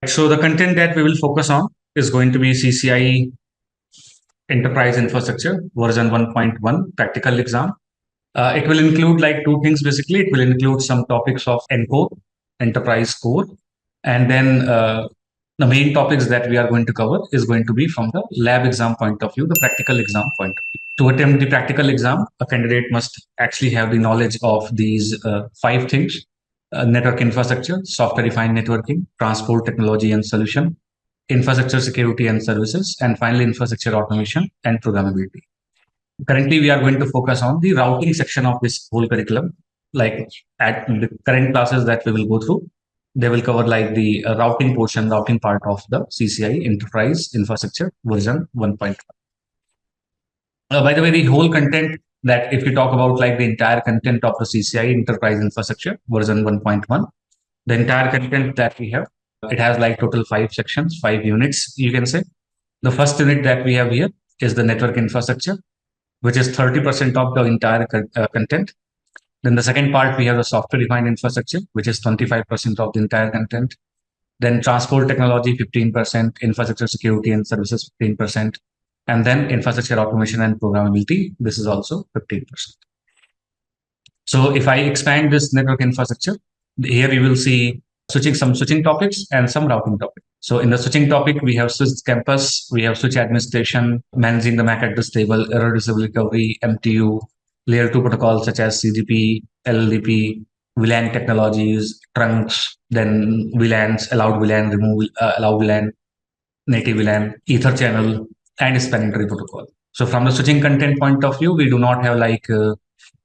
So the content that we will focus on is going to be CCIE Enterprise Infrastructure version 1.1 practical exam. It will include like two things basically. It will include some topics of ENCORE, Enterprise Core, and then the main topics that we are going to cover is going to be from the lab exam point of view, the practical exam point of view. To attempt the practical exam, a candidate must actually have the knowledge of these five things: network infrastructure, software-defined networking, transport technology and solution, infrastructure security and services, and finally infrastructure automation and programmability. Currently, we are going to focus on the routing section of this whole curriculum. Like at the current classes that we will go through, they will cover like the routing portion, routing part of the CCIE Enterprise Infrastructure version 1.1. By the way, the whole content that if you talk about like the entire content of the CCIE Enterprise Infrastructure version 1.1, the entire content that we have, it has like total 5 sections, 5 units, you can say. The first unit that we have here is the network infrastructure, which is 30% of the entire content. Then the second part, we have the software-defined infrastructure, which is 25% of the entire content. Then transport technology, 15%, infrastructure security and services, 15%. And then infrastructure automation and programmability, this is also 15%. So if I expand this network infrastructure, here you will see some switching topics and some routing topics. So in the switching topic, we have switch campus, we have switch administration, managing the MAC address table, error disable recovery, MTU, layer 2 protocols such as CGP, LLDP, VLAN technologies, trunks, then VLANs, allowed VLAN, allowed VLAN, native VLAN, ether channel, and spanning tree protocol. So from the switching content point of view, we do not have like,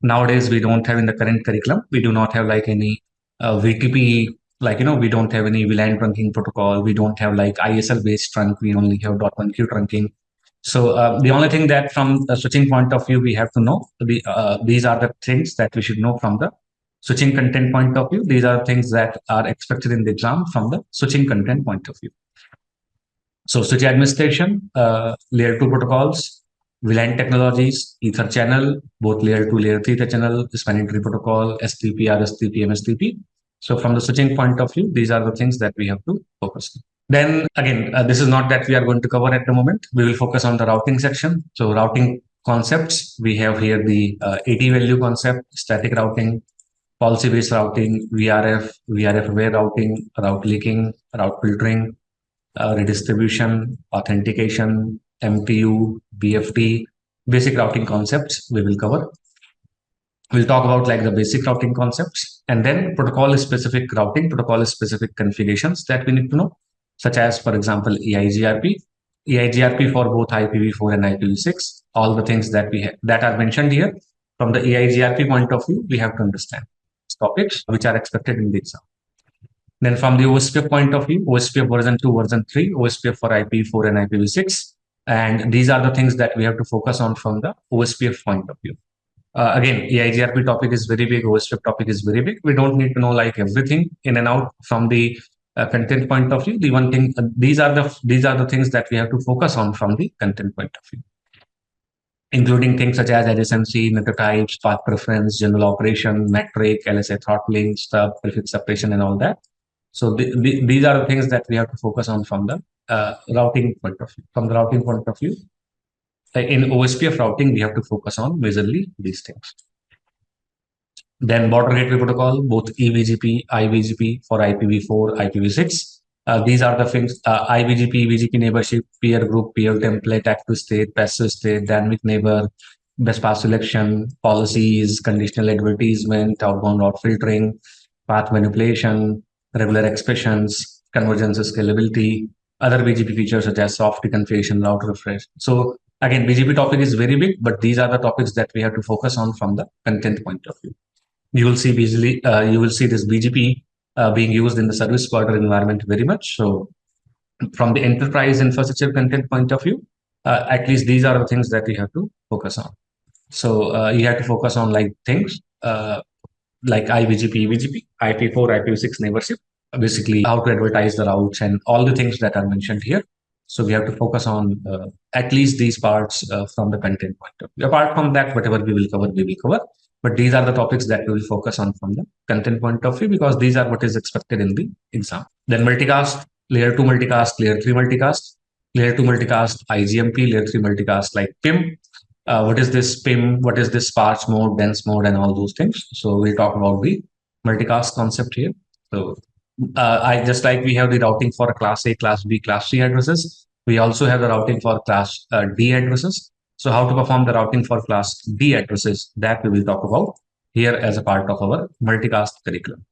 nowadays we don't have in the current curriculum, we do not have like any VTP, like, we don't have any VLAN trunking protocol. We don't have like ISL based trunk. We only have .1Q trunking. So the only thing that from a switching point of view, we have to know, these are the things that we should know from the switching content point of view. These are things that are expected in the exam from the switching content point of view. So switch administration, layer 2 protocols, VLAN technologies, ether channel, both layer 2, layer 3 ether channel, spanning tree protocol, STP, RSTP, MSTP. So from the switching point of view, these are the things that we have to focus on. Then again, this is not that we are going to cover at the moment. We will focus on the routing section. So routing concepts, we have here the AT value concept, static routing, policy-based routing, VRF aware routing, route leaking, route filtering, redistribution, authentication, MTU, BFT, basic routing concepts we will cover. We'll talk about like the basic routing concepts, and then protocol-specific routing, protocol-specific configurations that we need to know, such as, for example, EIGRP for both IPv4 and IPv6, all the things that we have that are mentioned here. From the EIGRP point of view, we have to understand topics which are expected in the exam. Then from the OSPF point of view, OSPF version 2, version 3, OSPF for IPv4 and IPv6. And these are the things that we have to focus on from the OSPF point of view. Again, EIGRP topic is very big, OSPF topic is very big. We don't need to know like everything in and out from the content point of view. The one thing, these are the things that we have to focus on from the content point of view, including things such as adjacency, network types, path preference, general operation, metric, LSA throttling, stub, prefix separation, and all that. So these are the things that we have to focus on from the routing point of view. From the routing point of view, in OSPF routing, we have to focus on majorly these things. Then border gateway protocol, both eBGP, iBGP for IPv4, IPv6. These are the things, iBGP, BGP neighborship, peer group, peer template, active state, passive state, dynamic neighbor, best path selection, policies, conditional advertisement, outbound route filtering, path manipulation, regular expressions, convergence scalability, other BGP features such as soft reconfiguration, route refresh. So again, BGP topic is very big, but these are the topics that we have to focus on from the content point of view. You will see you will see this BGP being used in the service provider environment very much. So from the enterprise infrastructure content point of view, at least these are the things that we have to focus on. So you have to focus on like things like iBGP, EBGP, IP4, IPv6 neighborship, basically how to advertise the routes and all the things that are mentioned here. So we have to focus on at least these parts from the content point of view. Apart from that, whatever we will cover, we will cover. But these are the topics that we will focus on from the content point of view, because these are what is expected in the exam. Then multicast layer 2 multicast, layer 3 multicast, layer 2 multicast, IGMP, layer 3 multicast like PIM. What is this PIM? What is this sparse mode, dense mode, and all those things? So we'll talk about the multicast concept here. So I just like we have the routing for class A, class B, class C addresses. We also have the routing for class D addresses. So how to perform the routing for class D addresses, that we will talk about here as a part of our multicast curriculum.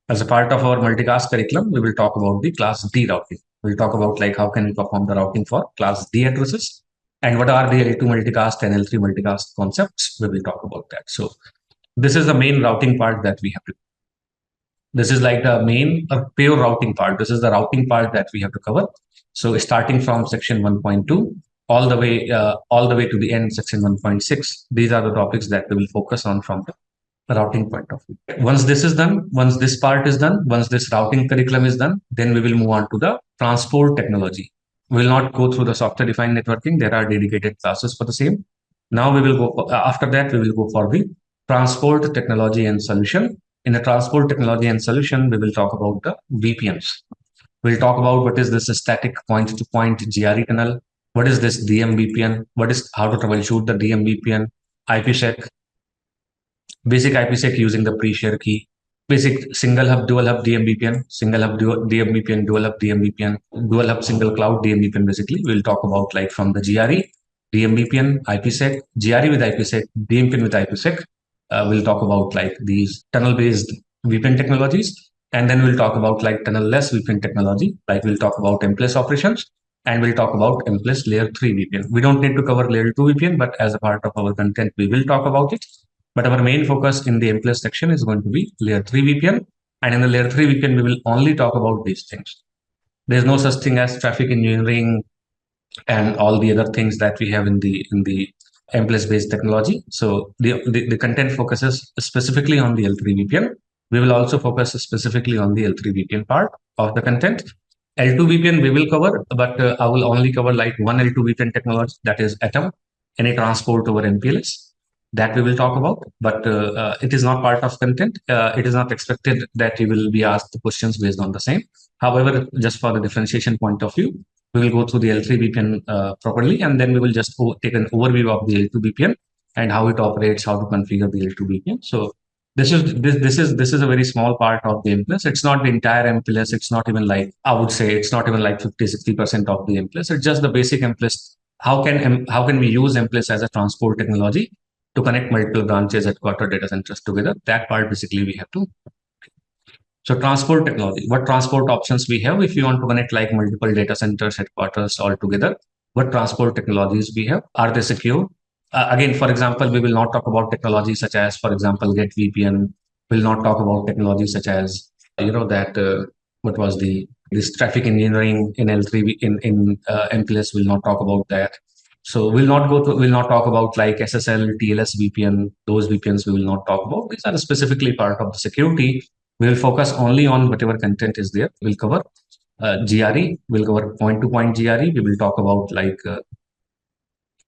As a part of our multicast curriculum, we will talk about the class D routing. We'll talk about like how can we perform the routing for class D addresses and what are the L2 multicast and L3 multicast concepts. We will talk about that. So this is the main routing part that we have to. This is like the main pure routing part. This is the routing part that we have to cover. So starting from section 1.2 all the way to the end, section 1.6. These are the topics that we will focus on from the routing point of view. Once this is done, once this part is done, once this routing curriculum is done, then we will move on to the transport technology. We will not go through the software-defined networking. There are dedicated classes for the same. Now we will go, after that, we will go for the transport technology and solution. In the transport technology and solution, we will talk about the VPNs. We'll talk about what is this static point-to-point GRE tunnel. What is this DM VPN? What is how to troubleshoot the DM VPN? IPsec, basic IPsec using the pre-share key, basic single hub, dual hub DM VPN, single hub DM VPN, dual hub DM VPN, dual hub single cloud DM VPN. Basically, we'll talk about like from the GRE, DM VPN, IPsec, GRE with IPsec, DM VPN with IPsec. We'll talk about like these tunnel-based VPN technologies, and then we'll talk about like tunnel-less VPN technology. Like we'll talk about MPLS operations, and we'll talk about MPLS layer 3 VPN. We don't need to cover layer 2 VPN, but as a part of our content, we will talk about it. But our main focus in the MPLS section is going to be layer 3 VPN. And in the layer 3 VPN, we will only talk about these things. There's no such thing as traffic engineering and all the other things that we have in the MPLS based technology. So the content focuses specifically on the L3 VPN. We will also focus specifically on the L3 VPN part of the content. L2 VPN we will cover, but I will only cover like one L2 VPN technology, that is Atom, any transport over MPLS. That we will talk about, but it is not part of content. It is not expected that you will be asked the questions based on the same. However, just for the differentiation point of view, we will go through the L3 VPN properly, and then we will just take an overview of the L2 VPN and how it operates, how to configure the L2 VPN. So this is a very small part of the MPLS. It's not the entire MPLS. It's not even like, I would say it's not even like 50-60% of the MPLS. It's just the basic MPLS. How can we use MPLS as a transport technology to connect multiple branches, headquarter data centers together? That part basically we have to. So transport technology, what transport options we have if you want to connect like multiple data centers, headquarters all together? What transport technologies we have? Are they secure? Again, for example, we will not talk about technologies such as, for example, Get VPN. We'll not talk about technologies such as, what was this traffic engineering in L3 in MPLS. We'll not talk about that. So we'll not talk about like SSL, TLS VPN, those VPNs we will not talk about. These are specifically part of the security. We will focus only on whatever content is there. We'll cover GRE, we'll cover point-to-point GRE. We will talk about like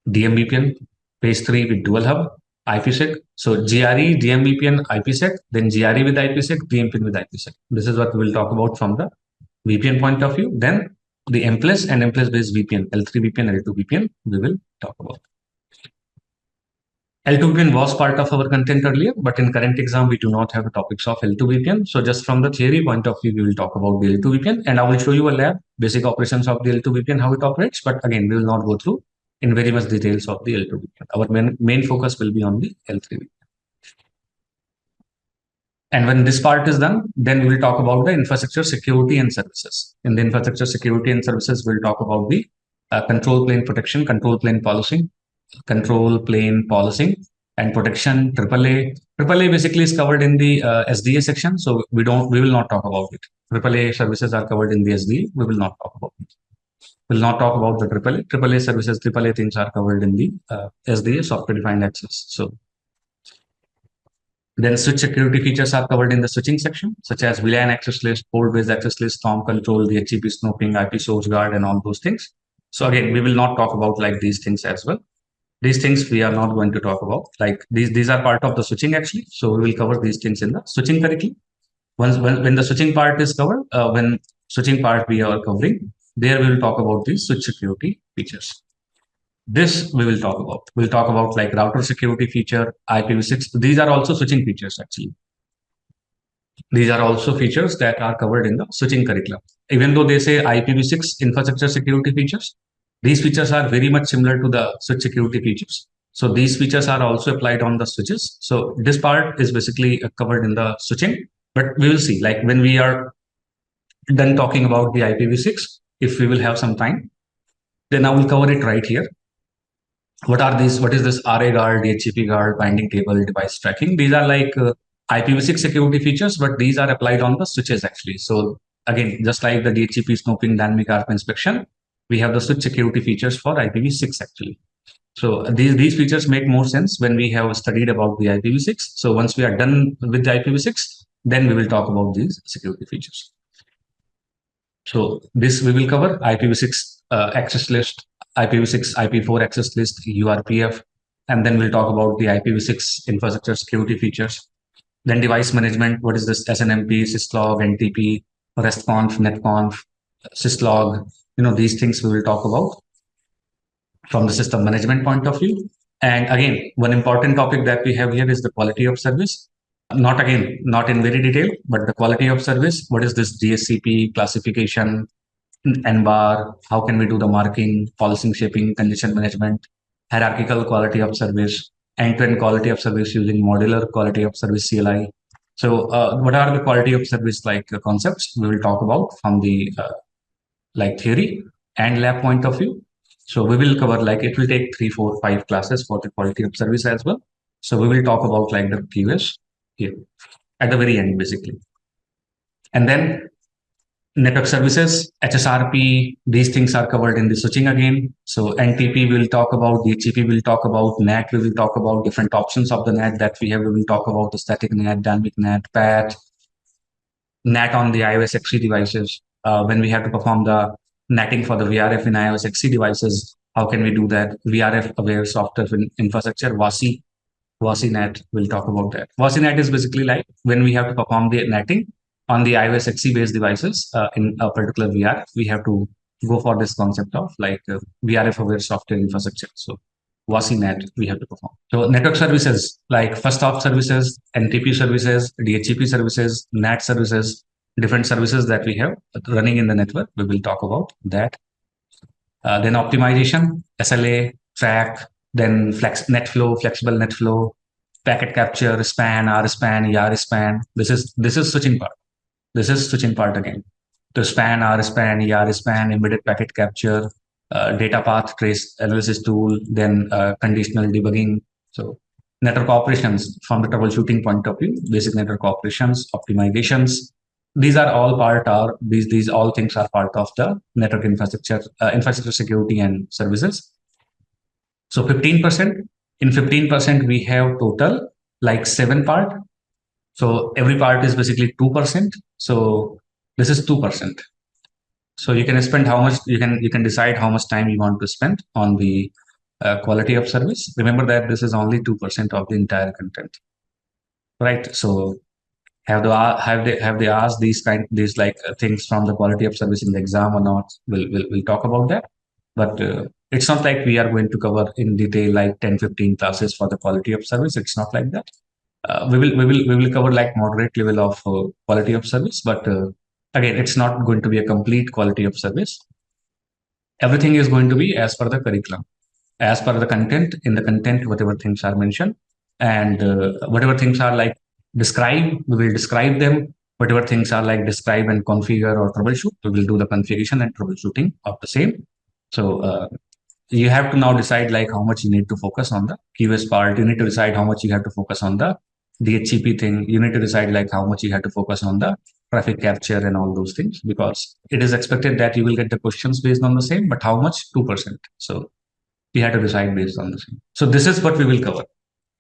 DM VPN, phase 3 with dual hub, IPsec. So GRE, DM VPN, IPsec, then GRE with IPsec, DM VPN with IPsec. This is what we will talk about from the VPN point of view. Then the MPLS and MPLS based VPN, L3 VPN, L2 VPN, we will talk about. L2 VPN was part of our content earlier, but in current exam, we do not have the topics of L2 VPN. So just from the theory point of view, we will talk about the L2 VPN, and I will show you a lab, basic operations of the L2 VPN, how it operates. But again, we will not go through in very much details of the L2 VPN. Our main focus will be on the L3 VPN. And when this part is done, then we will talk about the infrastructure security and services. In the infrastructure security and services, we'll talk about the control plane protection, control plane policing, and protection. AAA basically is covered in the SDA section, so we will not talk about it. AAA services are covered in the SDA. We will not talk about it. We'll not talk about the AAA services. AAA things are covered in the SDA, software defined access. So then switch security features are covered in the switching section, such as VLAN access list, port-based access list, storm control, DHCP snooping, IP source guard, and all those things. So again, we will not talk about like these things as well. These things we are not going to talk about. Like these are part of the switching actually. So we will cover these things in the switching curriculum. When the switching part is covered, when switching part we are covering. There we will talk about the switch security features. This we will talk about. We'll talk about like router security feature, IPv6. These are also switching features actually. These are also features that are covered in the switching curriculum. Even though they say IPv6 infrastructure security features, these features are very much similar to the switch security features. So these features are also applied on the switches. So this part is basically covered in the switching, but we will see like when we are done talking about the IPv6, if we will have some time, then I will cover it right here. What are these? What is this RA guard, DHCP guard, binding table, device tracking? These are like IPv6 security features, but these are applied on the switches actually. So again, just like the DHCP snooping, dynamic ARP inspection, we have the switch security features for IPv6 actually. So these features make more sense when we have studied about the IPv6. So once we are done with the IPv6, then we will talk about these security features. So this we will cover IPv6 access list, IPv6 IP4 access list, URPF, and then we'll talk about the IPv6 infrastructure security features. Then device management, what is this SNMP, syslog, NTP, RESTconf, netconf, syslog, these things we will talk about from the system management point of view. And again, one important topic that we have here is the quality of service. Not in very detail, but the quality of service. What is this DSCP classification, NBAR? How can we do the marking, policy shaping, condition management, hierarchical quality of service, end-to-end quality of service using modular quality of service CLI. So what are the quality of service like concepts we will talk about from the like theory and lab point of view. So we will cover like it will take 3, 4, 5 classes for the quality of service as well. So we will talk about like the keywords here at the very end basically. And then network services, HSRP, these things are covered in the switching again. So NTP we will talk about, DHCP we will talk about, NAT we will talk about, different options of the NAT that we have. We will talk about the static NAT, dynamic NAT, PAT, NAT on the iOS XE devices. When we have to perform the NATing for the VRF in iOS XE devices, how can we do that? VRF aware software infrastructure, WASI NAT, we'll talk about that. WASI NAT is basically like when we have to perform the NATing on the iOS XE based devices in a particular VR, we have to go for this concept of like VRF aware software infrastructure. So WASI NAT we have to perform. So network services like first hop services, NTP services, DHCP services, NAT services, different services that we have running in the network. We will talk about that. Then optimization, SLA, track, then net flow, flexible net flow, packet capture, span, RSpan, ERSpan. This is switching part. This is switching part again. The span, RSpan, ERSpan, embedded packet capture, data path trace analysis tool, then conditional debugging. So network operations from the troubleshooting point of view, basic network operations, optimizations. These are all these all things are part of the network infrastructure, infrastructure security and services. So 15%, in 15% we have total like 7 part. So every part is basically 2%. So this is 2%. So you can spend how much, you can decide how much time you want to spend on the quality of service. Remember that this is only 2% of the entire content, right? So have they asked these things from the quality of service in the exam or not? We'll talk about that. But it's not like we are going to cover in detail like 10, 15 classes for the quality of service. It's not like that. We will cover like moderate level of quality of service, but again, it's not going to be a complete quality of service. Everything is going to be as per the curriculum, as per the content. In the content, whatever things are mentioned, and whatever things are like describe, we will describe them. Whatever things are like describe and configure or troubleshoot, we will do the configuration and troubleshooting of the same. So you have to now decide like how much you need to focus on the QoS part. You need to decide how much you have to focus on the DHCP thing. You need to decide like how much you have to focus on the traffic capture and all those things, because it is expected that you will get the questions based on the same, but how much? 2%. So you have to decide based on the same. So this is what we will cover.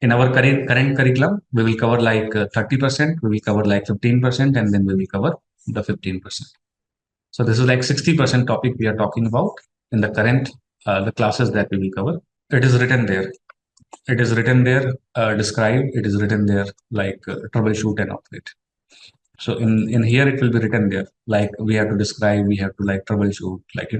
In our current curriculum, we will cover like 30%, we will cover like 15%, and then we will cover the 15%. So this is like 60% topic we are talking about in the current the classes that we will cover. It is written there. It is written there, describe. It is written there like troubleshoot and operate. So in here it will be written there, like we have to describe, we have to like troubleshoot, like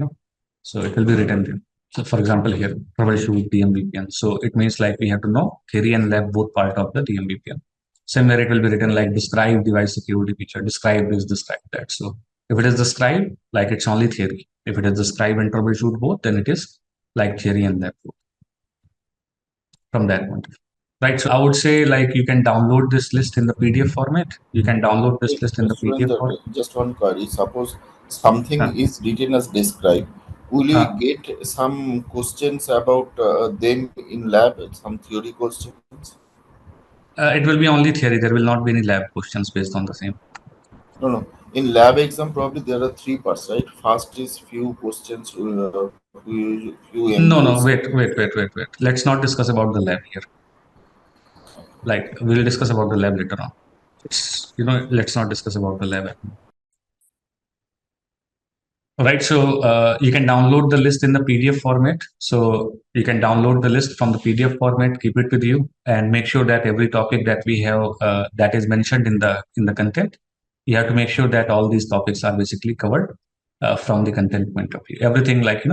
so it will be written there. So for example here, troubleshoot DMVPN. So it means like we have to know theory and lab both part of the DMVPN. Somewhere it will be written like describe device security feature, describe this, describe that. So if it is describe, like it's only theory. If it is describe and troubleshoot both, then it is like theory and lab both from that point of view. Right. So I would say like you can download this list in the PDF format. You can download this list in the PDF Surendra, format. just one query. Suppose something Uh, is written as described. Will we uh, get some questions about them in lab? Some theory questions? it will be only theory. There will not be any lab questions based on the same. No, no. In lab exam, probably there are three parts, right? First is few questions, few No, no, MUs. wait. Let's not discuss about the lab here. Like we'll discuss about the lab later on. Let's not discuss about the lab. Right, so you can download the list in the PDF format. So you can download the list from the PDF format, keep it with you, and make sure that every topic that we have that is mentioned in the content, you have to make sure that all these topics are basically covered from the content point of view. Everything like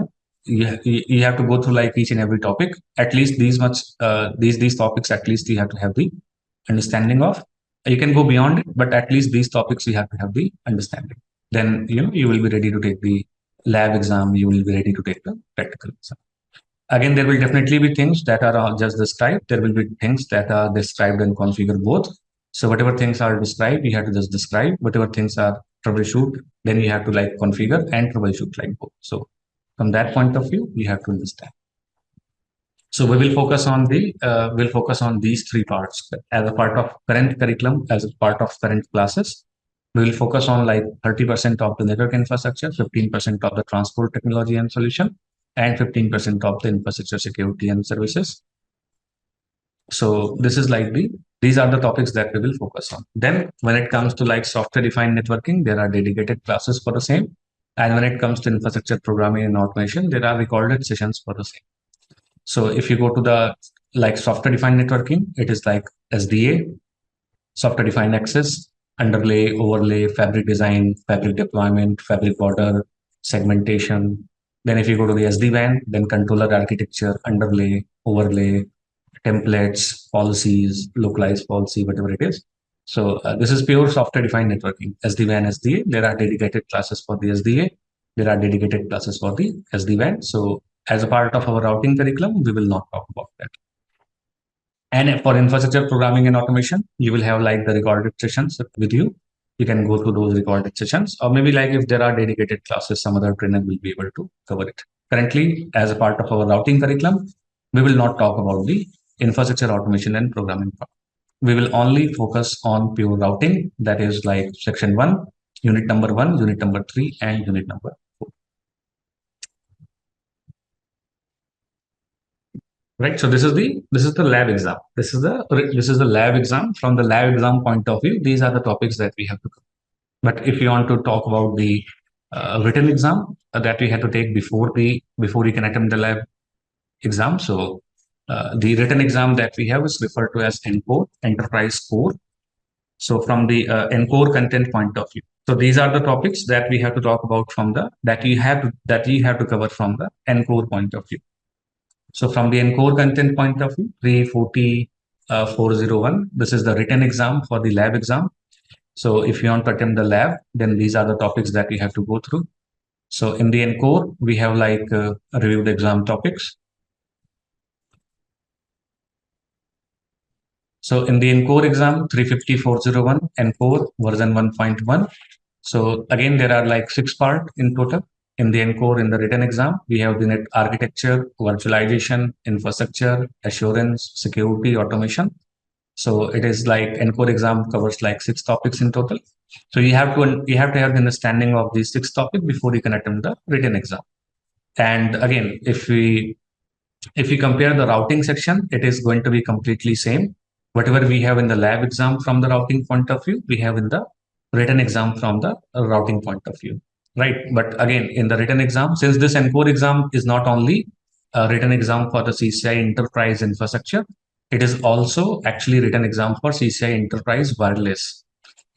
you have to go through like each and every topic. At least these much these topics at least you have to have the understanding of. You can go beyond it, but at least these topics you have to have the understanding. Then you will be ready to take the lab exam. You will be ready to take the practical exam. Again, there will definitely be things that are just described. There will be things that are described and configure both. So whatever things are described, you have to just describe. Whatever things are troubleshoot, then you have to like configure and troubleshoot like both. So from that point of view, you have to understand. So we will focus on we'll focus on these three parts as a part of current curriculum, as a part of current classes. We will focus on like 30% of the network infrastructure, 15% of the transport technology and solution, and 15% of the infrastructure security and services. So this is like these are the topics that we will focus on. Then when it comes to like software defined networking, there are dedicated classes for the same. And when it comes to infrastructure programming and automation, there are recorded sessions for the same. So if you go to the like software defined networking, it is like SDA, software defined access, underlay, overlay, fabric design, fabric deployment, fabric border, segmentation. Then if you go to the SD-WAN, then controller architecture, underlay, overlay, templates, policies, localized policy, whatever it is. So this is pure software defined networking, SD-WAN, SDA. There are dedicated classes for the SDA. There are dedicated classes for the SD-WAN. So as a part of our routing curriculum, we will not talk about that. And for infrastructure programming and automation, you will have like the recorded sessions with you. You can go through those recorded sessions, or maybe like if there are dedicated classes, some other trainer will be able to cover it. Currently, as a part of our routing curriculum, we will not talk about the infrastructure automation and programming part. We will only focus on pure routing, that is like section 1, unit number 1, unit number 3, and unit number 4. Right, so this is the lab exam. This is the lab exam. From the lab exam point of view, these are the topics that we have to cover. But if you want to talk about the written exam that we had to take before we can attempt the lab exam, so the written exam that we have is referred to as ENCORE, Enterprise Core. So from the ENCORE content point of view, so these are the topics that we have to talk about from the that you have to cover from the ENCORE point of view. So from the ENCORE content point of view, 340 401, this is the written exam for the lab exam. So if you want to attempt the lab, then these are the topics that we have to go through. So in the ENCORE, we have like reviewed exam topics. So in the ENCORE exam, 350-401, ENCORE version 1.1. So again, there are like 6 parts in total. In the ENCORE, in the written exam, we have the net architecture, virtualization, infrastructure, assurance, security, automation. So it is like ENCORE exam covers like 6 topics in total. So you have to have the understanding of these 6 topics before you can attempt the written exam. And again, if we compare the routing section, it is going to be completely same. Whatever we have in the lab exam from the routing point of view, we have in the written exam from the routing point of view, right? But again, in the written exam, since this ENCORE exam is not only a written exam for the CCIE Enterprise Infrastructure, it is also actually written exam for CCIE Enterprise Wireless.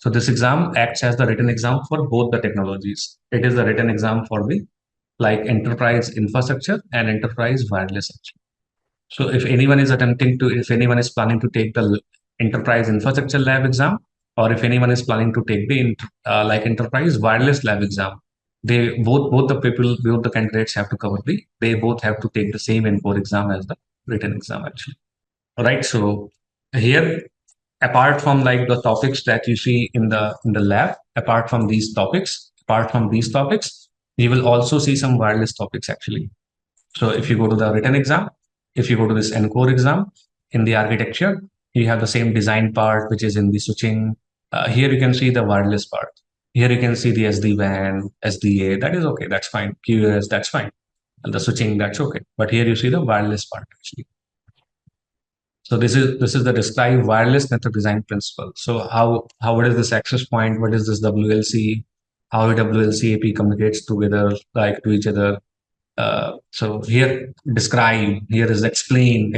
So this exam acts as the written exam for both the technologies. It is the written exam for the like enterprise infrastructure and enterprise wireless. So if anyone is planning to take the enterprise infrastructure lab exam, or if anyone is planning to take the like enterprise wireless lab exam, they both the candidates have to they both have to take the same NCORE exam as the written exam actually. All right. So here, apart from like the topics that you see in the lab, apart from these topics, you will also see some wireless topics actually. So if you go to the written exam, if you go to this NCORE exam, in the architecture, you have the same design part, which is in the switching. Here you can see the wireless part. Here you can see the SD-WAN, SDA, that is okay, that's fine. QoS, that's fine. And the switching, that's okay. But here you see the wireless part actually. So this is the describe wireless network design principle. So what is this access point? What is this WLC? How a WLC AP communicates together, like to each other. So here describe, here is explain,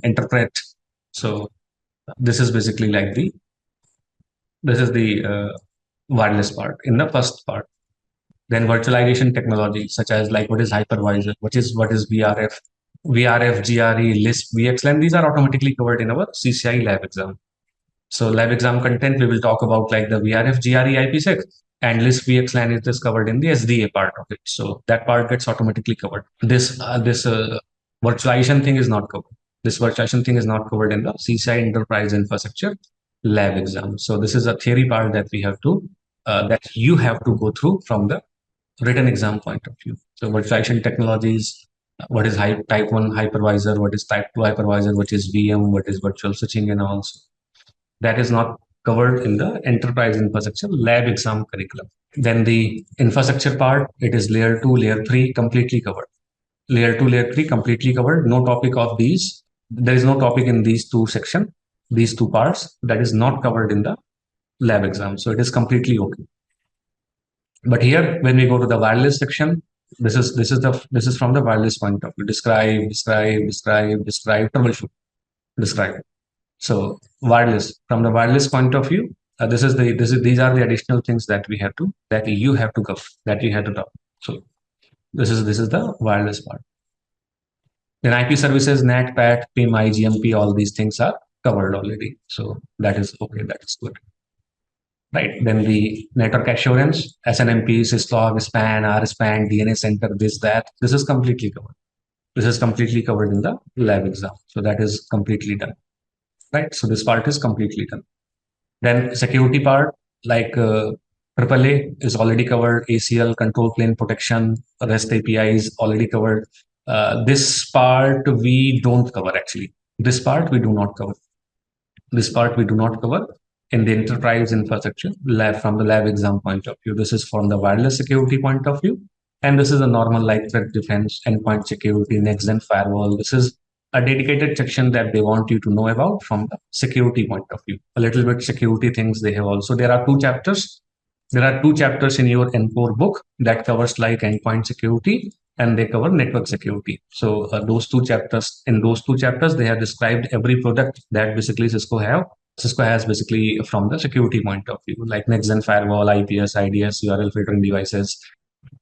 interpret. So this is basically like this is the wireless part in the first part. Then virtualization technology, such as like what is hypervisor, what is VRF, GRE, Lisp, VXLAN. These are automatically covered in our CCIE lab exam. So lab exam content, we will talk about like the VRF, GRE, IPsec, and Lisp VXLAN is discovered in the SDA part of it. So that part gets automatically covered. This virtualization thing is not covered. This virtualization thing is not covered in the CCIE Enterprise Infrastructure lab exam. So this is a theory part that we have to that you have to go through from the written exam point of view. So virtualization technologies, what is type 1 hypervisor, what is type 2 hypervisor, what is VM, what is virtual switching, and also that is not covered in the enterprise infrastructure lab exam curriculum. Then the infrastructure part, it is layer 2, layer 3 completely covered. Layer 2, layer 3 completely covered. No topic of these. There is no topic in these two sections, these two parts that is not covered in the lab exam. So it is completely okay. But here, when we go to the wireless section, this is from the wireless point of view. Describe, troubleshoot, describe. So wireless, from the wireless point of view, these are the additional things that you have to cover, that you have to talk. So this is the wireless part. Then IP services, NAT, PAT, PIM, IGMP, all these things are covered already. So that is okay, that is good. Right. Then the network assurance, SNMP, syslog, SPAN, RSPAN, DNS center, that. This is completely covered. This is completely covered in the lab exam. So that is completely done. Right. So this part is completely done. Then security part, like AAA is already covered. ACL, control plane protection, REST API is already covered. This part we don't cover actually. This part we do not cover. This part we do not cover in the enterprise infrastructure lab from the lab exam point of view. This is from the wireless security point of view. And this is a normal like threat defense, endpoint security, next-gen firewall. This is a dedicated section that they want you to know about from the security point of view. A little bit security things they have also. There are two chapters. There are two chapters in your NCORE book that covers like endpoint security and they cover network security. So those two chapters, they have described every product that basically Cisco has basically from the security point of view, like next-gen firewall, IPS, IDS, URL filtering devices,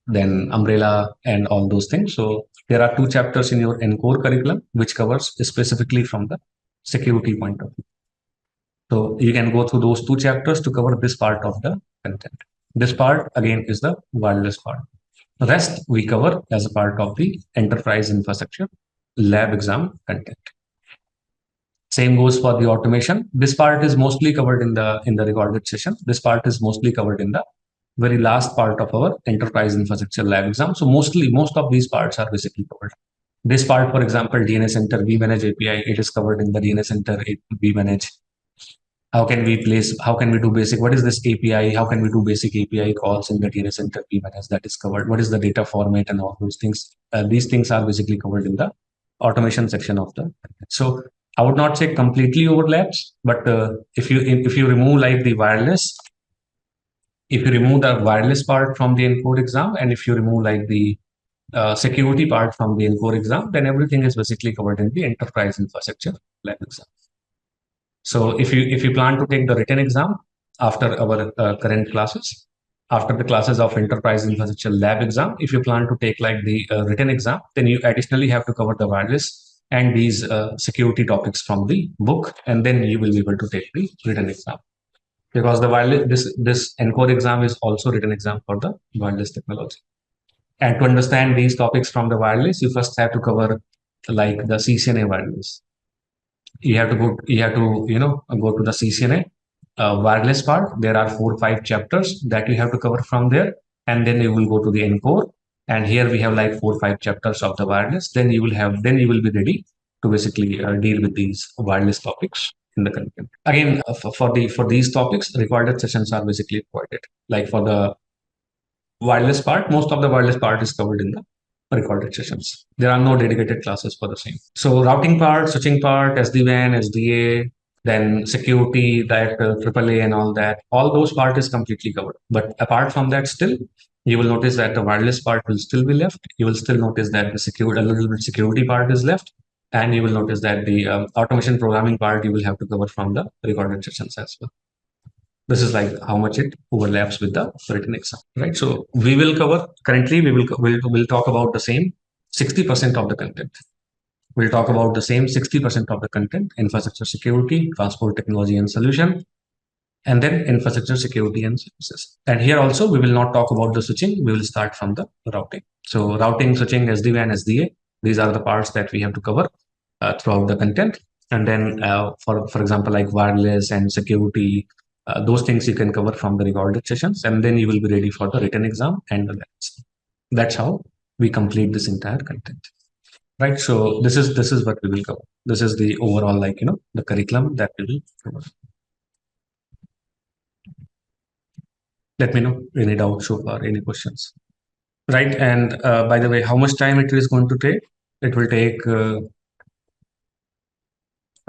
then umbrella and all those things. So there are two chapters in your NCORE curriculum which covers specifically from the security point of view. So you can go through those two chapters to cover this part of the content. This part again is the wireless part. The rest we cover as a part of the enterprise infrastructure lab exam content. Same goes for the automation. This part is mostly covered in the recorded session. This part is mostly covered in the very last part of our enterprise infrastructure lab exam. So most of these parts are basically covered. This part, for example, DNS Center vManage API, it is covered in the DNS Center vManage. How can we do basic? What is this API? How can we do basic API calls in the DNS Center vManage? That is covered. What is the data format and all those things? These things are basically covered in the automation section of the. So I would not say completely overlaps, but if you remove like the wireless, if you remove the wireless part from the NCORE exam, and if you remove like the security part from the NCORE exam, then everything is basically covered in the enterprise infrastructure lab exam. So if you plan to take the written exam, after our current classes. After the classes of enterprise infrastructure lab exam, if you plan to take like the written exam, then you additionally have to cover the wireless and these security topics from the book, and then you will be able to take the written exam. Because the wireless, this encore exam is also written exam for the wireless technology. And to understand these topics from the wireless, you first have to cover like the CCNA wireless. You have to go to the CCNA wireless part. There are 4 or 5 chapters that you have to cover from there, and then you will go to the encore. And here we have like 4 or 5 chapters of the wireless. Then you will be ready to basically deal with these wireless topics in the content. Again, for these topics, recorded sessions are basically provided. Like for the wireless part, most of the wireless part is covered in the recorded sessions. There are no dedicated classes for the same. So routing part, switching part, SD-WAN, SDA, then security, that AAA and all those part is completely covered. But apart from that, still, you will notice that the wireless part will still be left. You will still notice that a little bit security part is left. And you will notice that the automation programming part you will have to cover from the recorded sessions as well. This is like how much it overlaps with the written exam, right? So we will cover, currently we'll talk about the same 60% of the content. We'll talk about the same 60% of the content: infrastructure security, transport technology and solution, and then infrastructure security and services. And here also we will not talk about the switching. We will start from the routing. So routing, switching, SD-WAN, SDA, these are the parts that we have to cover throughout the content. And then for example, like wireless and security, those things you can cover from the recorded sessions, and then you will be ready for the written exam. And that's how we complete this entire content. Right. So this is what we will cover. This is the overall, like, the curriculum that we will cover. Let me know any doubts so far, any questions. Right. And by the way, how much time it is going to take? It will take to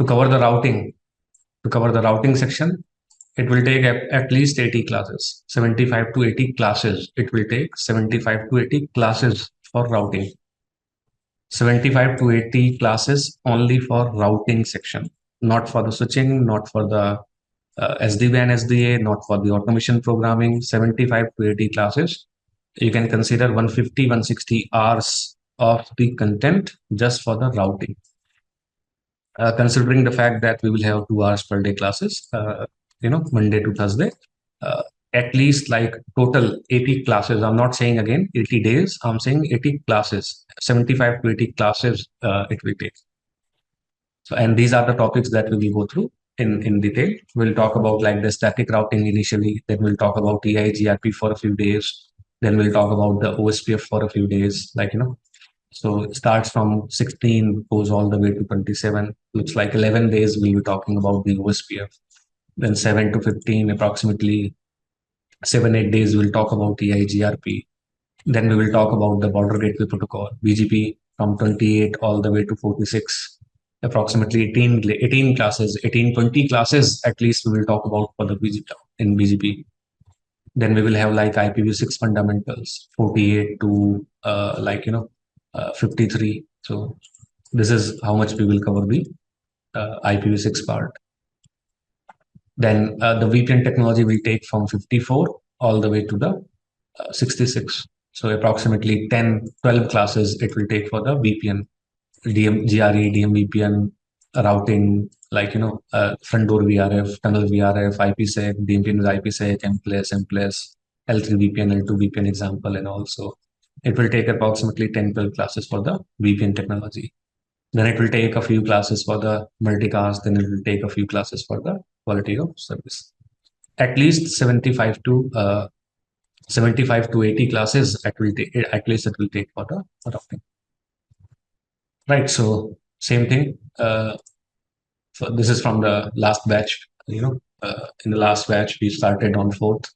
cover the routing section. It will take at least 80 classes, 75 to 80 classes. It will take 75 to 80 classes for routing. 75 to 80 classes only for routing section, not for the switching, not for the SD-WAN, SDA, not for the automation programming. 75 to 80 classes. You can consider 150, 160 hours of the content just for the routing. Considering the fact that we will have 2 hours per day classes, Monday to Thursday, at least like total 80 classes. I'm not saying again 80 days, I'm saying 80 classes, 75 to 80 classes it will take. So, and these are the topics that we will go through in detail. We'll talk about like the static routing initially, then we'll talk about EI GRP for a few days, then we'll talk about the OSPF for a few days, So it starts from 16, goes all the way to 27. Looks like 11 days we'll be talking about the OSPF. Then 7 to 15, approximately 7-8 days, we'll talk about EI GRP. Then we will talk about the border gateway protocol, BGP, from 28 all the way to 46. Approximately 18 classes, 20 classes at least we will talk about for the BGP. Then we will have like IPv6 fundamentals, 48 to 53. So this is how much we will cover the IPv6 part. Then the VPN technology will take from 54 all the way to the 66. So approximately 10, 12 classes it will take for the VPN, GRE, DMVPN, routing, front door VRF, tunnel VRF, IPsec, DMPN is IPsec, MPLS, L3 VPN, L2 VPN example, and also it will take approximately 10, 12 classes for the VPN technology. Then it will take a few classes for the multicast, then it will take a few classes for the quality of service. At least 75 to 80 classes at least it will take for the routing. Right. So same thing. So this is from the last batch. In the last batch we started on 4th,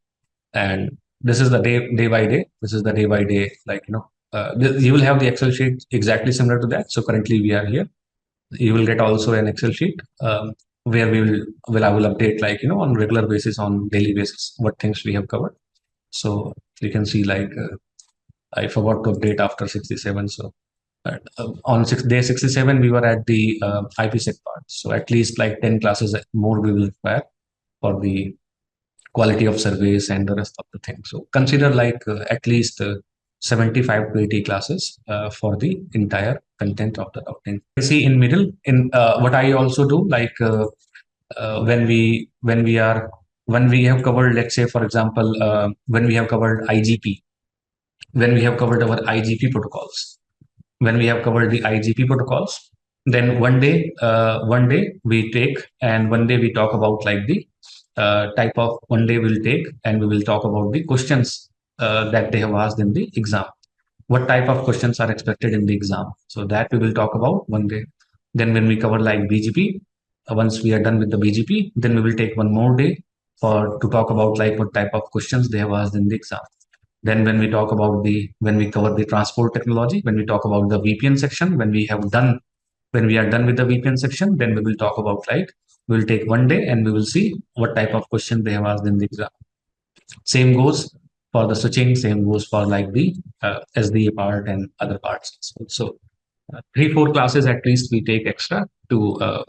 and this is the day by day. This is the day by day. You will have the Excel sheet exactly similar to that. So currently we are here. You will get also an Excel sheet where I will update on regular basis, on daily basis, what things we have covered. So you can see I forgot to update after 67. So on day 67, we were at the IPsec part. So at least like 10 classes more we will require for the quality of service and the rest of the things. So consider like at least 75 to 80 classes for the entire content of the routing. See in middle, in what I also do, like when we have covered, let's say for example, when we have covered IGP, when we have covered our IGP protocols, when we have covered the IGP protocols, then one day we take and one day we talk about like the type of, one day we'll take and we will talk about the questions that they have asked in the exam. What type of questions are expected in the exam? So that we will talk about one day. Then when we cover like BGP, once we are done with the BGP, then we will take one more day for to talk about like what type of questions they have asked in the exam. Then when we talk about when we cover the transport technology, when we talk about the VPN section, when we are done with the VPN section, then we will talk about like, we'll take one day and we will see what type of question they have asked in the exam. Same goes for the switching, same goes for like the SDA part and other parts. So 3-4 classes at least we take extra to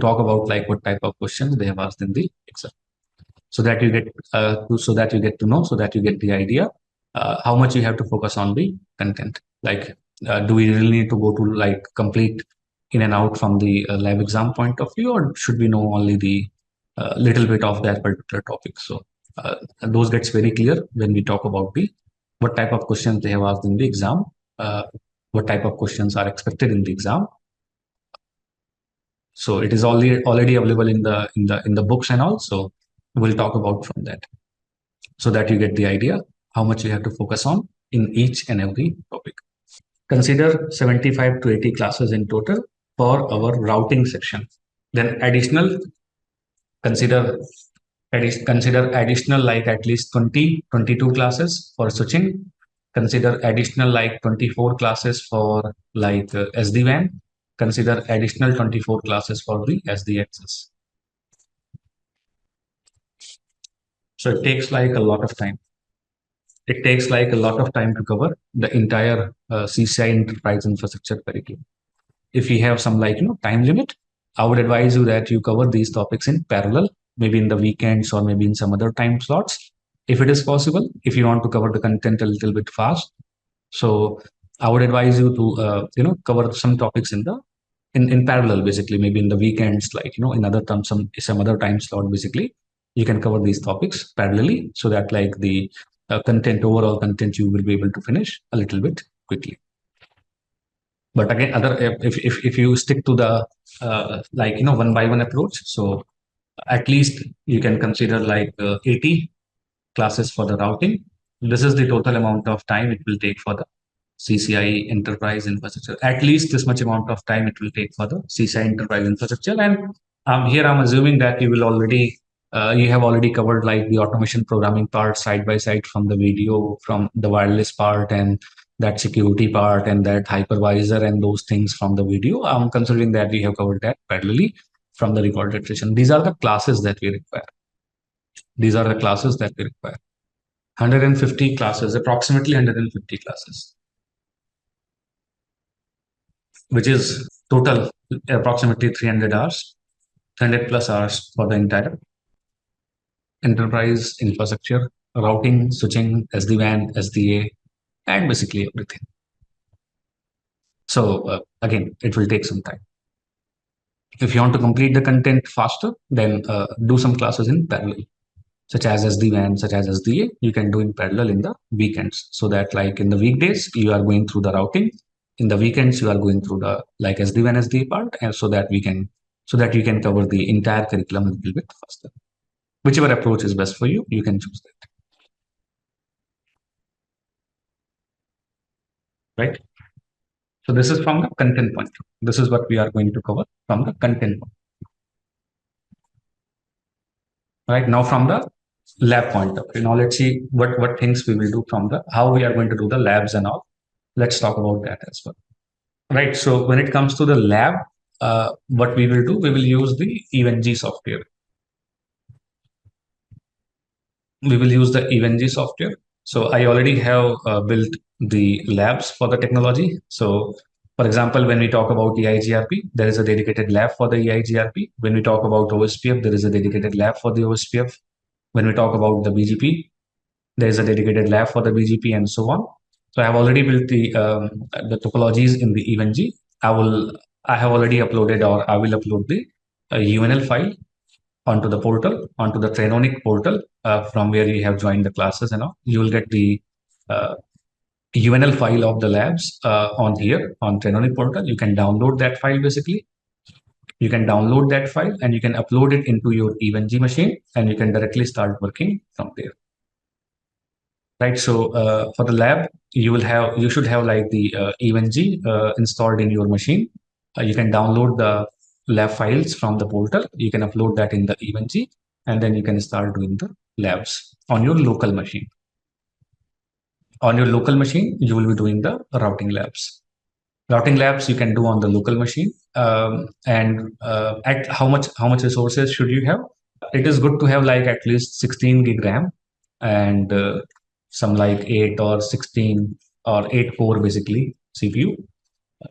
talk about like what type of questions they have asked in the exam, so that you get to know, so that you get the idea how much you have to focus on the content. Like, do we really need to go to like complete in and out from the lab exam point of view, or should we know only the little bit of that particular topic? So those gets very clear when we talk about the what type of questions they have asked in the exam, what type of questions are expected in the exam. So it is already available in the books and all. So we'll talk about from that, so that you get the idea how much you have to focus on in each and every topic. Consider 75 to 80 classes in total for our routing section. Then consider consider additional like at least 22 classes for switching. Consider additional like 24 classes for like SD-WAN. Consider additional 24 classes for the SD access. So it takes like a lot of time. It takes like a lot of time to cover the entire CCIE Enterprise Infrastructure curriculum. If you have some like time limit, I would advise you that you cover these topics in parallel, maybe in the weekends or maybe in some other time slots, if it is possible. If you want to cover the content a little bit fast, so I would advise you to cover some topics in parallel, basically maybe in the weekends, like in other terms, some other time slot. Basically, you can cover these topics parallelly, so that like the overall content you will be able to finish a little bit quickly. But again, if you stick to the like one by one approach, so at least you can consider like 80 classes for the routing. This is the total amount of time it will take for the CCIE Enterprise Infrastructure. At least this much amount of time it will take for the CCIE Enterprise Infrastructure. And here I'm assuming that you have already covered like the automation programming part side by side from the video, from the wireless part and that security part and that hypervisor and those things from the video. I'm considering that we have covered that parallelly from the recorded session. These are the classes that we require. These are the classes that we require. 150 classes, approximately 150 classes, which is total approximately 300 hours, 300 plus hours for the entire enterprise infrastructure, routing, switching, SD-WAN, SDA, and basically everything. So again, it will take some time. If you want to complete the content faster, then do some classes in parallel, such as SD-WAN, such as SDA. You can do in parallel in the weekends, so that like in the weekdays you are going through the routing, in the weekends you are going through the like SD-WAN, SDA part, and so that you can cover the entire curriculum a little bit faster. Whichever approach is best for you, you can choose that. Right? So this is from the content point. This is what we are going to cover from the content point. Right now, from the lab point of view. Now let's see what things we will do from the how we are going to do the labs and all. Let's talk about that as well. Right. So when it comes to the lab, what we will do, we will use the EVNG software. We will use the EVNG software. So I already have built the labs for the technology. So for example, when we talk about EIGRP, there is a dedicated lab for the EIGRP. When we talk about OSPF, there is a dedicated lab for the OSPF. When we talk about the BGP, there is a dedicated lab for the BGP and so on. So I have already built the topologies in the EVNG. I have already uploaded, or I will upload the UNL file onto the portal, onto the Trainonic portal, from where you have joined the classes and all. You will get the UNL file of the labs on here on Trainonic portal. You can download that file basically. You can download that file and you can upload it into your EVNG machine, and you can directly start working from there. Right. So for the lab, you should have like the EVNG installed in your machine. You can download the lab files from the portal. You can upload that in the EVNG, and then you can start doing the labs on your local machine. On your local machine, you will be doing the routing labs. Routing labs you can do on the local machine. And at how much resources should you have? It is good to have like at least 16 gig RAM and some like 8 or 16 or 8 core basically CPU.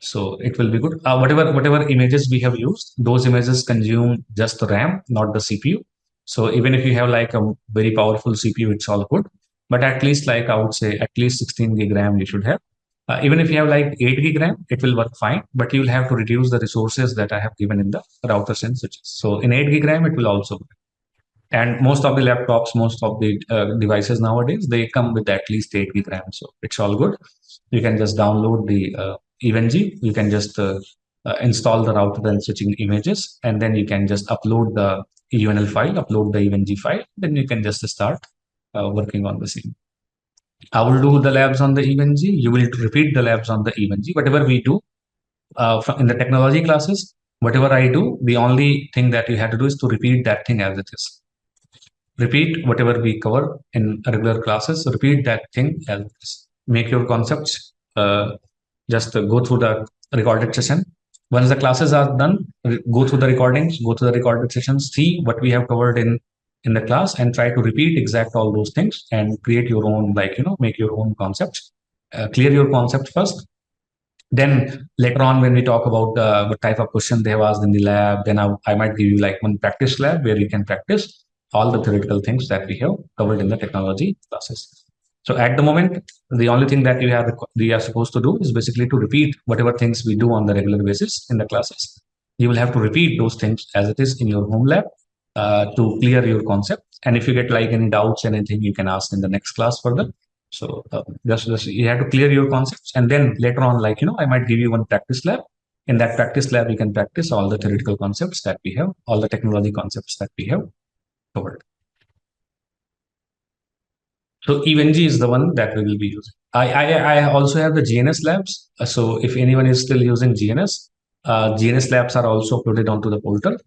So it will be good. Whatever images we have used, those images consume just the RAM, not the CPU. So even if you have like a very powerful CPU, it's all good. But at least like I would say at least 16 gig RAM you should have. Even if you have like 8 gig RAM, it will work fine, but you will have to reduce the resources that I have given in the routers and switches. So in 8 gig RAM, it will also work. And most of the laptops, most of the devices nowadays, they come with at least 8 gig RAM. So it's all good. You can just download the EVNG. You can just install the router and switching images, and then you can just upload the UNL file, upload the EVNG file. Then you can just start working on the same. I will do the labs on the EVNG. You will repeat the labs on the EVNG. Whatever we do in the technology classes, whatever I do, the only thing that you have to do is to repeat that thing as it is. Repeat whatever we cover in regular classes. Repeat that thing as it is. Make your concepts. Just go through the recorded session. Once the classes are done, go through the recordings, go through the recorded sessions, see what we have covered in the class, and try to repeat exact all those things and create your own, like, make your own concepts. Clear your concept first. Then later on, when we talk about what type of question they have asked in the lab, then I might give you like one practice lab where you can practice all the theoretical things that we have covered in the technology classes. So at the moment, the only thing that we are supposed to do is basically to repeat whatever things we do on the regular basis in the classes. You will have to repeat those things as it is in your home lab to clear your concept. And if you get like any doubts, anything, you can ask in the next class further. So just you have to clear your concepts, and then later on, like, I might give you one practice lab. In that practice lab, you can practice all the theoretical concepts that we have, all the technology concepts that we have covered. So EVNG is the one that we will be using. I also have the GNS labs. So if anyone is still using GNS, GNS labs are also uploaded onto the portal.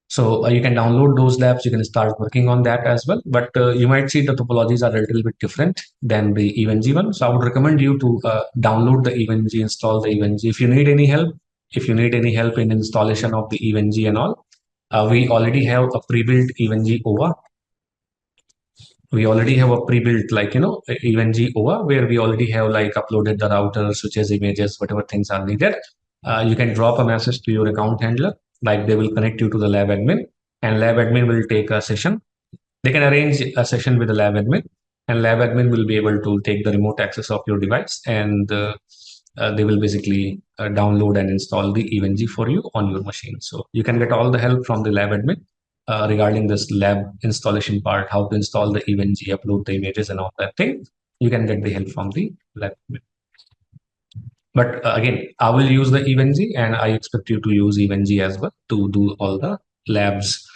So you can download those labs. You can start working on that as well. But you might see the topologies are a little bit different than the EVNG one. So I would recommend you to download the EVNG, install the EVNG. If you need any help in installation of the EVNG and all, we already have a pre-built EVNG OVA. We already have a pre-built, like, EVNG OVA, where we already have like uploaded the router, switches, images, whatever things are needed. You can drop a message to your account handler, like they will connect you to the lab admin, and lab admin will take a session. They can arrange a session with the lab admin, and lab admin will be able to take the remote access of your device, and they will basically download and install the EVNG for you on your machine. So you can get all the help from the lab admin regarding this lab installation part, how to install the EVNG, upload the images and all that thing. You can get the help from the lab admin. But again, I will use the EVNG, and I expect you to use EVNG as well to do all the labs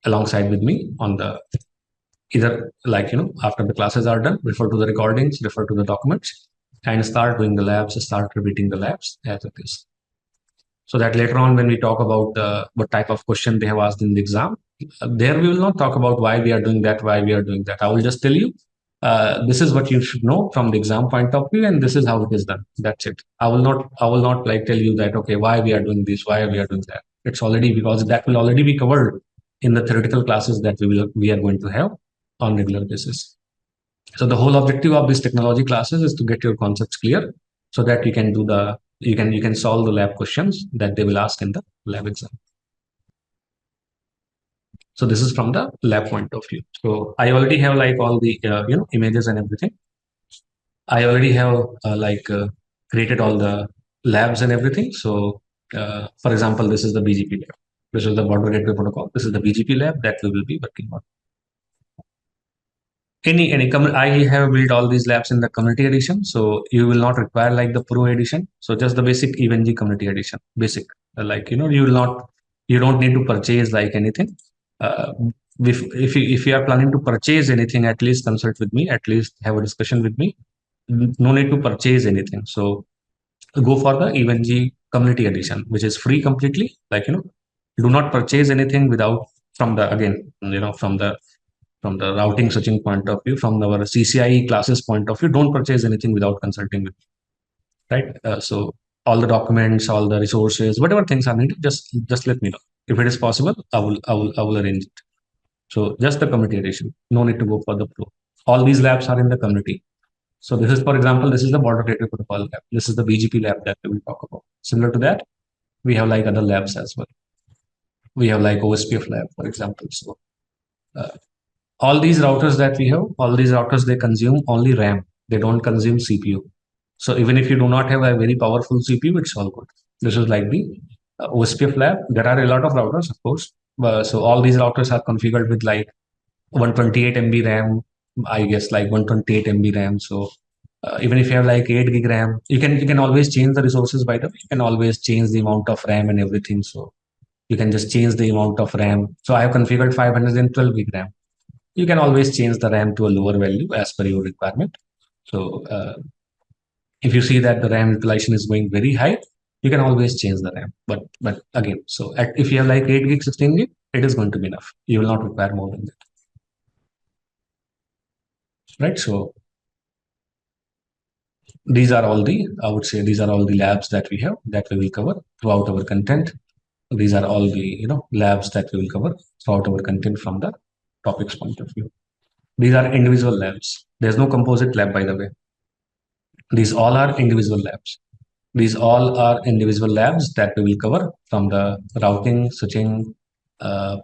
alongside with me on the either, like, after the classes are done, refer to the recordings, refer to the documents, and start doing the labs, start repeating the labs as it is. So that later on, when we talk about what type of question they have asked in the exam, there we will not talk about why we are doing that, why we are doing that. I will just tell you, this is what you should know from the exam point of view, and this is how it is done. That's it. I will not like tell you that, okay, why we are doing this, why we are doing that. It's already, because that will already be covered in the theoretical classes that we are going to have on regular basis. So the whole objective of these technology classes is to get your concepts clear, so that you can do you can solve the lab questions that they will ask in the lab exam. So this is from the lab point of view. So I already have like all the images and everything. I already have created all the labs and everything. So for example, this is the BGP lab. This is the border gateway protocol. This is the BGP lab that we will be working on. I have built all these labs in the community edition, so you will not require like the pro edition. So just the basic EVNG community edition, basic. You don't need to purchase like anything. Uh, if you are planning to purchase anything, at least consult with me. At least have a discussion with me. No need to purchase anything. So go for the EVNG community edition, which is free completely. Do not purchase anything without from the again from the routing switching point of view, from our CCIE classes point of view, don't purchase anything without consulting with me, right? So all the documents, all the resources, whatever things are needed, just let me know. If it is possible, I will arrange it. So just the community edition, no need to go for the pro. All these labs are in the community. So this is, for example, this is the border gateway protocol lab. This is the BGP lab that we will talk about. Similar to that, we have like other labs as well. We have like OSPF lab, for example. So uh, all these routers that we have, all these routers, they consume only RAM. They don't consume CPU. So even if you do not have a very powerful CPU, it's all good. This is like the OSPF lab. There are a lot of routers, of course. So all these routers are configured with like 128 MB RAM, I guess like 128 MB RAM. So even if you have like 8 gig RAM, you can always change the resources. By the way, you can always change the amount of RAM and everything. So you can just change the amount of RAM. So I have configured 512 gig RAM. You can always change the RAM to a lower value as per your requirement. So if you see that the RAM utilization is going very high, you can always change the RAM. But again, so if you have like 8 gig, 16 gig, it is going to be enough. You will not require more than that. Right. So these are all the, I would say, these are all the labs that we have that we will cover throughout our content. These are all the labs that we will cover throughout our content from the topics point of view. These are individual labs. There's no composite lab, by the way. These all are individual labs. These all are individual labs that we will cover from the routing, switching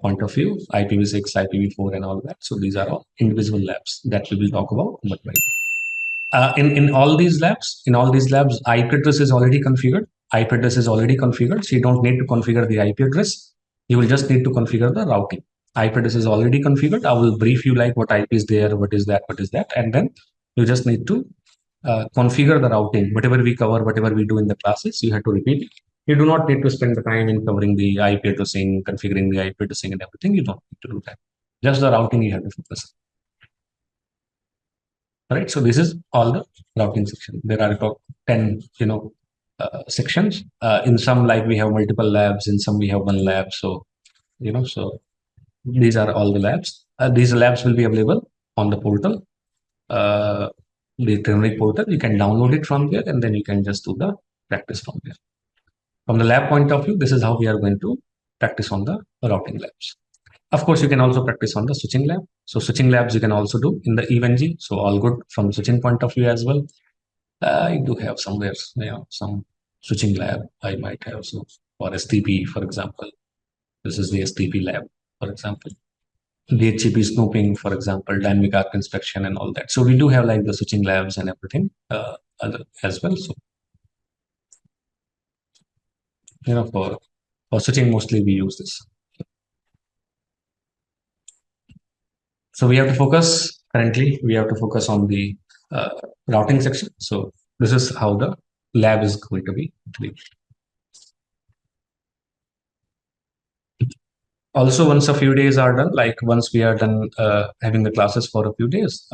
point of view, IPv6, IPv4, and all that. So these are all individual labs that we will talk about. But in all these labs, IP address is already configured. IP address is already configured, so you don't need to configure the IP address. You will just need to configure the routing. IP address is already configured. I will brief you like what IP is there, what is that, and then you just need to configure the routing. Whatever we cover, whatever we do in the classes, you have to repeat it. You do not need to spend the time in covering the IP addressing, configuring the IP addressing and everything. You don't need to do that. Just the routing you have to focus on. Right. So this is all the routing section. There are about 10, sections. In some, like we have multiple labs. In some, we have one lab. So, so these are all the labs. These labs will be available on the portal. The Trinity portal, you can download it from there and then you can just do the practice from there. From the lab point of view, this is how we are going to practice on the routing labs. Of course, you can also practice on the switching lab. So switching labs you can also do in the EVNG. So all good from switching point of view as well. I do have somewhere, some switching lab I might have. So for STP, for example, this is the STP lab, for example. DHCP snooping, for example, dynamic arc inspection and all that. So we do have like the switching labs and everything as well. So, for switching, mostly we use this. So we have to focus, currently, we have to focus on the routing section. So this is how the lab is going to be. Also, once a few days are done, like once we are done having the classes for a few days,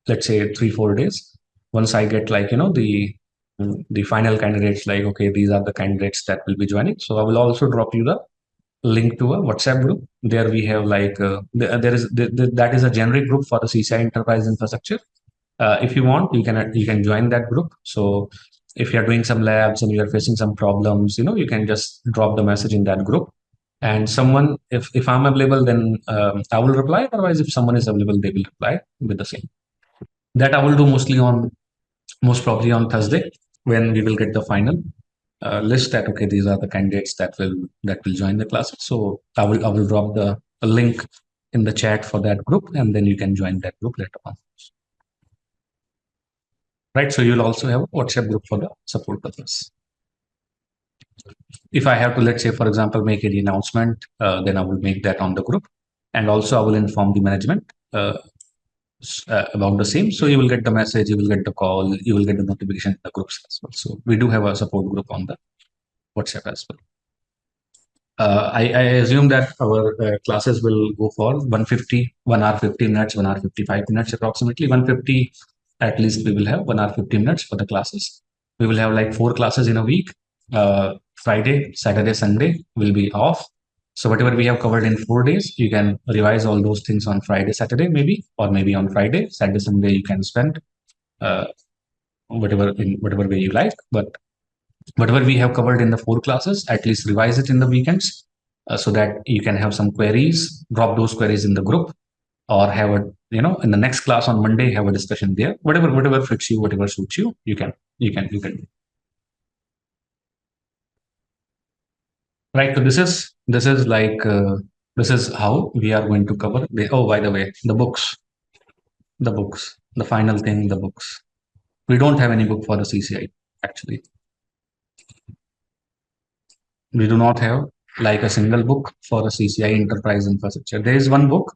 let's say 3-4 days, once I get like the final candidates, like okay, these are the candidates that will be joining, so I will also drop you the link to a WhatsApp group. There we have like that is a generic group for the CCIE Enterprise Infrastructure. If you want, you can join that group. So if you're doing some labs and you're facing some problems, you can just drop the message in that group, and someone, if I'm available, then I will reply. Otherwise, if someone is available, they will reply with the same. That I will do most probably on Thursday, when we will get the final list that okay, these are the candidates that will join the classes. So I will drop the a link in the chat for that group, and then you can join that group later on. Right, so you'll also have a WhatsApp group for the support purpose. If I have to, let's say, for example, make any announcement, then I will make that on the group. And also I will inform the management about the same. So you will get the message, you will get the call, you will get the notification in the groups as well. So we do have a support group on the WhatsApp as well. I assume that our classes will go for 150, 1 hour 50 minutes, 1 hour 55 minutes approximately. 150 at least we will have 1 hour 50 minutes for the classes. We will have like 4 classes in a week. Friday, Saturday, Sunday will be off. So whatever we have covered in 4 days, you can revise all those things on Friday, Saturday maybe, or maybe on Friday, Saturday, Sunday you can spend whatever way you like. But whatever we have covered in the 4 classes, at least revise it in the weekends so that you can have some queries, drop those queries in the group, or have a, in the next class on Monday, have a discussion there. Whatever fits you, whatever suits you, you can do. Right. So this is like this is how we are going to cover the, oh, by the way, the books, the final thing, the books. We don't have any book for the CCIE actually. We do not have like a single book for a CCIE Enterprise Infrastructure. There is one book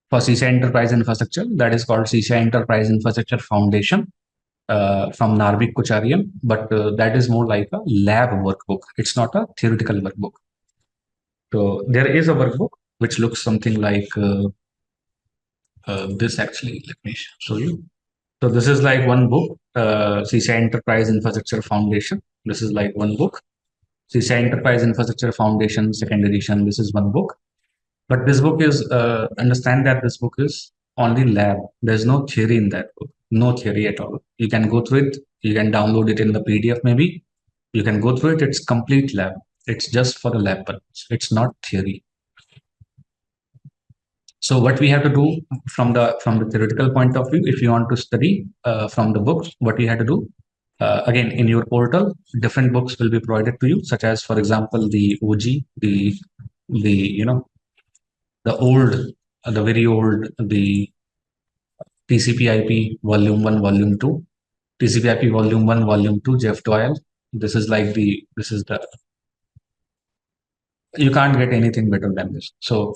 for CCIE Enterprise Infrastructure that is called CCIE Enterprise Infrastructure Foundation from Narvik Kucharian, but that is more like a lab workbook. It's not a theoretical workbook. So there is a workbook which looks something like this actually. Let me show you. So this is like one book, CCIE Enterprise Infrastructure Foundation. This is like one book. CCIE Enterprise Infrastructure Foundation, second edition. This is one book. But this book is, understand that this book is only lab. There's no theory in that book. No theory at all. You can go through it. You can download it in the PDF maybe. You can go through it. It's complete lab. It's just for the lab purpose. It's not theory. So what we have to do from the theoretical point of view, if you want to study from the books, what we have to do, again, in your portal, different books will be provided to you, such as, for example, the OG, the old, the very old, the TCP/IP Volume 1, Volume 2, TCP/IP Volume 1, Volume 2, Jeff Doyle. This is like you can't get anything better than this. So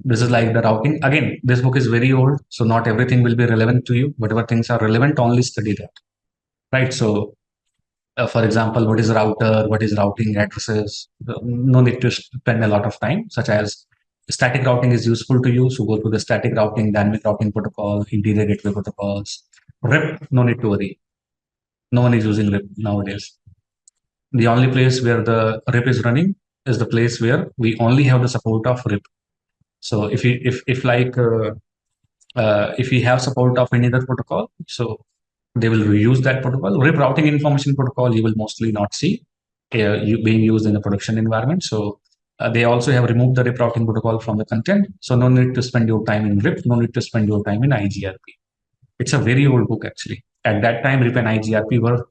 this is like the routing. Again, this book is very old, so not everything will be relevant to you. Whatever things are relevant, only study that. Right. So for example, what is router, what is routing addresses? No need to spend a lot of time, such as static routing is useful to you. So go to the static routing, dynamic routing protocol, interior gateway protocols. RIP, no need to worry. No one is using RIP nowadays. The only place where the RIP is running is the place where we only have the support of RIP. So if we have support of any other protocol, so they will reuse that protocol. RIP routing information protocol you will mostly not see being used in the production environment. So they also have removed the RIP routing protocol from the content. So no need to spend your time in RIP, no need to spend your time in IGRP. It's a very old book actually. At that time, RIP and IGRP were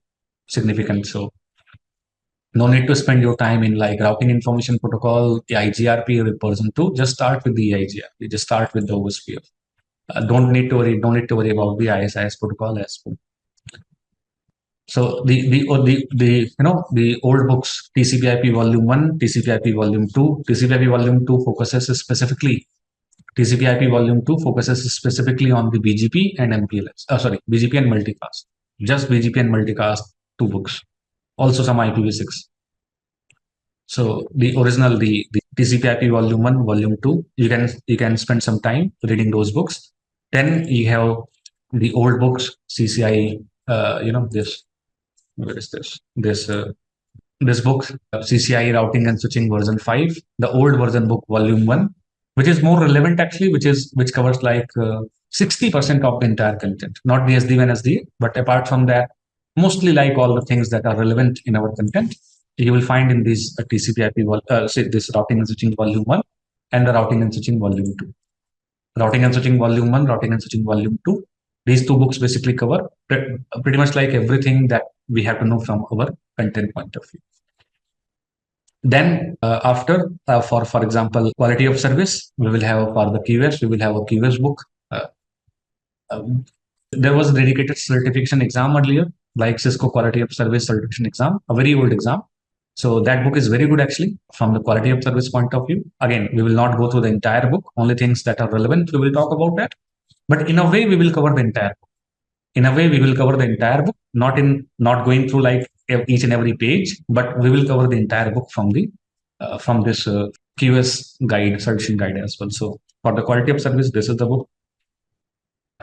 significant. So no need to spend your time in like routing information protocol, the IGRP RIP version 2. Just start with the IGRP. Just start with the OSPF. Don't need to worry about the ISIS protocol as well. So the old books, TCP/IP Volume 1, TCP/IP Volume 2, TCP/IP Volume 2 focuses specifically on the BGP and MPLS. BGP and multicast. Just BGP and multicast, 2 books. Also some IPv6. So the original, the TCP/IP Volume 1, Volume 2, you can spend some time reading those books. Then you have the old books, CCIE, this. Where is this? This book, CCIE Routing and Switching version 5, the old version book, Volume 1, which is more relevant actually, which covers like 60% of the entire content, not the SD1 SD, but apart from that, mostly like all the things that are relevant in our content, you will find in this TCP/IP, this Routing and Switching Volume 1 and the Routing and Switching Volume 2. Routing and Switching Volume 1, Routing and Switching Volume 2. These 2 books basically cover pretty much like everything that we have to know from our content point of view. Then for example, quality of service, we will have for the QS, we will have a QS book. Um, there was a dedicated certification exam earlier, like Cisco Quality of Service certification exam, a very old exam. So that book is very good actually from the quality of service point of view. Again, we will not go through the entire book, only things that are relevant, we will talk about that. But in a way, we will cover the entire book. In a way, we will cover the entire book, not going through like each and every page, but we will cover the entire book from this QS guide, certification guide as well. So for the quality of service, this is the book.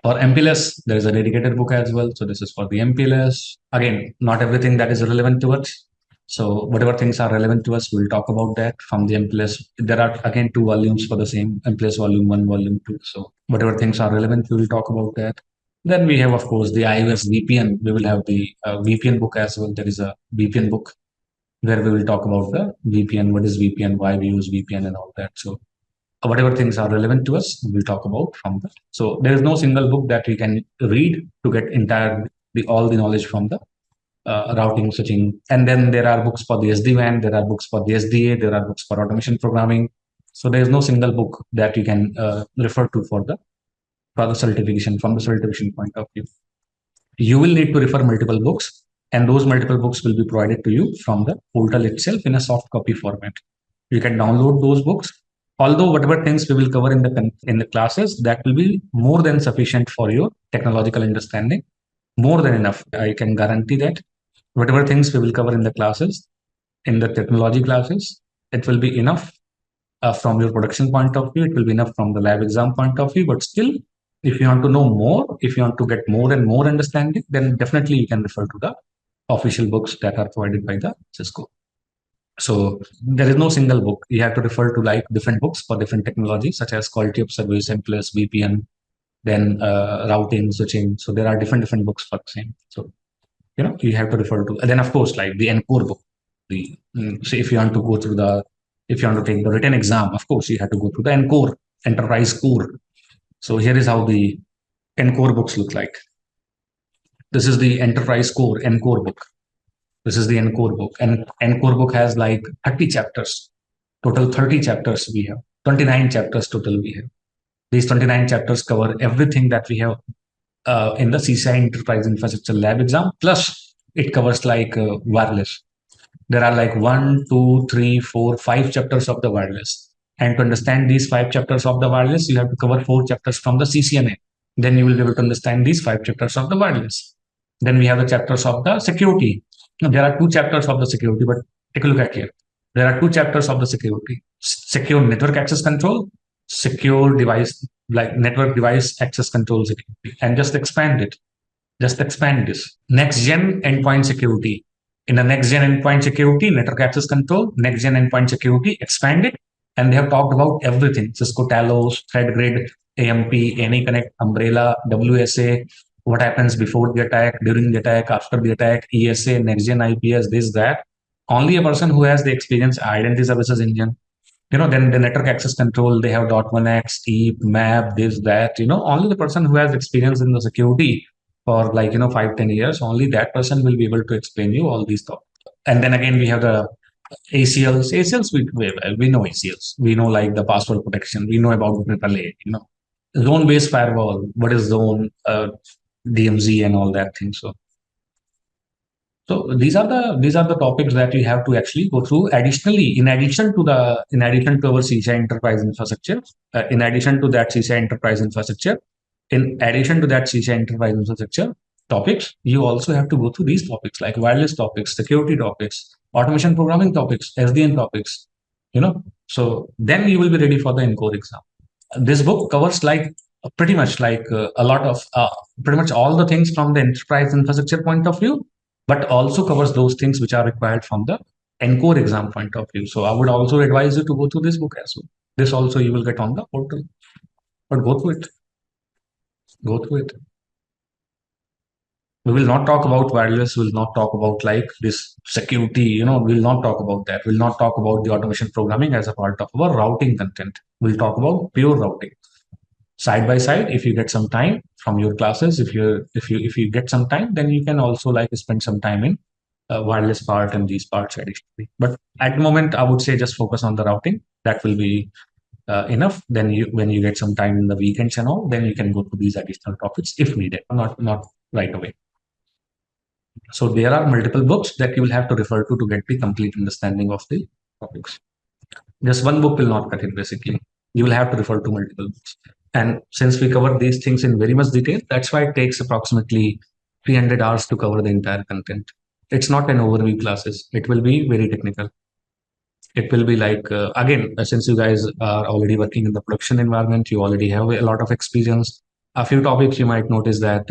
For MPLS, there is a dedicated book as well. So this is for the MPLS. Again, not everything that is relevant to us. So whatever things are relevant to us, we'll talk about that from the MPLS. There are again 2 volumes for the same MPLS volume 1, volume 2. So whatever things are relevant, we will talk about that. Then we have, of course, the iOS VPN. We will have the VPN book as well. There is a VPN book where we will talk about the VPN, what is VPN, why we use VPN and all that. So whatever things are relevant to us, we'll talk about from that. So there is no single book that we can read to get all the knowledge from the routing, switching. And then there are books for the SD-WAN, there are books for the SDA, there are books for automation programming. So there is no single book that you can refer to for the certification from the certification point of view. You will need to refer multiple books, and those multiple books will be provided to you from the portal itself in a soft copy format. You can download those books. Although whatever things we will cover in the classes, that will be more than sufficient for your technological understanding, more than enough. I can guarantee that whatever things we will cover in the classes, in the technology classes, it will be enough from your production point of view. It will be enough from the lab exam point of view. But still, if you want to know more, if you want to get more and more understanding, then definitely you can refer to the official books that are provided by the Cisco. So there is no single book. You have to refer to like different books for different technologies, such as quality of service, MPLS, VPN, then routing, switching. So there are different books for the same. So you have to refer to. And then of course, like the ENCORE book. So if you want to go through if you want to take the written exam, of course you have to go through the ENCORE Enterprise Core. So here is how the ENCORE books look like. This is the Enterprise Core ENCORE book. This is the ENCORE book, and ENCORE book has like 30 chapters. Total 30 chapters we have. 29 chapters total we have. These 29 chapters cover everything that we have in the CCIE Enterprise Infrastructure Lab exam. Plus, it covers like wireless. There are like 1, 2, 3, 4, 5 chapters of the wireless. And to understand these 5 chapters of the wireless, you have to cover 4 chapters from the CCNA. Then you will be able to understand these 5 chapters of the wireless. Then we have the chapters of the security. Now, there are 2 chapters of the security, but take a look at here. There are 2 chapters of the security: secure network access control, secure device, like network device access control security, and just expand it. Just expand this. Next gen endpoint security. In the next gen endpoint security, network access control, next gen endpoint security, expand it. And they have talked about everything: Cisco Talos, ThreadGrid, AMP, AnyConnect, Umbrella, WSA, what happens before the attack, during the attack, after the attack, ESA, next gen IPS, this, that. Only a person who has the experience, identity services engine, then the network access control, they have .1x, EAP, MAP, this, that, only the person who has experience in the security for like, 5-10 years, only that person will be able to explain you all these stuff. And then again, we have the ACLs, we know ACLs. We know like the password protection. We know about AAA, zone-based firewall, what is zone, DMZ and all that thing. So these are the topics that you have to actually go through. Additionally, in addition to our CCIE Enterprise Infrastructure, in addition to that CCIE Enterprise Infrastructure, topics, you also have to go through these topics like wireless topics, security topics, automation programming topics, SDN topics. So then you will be ready for the ENCORE exam. This book covers like pretty much like a lot of pretty much all the things from the enterprise infrastructure point of view, but also covers those things which are required from the ENCORE exam point of view. So I would also advise you to go through this book as well. This also you will get on the portal, but go through it. Go through it. We will not talk about wireless. We will not talk about like this security. We will not talk about that. We will not talk about the automation programming as a part of our routing content. We'll talk about pure routing. Side by side, if you get some time from your classes, if you get some time, then you can also like spend some time in wireless part and these parts additionally. But at the moment, I would say just focus on the routing. That will be enough. Then when you get some time in the weekends and all, then you can go to these additional topics if needed, not right away. So there are multiple books that you will have to refer to get the complete understanding of the topics. Just one book will not cut it, basically. You will have to refer to multiple books. And since we cover these things in very much detail, that's why it takes approximately 300 hours to cover the entire content. It's not an overview classes. It will be very technical. It will be like, again, since you guys are already working in the production environment, you already have a lot of experience. A few topics you might notice that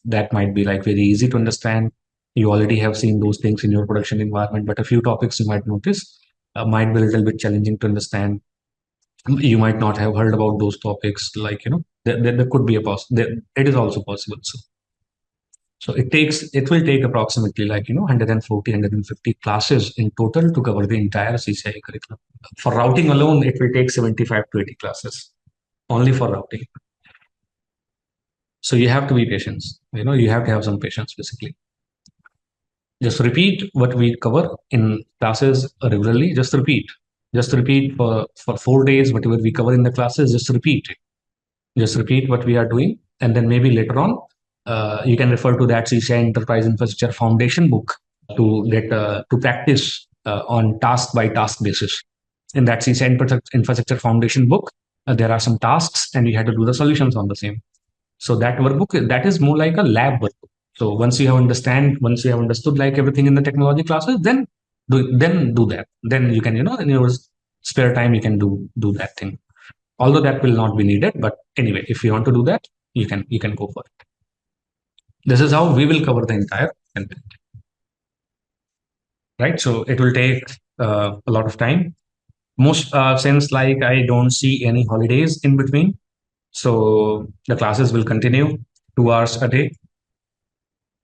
that might be like very easy to understand. You already have seen those things in your production environment, but a few topics you might notice might be a little bit challenging to understand. You might not have heard about those topics, like, there could be a it is also possible. So it will take approximately like, 140, 150 classes in total to cover the entire CCIE curriculum. For routing alone, it will take 75 to 80 classes only for routing. So you have to be patient. You have to have some patience, basically. Just repeat what we cover in classes regularly. Just repeat for 4 days, whatever we cover in the classes, just repeat it. Just repeat what we are doing. And then maybe later on, you can refer to that CCIE Enterprise Infrastructure Foundation book to get to practice on task by task basis. In that CCIE Infrastructure Foundation book, there are some tasks and you have to do the solutions on the same. So that workbook, that is more like a lab workbook. So once you have understood like everything in the technology classes, then do that. Then you can, in your spare time, you can do that thing. Although that will not be needed, but anyway, if you want to do that, you can go for it. This is how we will cover the entire content, right? So it will take a lot of time. Most since like I don't see any holidays in between, so the classes will continue 2 hours a day,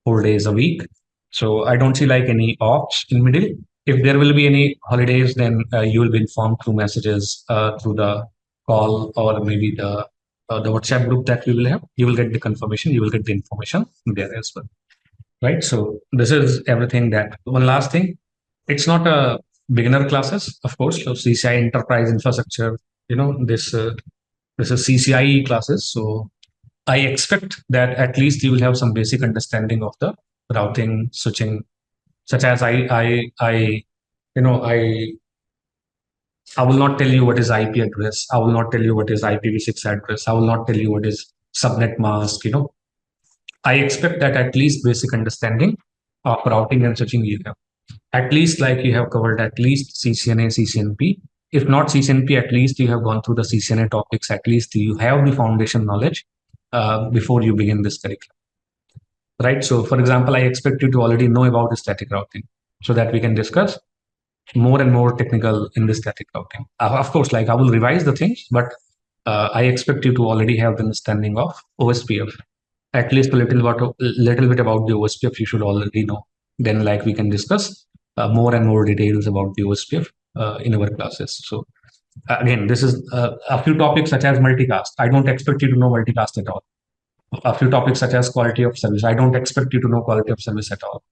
4 days a week. So I don't see like any offs in middle. If there will be any holidays, then you will be informed through messages, through the call, or maybe the WhatsApp group that we will have. You will get the confirmation. You will get the information there as well, right? So this is everything. That one last thing. It's not a beginner classes, of course. So CCIE Enterprise Infrastructure. This is CCIE classes. So I expect that at least you will have some basic understanding of the routing, switching, such as I will not tell you what is IP address. I will not tell you what is IPv6 address. I will not tell you what is subnet mask. I expect that at least basic understanding of routing and switching you have. At least like you have covered at least CCNA, CCNP. If not CCNP, at least you have gone through the CCNA topics. At least you have the foundation knowledge before you begin this curriculum, right? So for example, I expect you to already know about the static routing so that we can discuss more and more technical in the static routing. Of course, like I will revise the things, but I expect you to already have the understanding of OSPF. At least a little bit about the OSPF you should already know. Then like we can discuss more and more details about the OSPF in our classes. So again, this is a few topics such as multicast. I don't expect you to know multicast at all. A few topics such as quality of service. I don't expect you to know quality of service at all.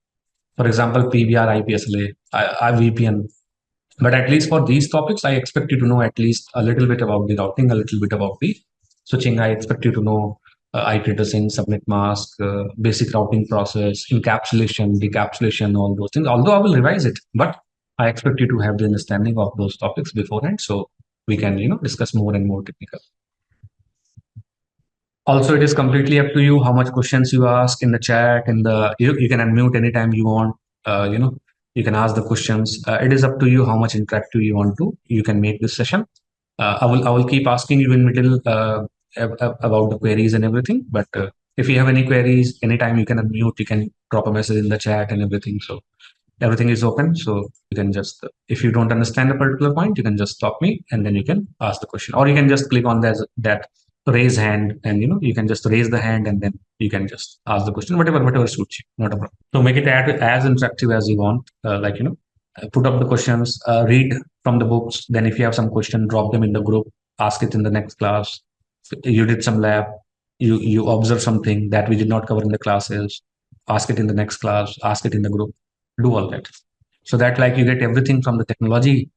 For example, PBR, IPSLA, VPN. But at least for these topics, I expect you to know at least a little bit about the routing, a little bit about the switching. I expect you to know IP addressing, subnet mask, basic routing process, encapsulation, decapsulation, all those things. Although I will revise it, but I expect you to have the understanding of those topics beforehand, so we can discuss more and more technical. Also, it is completely up to you how much questions you ask in the chat. You can unmute anytime you want. You can ask the questions. It is up to you how much interactive you want to. You can make this session. I will keep asking you in middle about the queries and everything. But if you have any queries, anytime you can unmute. You can drop a message in the chat and everything. So everything is open. So you can just, if you don't understand a particular point, you can just stop me and then you can ask the question, or you can just click on that raise hand, and you can just raise the hand and then you can just ask the question, whatever suits you, not a problem. So make it as interactive as you want. Put up the questions, read from the books. Then if you have some question, drop them in the group, ask it in the next class. You did some lab, you observe something that we did not cover in the classes, ask it in the next class, ask it in the group. do all that. So that like you get everything from the technology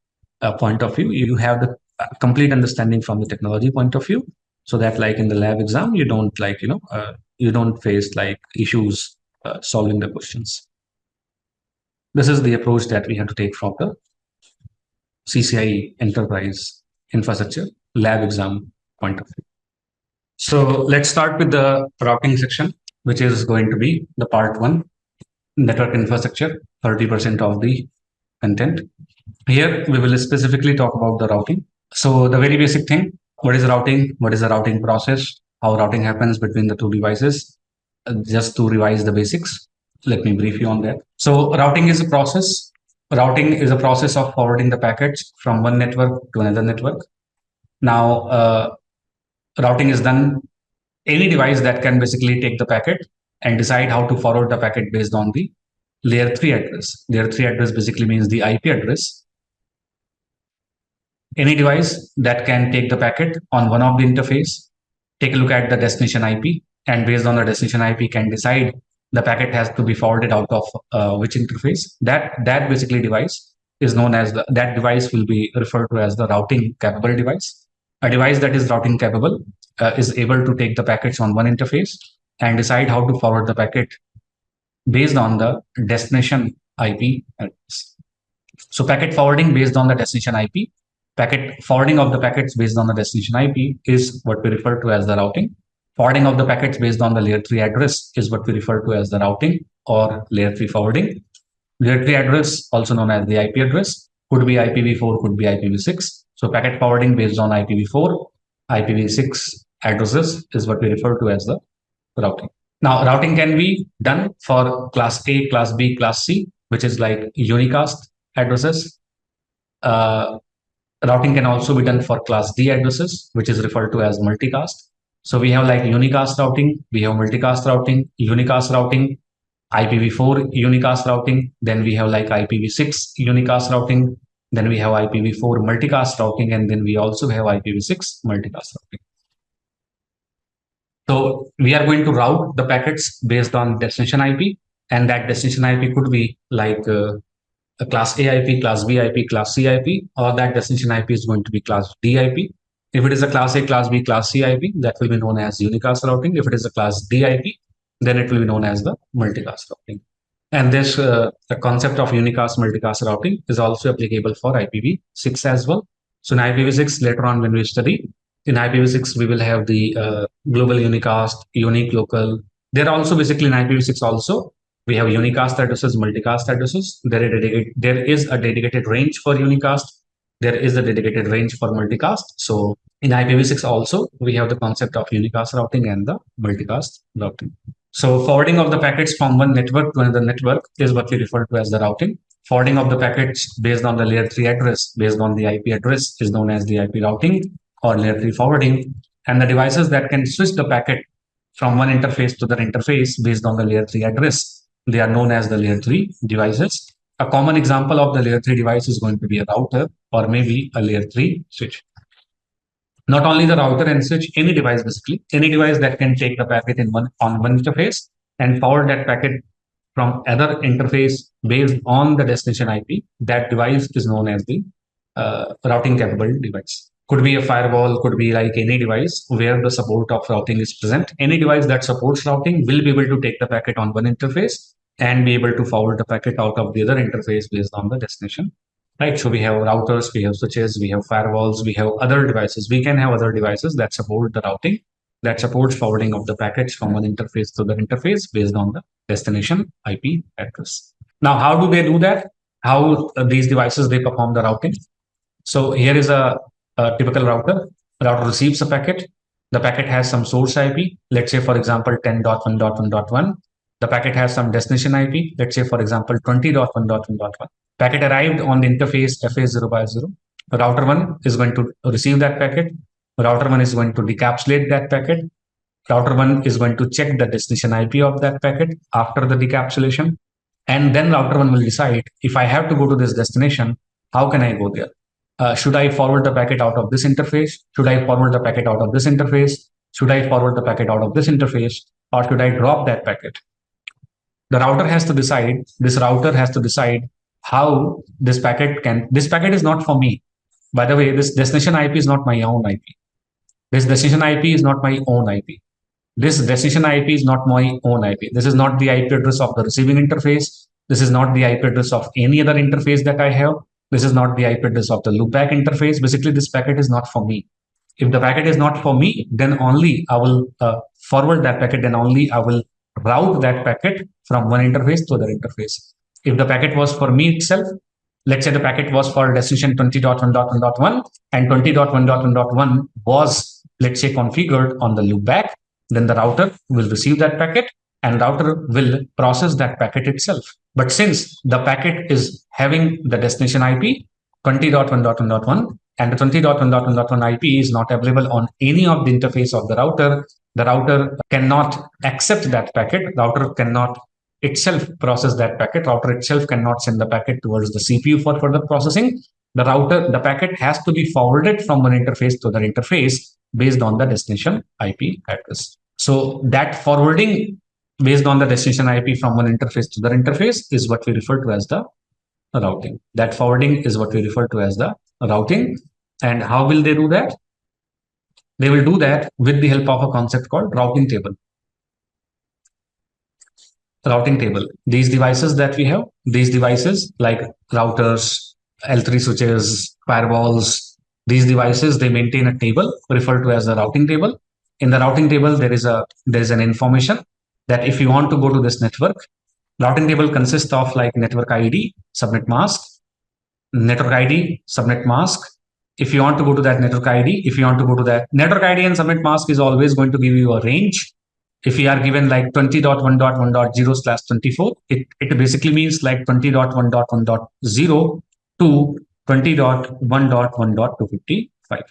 point of view. You have the complete understanding from the technology point of view. So that like in the lab exam, you don't like, you don't face like issues solving the questions. This is the approach that we have to take from the CCIE Enterprise Infrastructure lab exam point of view. So let's start with the routing section, which is going to be the part one, network infrastructure, 30% of the content. Here we will specifically talk about the routing. So the very basic thing, what is routing? What is the routing process? How routing happens between the two devices? Just to revise the basics, let me brief you on that. So routing is a process. Routing is a process of forwarding the packets from one network to another network. Now, routing is done any device that can basically take the packet and decide how to forward the packet based on the layer 3 address. Layer 3 address basically means the IP address. Any device that can take the packet on one of the interface, take a look at the destination IP, and based on the destination IP can decide the packet has to be forwarded out of which interface. That basically device is known as that device will be referred to as the routing capable device. A device that is routing capable is able to take the packets on one interface and decide how to forward the packet based on the destination IP address. So packet forwarding based on the destination IP, packet forwarding of the packets based on the destination IP is what we refer to as the routing. Forwarding of the packets based on the layer 3 address is what we refer to as the routing or layer 3 forwarding. Layer 3 address, also known as the IP address, could be IPv4, could be IPv6. So packet forwarding based on IPv4, IPv6 addresses is what we refer to as the routing. Now, routing can be done for class A, class B, class C, which is like unicast addresses. Routing can also be done for class D addresses, which is referred to as multicast. So we have like unicast routing, we have multicast routing, unicast routing, IPv4 unicast routing, then we have like IPv6 unicast routing, then we have IPv4 multicast routing, and then we also have IPv6 multicast routing. So we are going to route the packets based on destination IP, and that destination IP could be like a class A IP, class B IP, class C IP, or that destination IP is going to be class D IP. If it is a class A, class B, class C IP, that will be known as unicast routing. If it is a class D IP, then it will be known as the multicast routing. And this the concept of unicast multicast routing is also applicable for IPv6 as well. So in IPv6, later on when we study, in IPv6, we will have the global unicast, unique local. There are also basically in IPv6 also, we have unicast addresses, multicast addresses. There is a dedicated range for unicast. There is a dedicated range for multicast. So in IPv6 also, we have the concept of unicast routing and the multicast routing. So forwarding of the packets from one network to another network is what we refer to as the routing. Forwarding of the packets based on the layer 3 address, based on the IP address is known as the IP routing or layer 3 forwarding. And the devices that can switch the packet from one interface to the interface based on the layer 3 address, they are known as the layer 3 devices. A common example of the layer 3 device is going to be a router or maybe a layer 3 switch. Not only the router and switch, any device basically, any device that can take the packet on one interface and forward that packet from other interface based on the destination IP, that device is known as the routing capable device. Could be a firewall, could be like any device where the support of routing is present. Any device that supports routing will be able to take the packet on one interface and be able to forward the packet out of the other interface based on the destination. Right. So we have routers, we have switches, we have firewalls, we have other devices. We can have other devices that support the routing, that supports forwarding of the packets from one interface to the interface based on the destination IP address. Now, how do they do that? How these devices, they perform the routing? So here is a typical router. Router receives a packet. The packet has some source IP. Let's say, for example, 10.1.1.1. The packet has some destination IP. Let's say, for example, 20.1.1.1. Packet arrived on the interface FA0 by 0. Router 1 is going to receive that packet. Router 1 is going to decapsulate that packet. Router 1 is going to check the destination IP of that packet after the decapsulation. And then router 1 will decide, if I have to go to this destination, how can I go there? Should I forward the packet out of this interface? Should I forward the packet out of this interface? Should I forward the packet out of this interface? Or should I drop that packet? The router has to decide, this router has to decide how this packet is not for me. By the way, this destination IP is not my own IP. This destination IP is not my own IP. This destination IP is not my own IP. This is not the IP address of the receiving interface. This is not the IP address of any other interface that I have. This is not the IP address of the loopback interface. Basically, this packet is not for me. If the packet is not for me, then only I will forward that packet, then only I will route that packet from one interface to other interface. If the packet was for me itself, let's say the packet was for destination 20.1.1.1 and 20.1.1.1 was, let's say, configured on the loopback, then the router will receive that packet and router will process that packet itself. But since the packet is having the destination IP 20.1.1.1 and the 20.1.1.1 IP is not available on any of the interface of the router cannot accept that packet. Router cannot itself process that packet. Router itself cannot send the packet towards the CPU for further processing. The packet has to be forwarded from one interface to another interface based on the destination IP address. So that forwarding based on the destination IP from one interface to the interface is what we refer to as the routing. That forwarding is what we refer to as the routing. And how will they do that? They will do that with the help of a concept called routing table. Routing table. These devices that we have, these devices like routers, L3 switches, firewalls, these devices, they maintain a table referred to as the routing table. In the routing table, there is an information that if you want to go to this network, routing table consists of like network ID, subnet mask, network ID, subnet mask. If you want to go to that network ID, if you want to go to that network ID and subnet mask is always going to give you a range. If we are given like 20.1.1.0/24, it basically means like 20.1.1.0 to 20.1.1.255.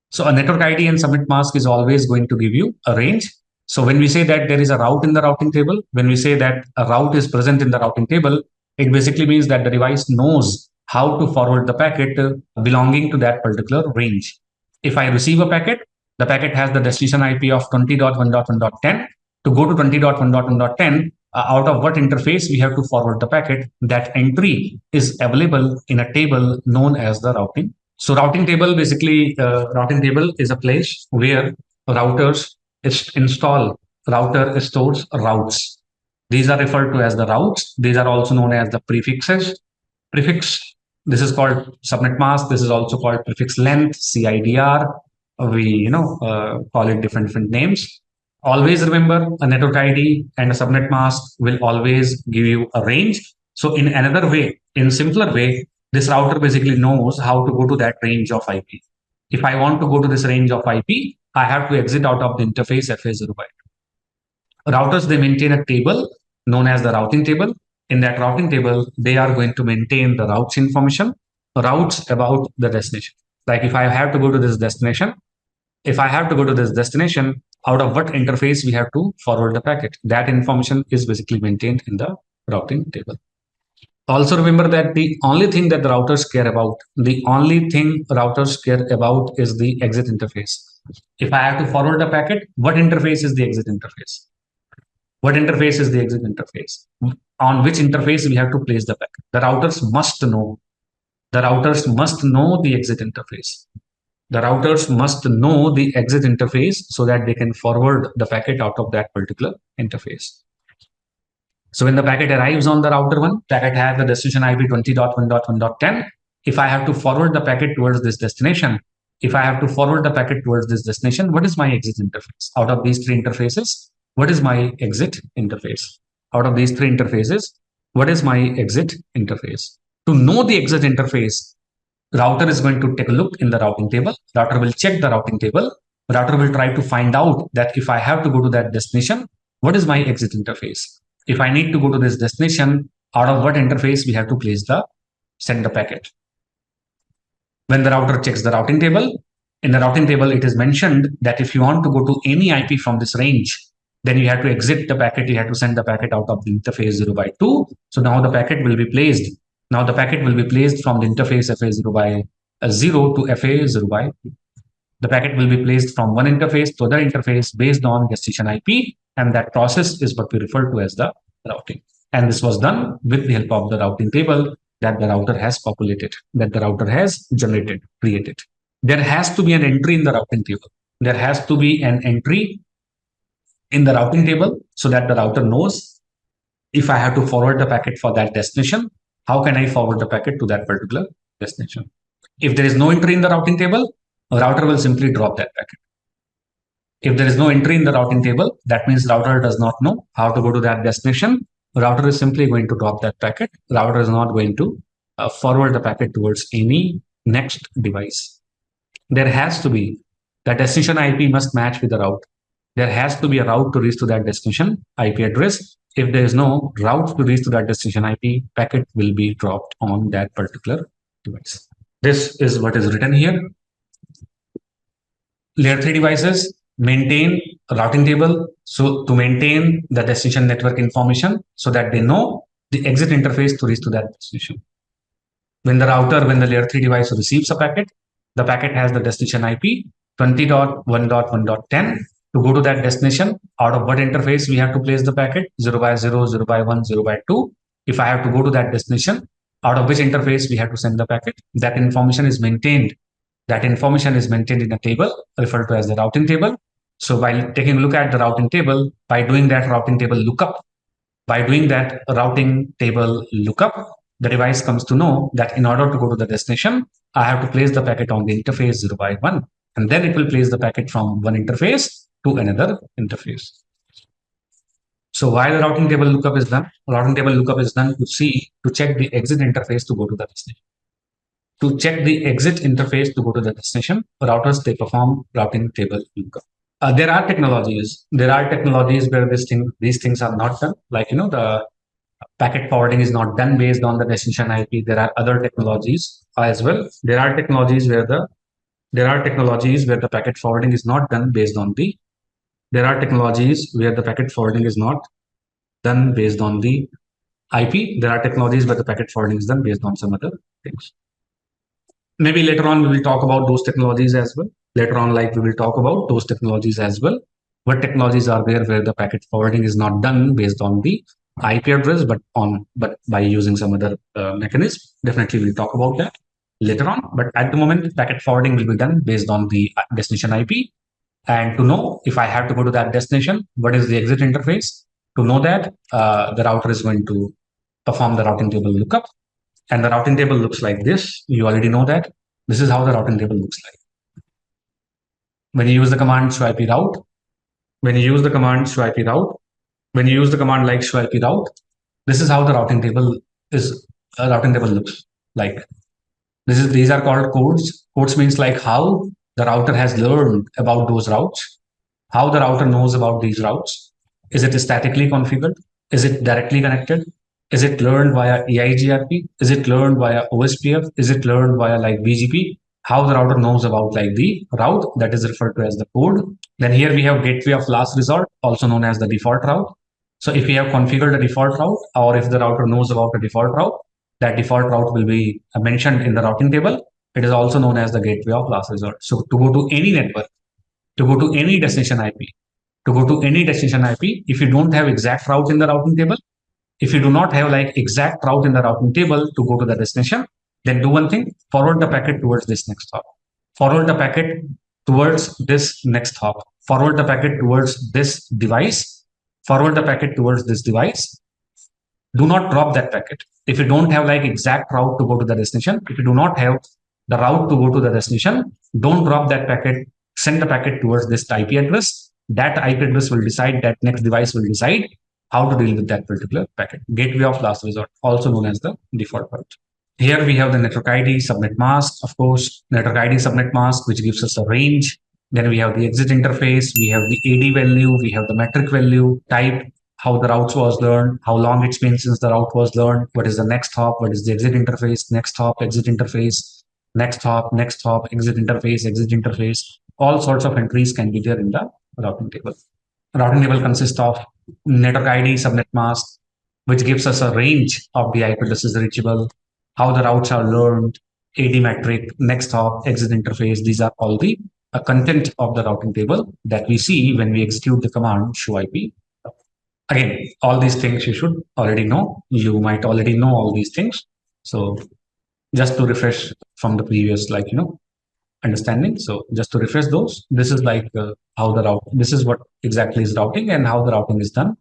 So a network ID and subnet mask is always going to give you a range. So when we say that there is a route in the routing table, when we say that a route is present in the routing table, it basically means that the device knows how to forward the packet belonging to that particular range. If I receive a packet, the packet has the destination IP of 20.1.1.10. To go to 20.1.1.10, out of what interface we have to forward the packet, that entry is available in a table known as the routing. So routing table basically, routing table is a place where routers install, router stores routes. These are referred to as the routes. These are also known as the prefixes. Prefix, this is called subnet mask. This is also called prefix length, CIDR. We call it different names. Always remember a network ID and a subnet mask will always give you a range. So in another way, in simpler way, this router basically knows how to go to that range of IP. If I want to go to this range of IP, I have to exit out of the interface FA0 Routers, they maintain a table known as the routing table. In that routing table, they are going to maintain the routes information, routes about the destination. Like if I have to go to this destination, out of what interface we have to forward the packet, that information is basically maintained in the routing table. Also remember that the only thing that the routers care about, is the exit interface. If I have to forward the packet, what interface is the exit interface? What interface is the exit interface? On which interface we have to place the packet? The routers must know. The routers must know the exit interface. The routers must know the exit interface so that they can forward the packet out of that particular interface. So when the packet arrives on the router 1, packet has the destination IP 20.1.1.10. If I have to forward the packet towards this destination, what is my exit interface? Out of these three interfaces, what is my exit interface? To know the exit interface, router is going to take a look in the routing table. Router will check the routing table. Router will try to find out that if I have to go to that destination, what is my exit interface? If I need to go to this destination, out of what interface we have to send the packet. When the router checks the routing table, in the routing table, it is mentioned that if you want to go to any IP from this range, then you have to exit the packet. You have to send the packet out of the interface 0/2. So now the packet will be placed. From the interface FA0/0 to FA0/2. The packet will be placed from one interface to other interface based on destination IP. And that process is what we refer to as the routing. And this was done with the help of the routing table that the router has populated, that the router has generated, created. There has to be an entry in the routing table. There has to be an entry in the routing table so that the router knows if I have to forward the packet for that destination, how can I forward the packet to that particular destination? If there is no entry in the routing table, a router will simply drop that packet. If there is no entry in the routing table, that means router does not know how to go to that destination. Router is simply going to drop that packet. Router is not going to forward the packet towards any next device. There has to be, the destination IP must match with the route. There has to be a route to reach to that destination IP address. If there is no route to reach to that destination IP, packet will be dropped on that particular device. This is what is written here. Layer 3 devices maintain a routing table so to maintain the destination network information so that they know the exit interface to reach to that destination. When the layer 3 device receives a packet, the packet has the destination IP 20.1.1.10 to go to that destination. Out of what interface we have to place the packet? 0 by 0, 0 by 1, 0 by 2. If I have to go to that destination, out of which interface we have to send the packet, that information is maintained. That information is maintained in a table referred to as the routing table. So by taking a look at the routing table, by doing that routing table lookup, the device comes to know that in order to go to the destination, I have to place the packet on the interface 0 by 1. And then it will place the packet from one interface to another interface. So why the routing table lookup is done? Routing table lookup is done to check the exit interface to go to the destination. To check the exit interface to go to the destination, routers, they perform routing table lookup. There are technologies where these things are not done. Like, the packet forwarding is not done based on the destination IP. There are other technologies as well. There are technologies where the packet forwarding is not done based on the. There are technologies where the packet forwarding is not done based on the IP. There are technologies where the packet forwarding is done based on some other things. Maybe later on we will talk about those technologies as well. What technologies are there where the packet forwarding is not done based on the IP address, but by using some other mechanism? Definitely we'll talk about that later on. But at the moment, packet forwarding will be done based on the destination IP. And to know if I have to go to that destination, what is the exit interface? To know that, the router is going to perform the routing table lookup. And the routing table looks like this. You already know that. This is how the routing table looks like. When you use the command show IP route, when you use the command like show IP route, this is how the routing table looks like. These are called codes. Codes means like how the router has learned about those routes, how the router knows about these routes. Is it statically configured? Is it directly connected? Is it learned via EIGRP? Is it learned via OSPF? Is it learned via like BGP? How the router knows about like the route, that is referred to as the code. Then here we have gateway of last resort, also known as the default route. So if we have configured the default route, or if the router knows about the default route, that default route will be mentioned in the routing table. It is also known as the gateway of last resort. So to go to any network, to go to any destination IP, if you don't have exact route in the routing table, if you do not have like exact route in the routing table to go to the destination, then do one thing: forward the packet towards this next hop. Forward the packet towards this next hop. Forward the packet towards this device. Forward the packet towards this device. Do not drop that packet. If you don't have like exact route to go to the destination, if you do not have the route to go to the destination, don't drop that packet. Send the packet towards this IP address. That IP address will decide, that next device will decide how to deal with that particular packet. Gateway of last resort, also known as the default route. Here we have the network ID, subnet mask, of course, network ID, subnet mask, which gives us a range. Then we have the exit interface, we have the AD value, we have the metric value, type, how the route was learned, how long it's been since the route was learned, what is the next hop, what is the exit interface, next hop, exit interface, next hop, exit interface. All sorts of entries can be there in the routing table. Routing table consists of network ID, subnet mask, which gives us a range of the IP addresses reachable, how the routes are learned, AD metric, next hop, exit interface. These are all the content of the routing table that we see when we execute the command show IP Again, all these things you should already know. You might already know all these things. So just to refresh from the previous, understanding. So just to refresh those, this is how the route, this is what exactly is routing and how the routing is done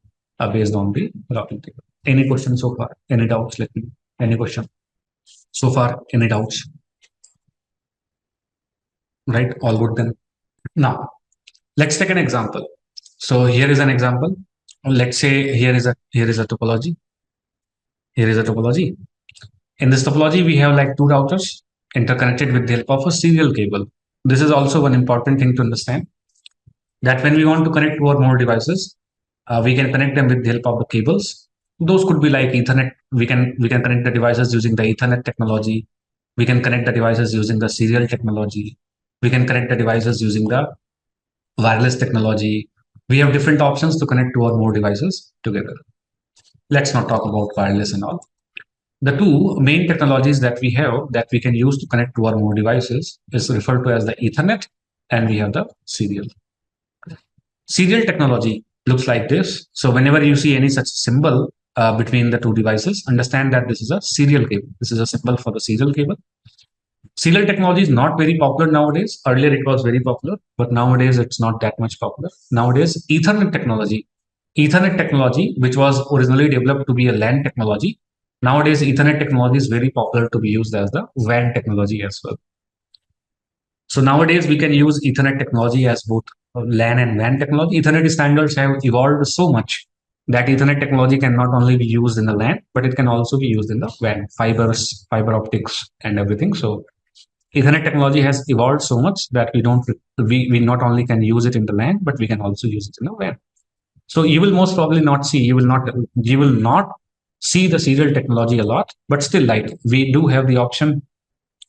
based on the routing table. Any questions so far? Any doubts? Let me know. Any question so far? Any doubts? Right? All good then. Now, let's take an example. So here is an example. Let's say here is a topology. Here is a topology. In this topology, we have like two routers interconnected with the help of a serial cable. This is also one important thing to understand, that when we want to connect two or more devices, we can connect them with the help of the cables. Those could be like Ethernet. We can connect the devices using the Ethernet technology. We can connect the devices using the serial technology. We can connect the devices using the wireless technology. We have different options to connect two or more devices together. Let's not talk about wireless and all. The two main technologies that we have that we can use to connect two or more devices is referred to as the Ethernet, and we have the serial. Serial technology looks like this. So whenever you see any such symbol between the two devices, understand that this is a serial cable. This is a symbol for the serial cable. Serial technology is not very popular nowadays. Earlier it was very popular, but nowadays it's not that much popular. Nowadays, Ethernet technology, which was originally developed to be a LAN technology, nowadays Ethernet technology is very popular to be used as the WAN technology as well. So nowadays we can use Ethernet technology as both LAN and WAN technology. Ethernet standards have evolved so much that Ethernet technology can not only be used in the LAN, but it can also be used in the WAN, fibers, fiber optics, and everything. So Ethernet technology has evolved so much that we not only can use it in the LAN, but we can also use it in the WAN. So you will most probably not see, you will not see the serial technology a lot, but still, like, we do have the option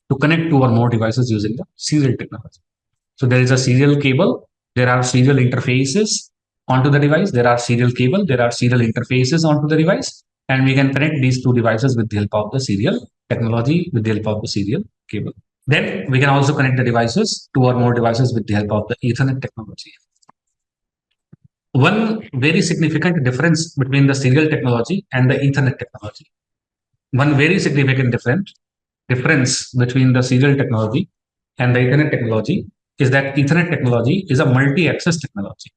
to connect two or more devices using the serial technology. So there is a serial cable, there are serial interfaces onto the device, there are serial cable, there are serial interfaces onto the device, and we can connect these two devices with the help of the serial technology, with the help of the serial cable. Then we can also connect the devices, two or more devices, with the help of the Ethernet technology. One very significant difference between the serial technology and the Ethernet technology. One very significant difference between the serial technology and the Ethernet technology is that Ethernet technology is a multi-access technology.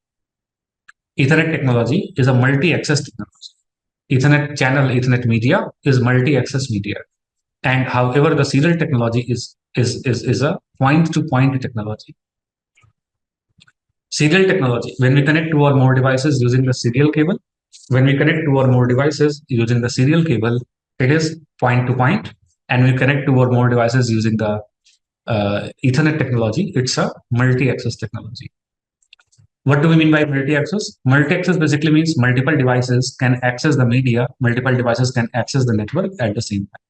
Ethernet technology is a multi-access technology. Ethernet channel, Ethernet media is multi-access media. And however, the serial technology is a point-to-point technology. Serial technology, when we connect two or more devices using the serial cable, when we connect two or more devices using the serial cable, it is point-to-point. And we connect two or more devices using the Ethernet technology, it's a multi-access technology. What do we mean by multi-access? Multi-access basically means multiple devices can access the media, multiple devices can access the network at the same time.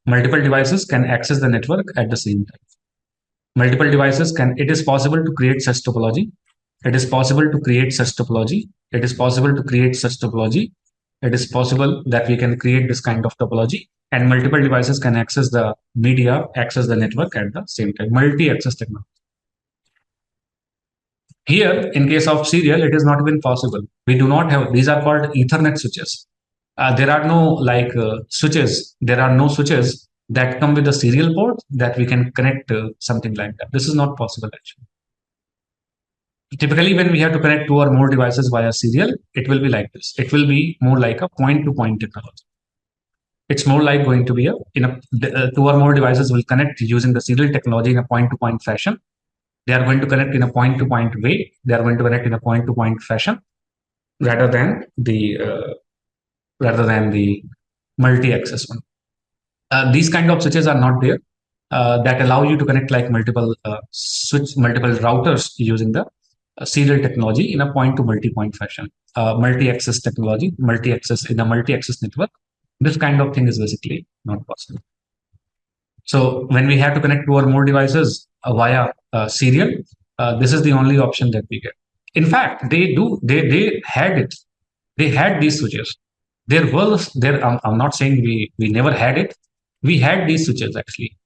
Multiple devices can access the network at the same time. Multiple devices it is possible to create such topology. It is possible to create such topology. It is possible to create such topology. It is possible that we can create this kind of topology, and multiple devices can access the media, access the network at the same time. Multi-access technology. Here, in case of serial, it is not even possible. We do not have, these are called Ethernet switches. There are no switches. There are no switches that come with a serial port that we can connect something like that. This is not possible actually. Typically, when we have to connect two or more devices via serial, it will be like this. It will be more like a point-to-point technology. It's more like going to be two or more devices will connect using the serial technology in a point-to-point fashion. They are going to connect in a point-to-point way. They are going to connect in a point-to-point fashion rather than the multi-access one. These kind of switches are not there that allow you to connect like multiple routers using the serial technology in a point-to-multi-point fashion. Multi-access technology, multi-access in a multi-access network. This kind of thing is basically not possible. So when we have to connect two or more devices via serial, this is the only option that we get. In fact, they had it. They had these switches. I'm not saying we never had it. We had these switches actually.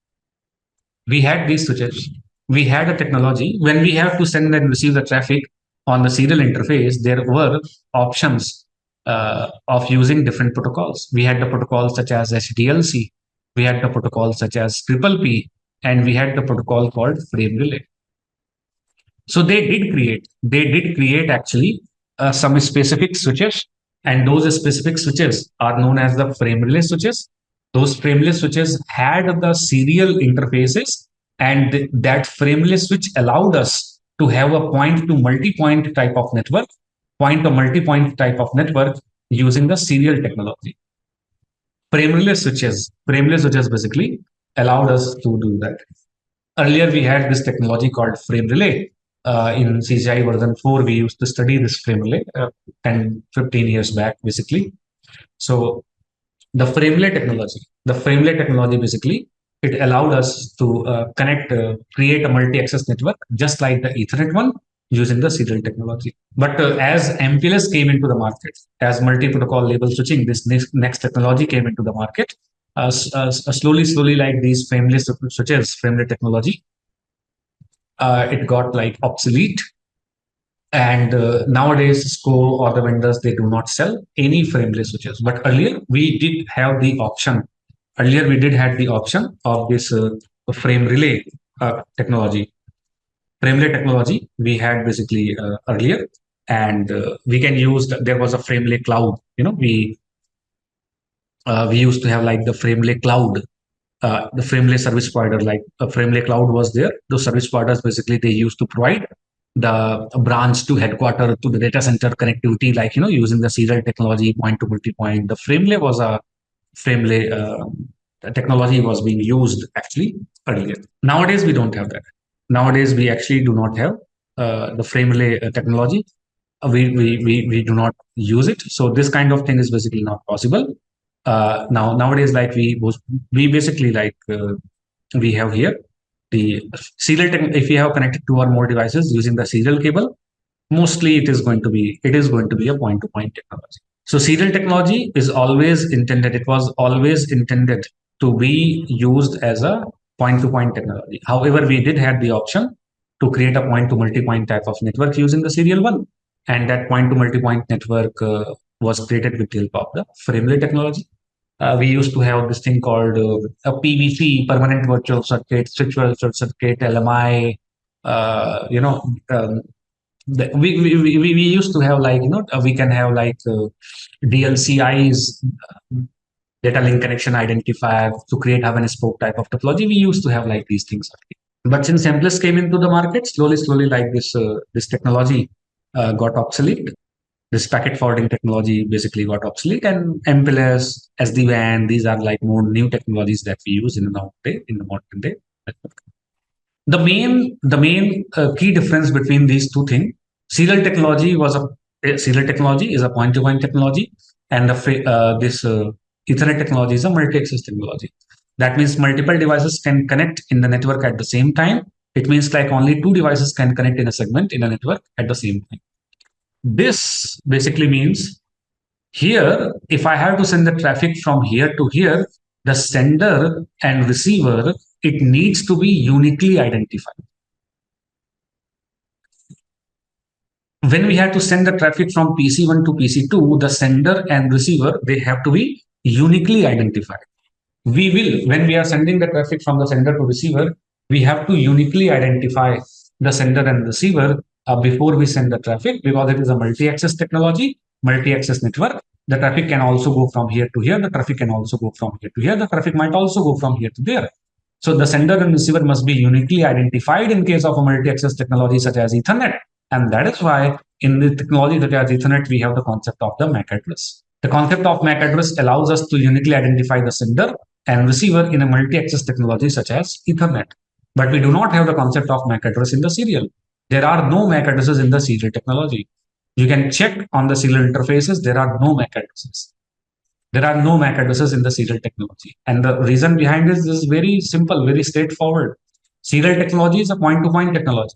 We had these switches. We had a technology when we have to send and receive the traffic on the serial interface, there were options of using different protocols. We had the protocols such as HDLC, we had the protocols such as Triple P, and we had the protocol called frame relay. So they did create actually some specific switches, and those specific switches are known as the frame relay switches. Those frame relay switches had the serial interfaces, and that frame relay switch allowed us to have a point to multi-point type of network, point to multi-point type of network using the serial technology. Frame relay switches basically allowed us to do that. Earlier, we had this technology called frame relay. In CCIE version 4, we used to study this frame relay 10, 15 years back, basically. So the frame relay technology basically, it allowed us to create a multi-access network, just like the Ethernet one, using the serial technology. But as MPLS came into the market, as multi-protocol label switching, this next technology came into the market, slowly, like these frame relay switches, frame relay technology, it got like obsolete. And nowadays, Cisco or the vendors, they do not sell any frame relay switches. But earlier, we did have the option. Earlier, we did have the option of this frame relay technology. Frame relay technology we had basically earlier, and we can use. There was a frame relay cloud. We used to have like the frame relay cloud. The frame relay service provider, like a frame relay cloud was there. Those service providers basically, they used to provide the branch to headquarter to the data center connectivity, like using the serial technology, point to multi-point. The frame relay was a frame relay technology was being used actually earlier. Nowadays we don't have that. Nowadays we actually do not have the frame relay technology. We do not use it. So this kind of thing is basically not possible. Nowadays, like we basically like we have here the serial. If we have connected two or more devices using the serial cable, mostly it is going to be a point-to-point technology. So serial technology is always intended. It was always intended to be used as a point-to-point technology. However, we did have the option to create a point-to-multi-point type of network using the serial one, and that point-to-multi-point network was created with the help of the frame relay technology. We used to have this thing called a PVC, permanent virtual circuit, switch virtual circuit, LMI. We used to have like we can have like DLCIs, data link connection identifier, to create hub and spoke type of topology. We used to have like these things. But since MPLS came into the market, slowly like this technology got obsolete. This packet forwarding technology basically got obsolete, and MPLS, SD-WAN, these are like more new technologies that we use in the modern day network. The main key difference between these two things: serial technology is a point-to-point technology, and this Ethernet technology is a multi-access technology. That means multiple devices can connect in the network at the same time. It means like only two devices can connect in a segment in a network at the same time. This basically means here, if I have to send the traffic from here to here, the sender and receiver, it needs to be uniquely identified. When we have to send the traffic from PC1 to PC2, the sender and receiver, they have to be uniquely identified. When we are sending the traffic from the sender to receiver, we have to uniquely identify the sender and receiver before we send the traffic, because it is a multi-access technology, multi-access network. The traffic can also go from here to here. The traffic can also go from here to here. The traffic might also go from here to there. So the sender and receiver must be uniquely identified in case of a multi-access technology such as Ethernet. And that is why in the technology such as Ethernet, we have the concept of the MAC address. The concept of MAC address allows us to uniquely identify the sender and receiver in a multi-access technology such as Ethernet. But we do not have the concept of MAC address in the serial. There are no MAC addresses in the serial technology. You can check on the serial interfaces, there are no MAC addresses. There are no MAC addresses in the serial technology. And the reason behind this is very simple, very straightforward. Serial technology is a point-to-point technology.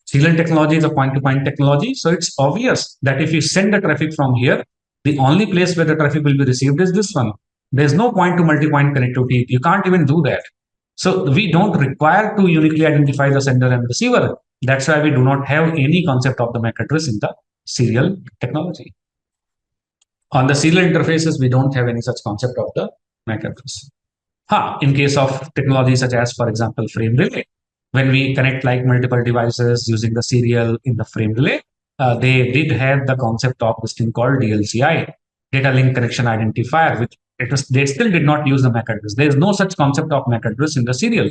Serial technology is a point-to-point technology. So it's obvious that if you send the traffic from here, the only place where the traffic will be received is this one. There's no point-to-multi-point connectivity. You can't even do that. So we don't require to uniquely identify the sender and receiver. That's why we do not have any concept of the MAC address in the serial technology. On the serial interfaces, we don't have any such concept of the MAC address. In case of technology such as, for example, frame relay, when we connect like multiple devices using the serial in the frame relay, they did have the concept of this thing called DLCI, data link connection identifier, which they still did not use the MAC address. There is no such concept of MAC address in the serial.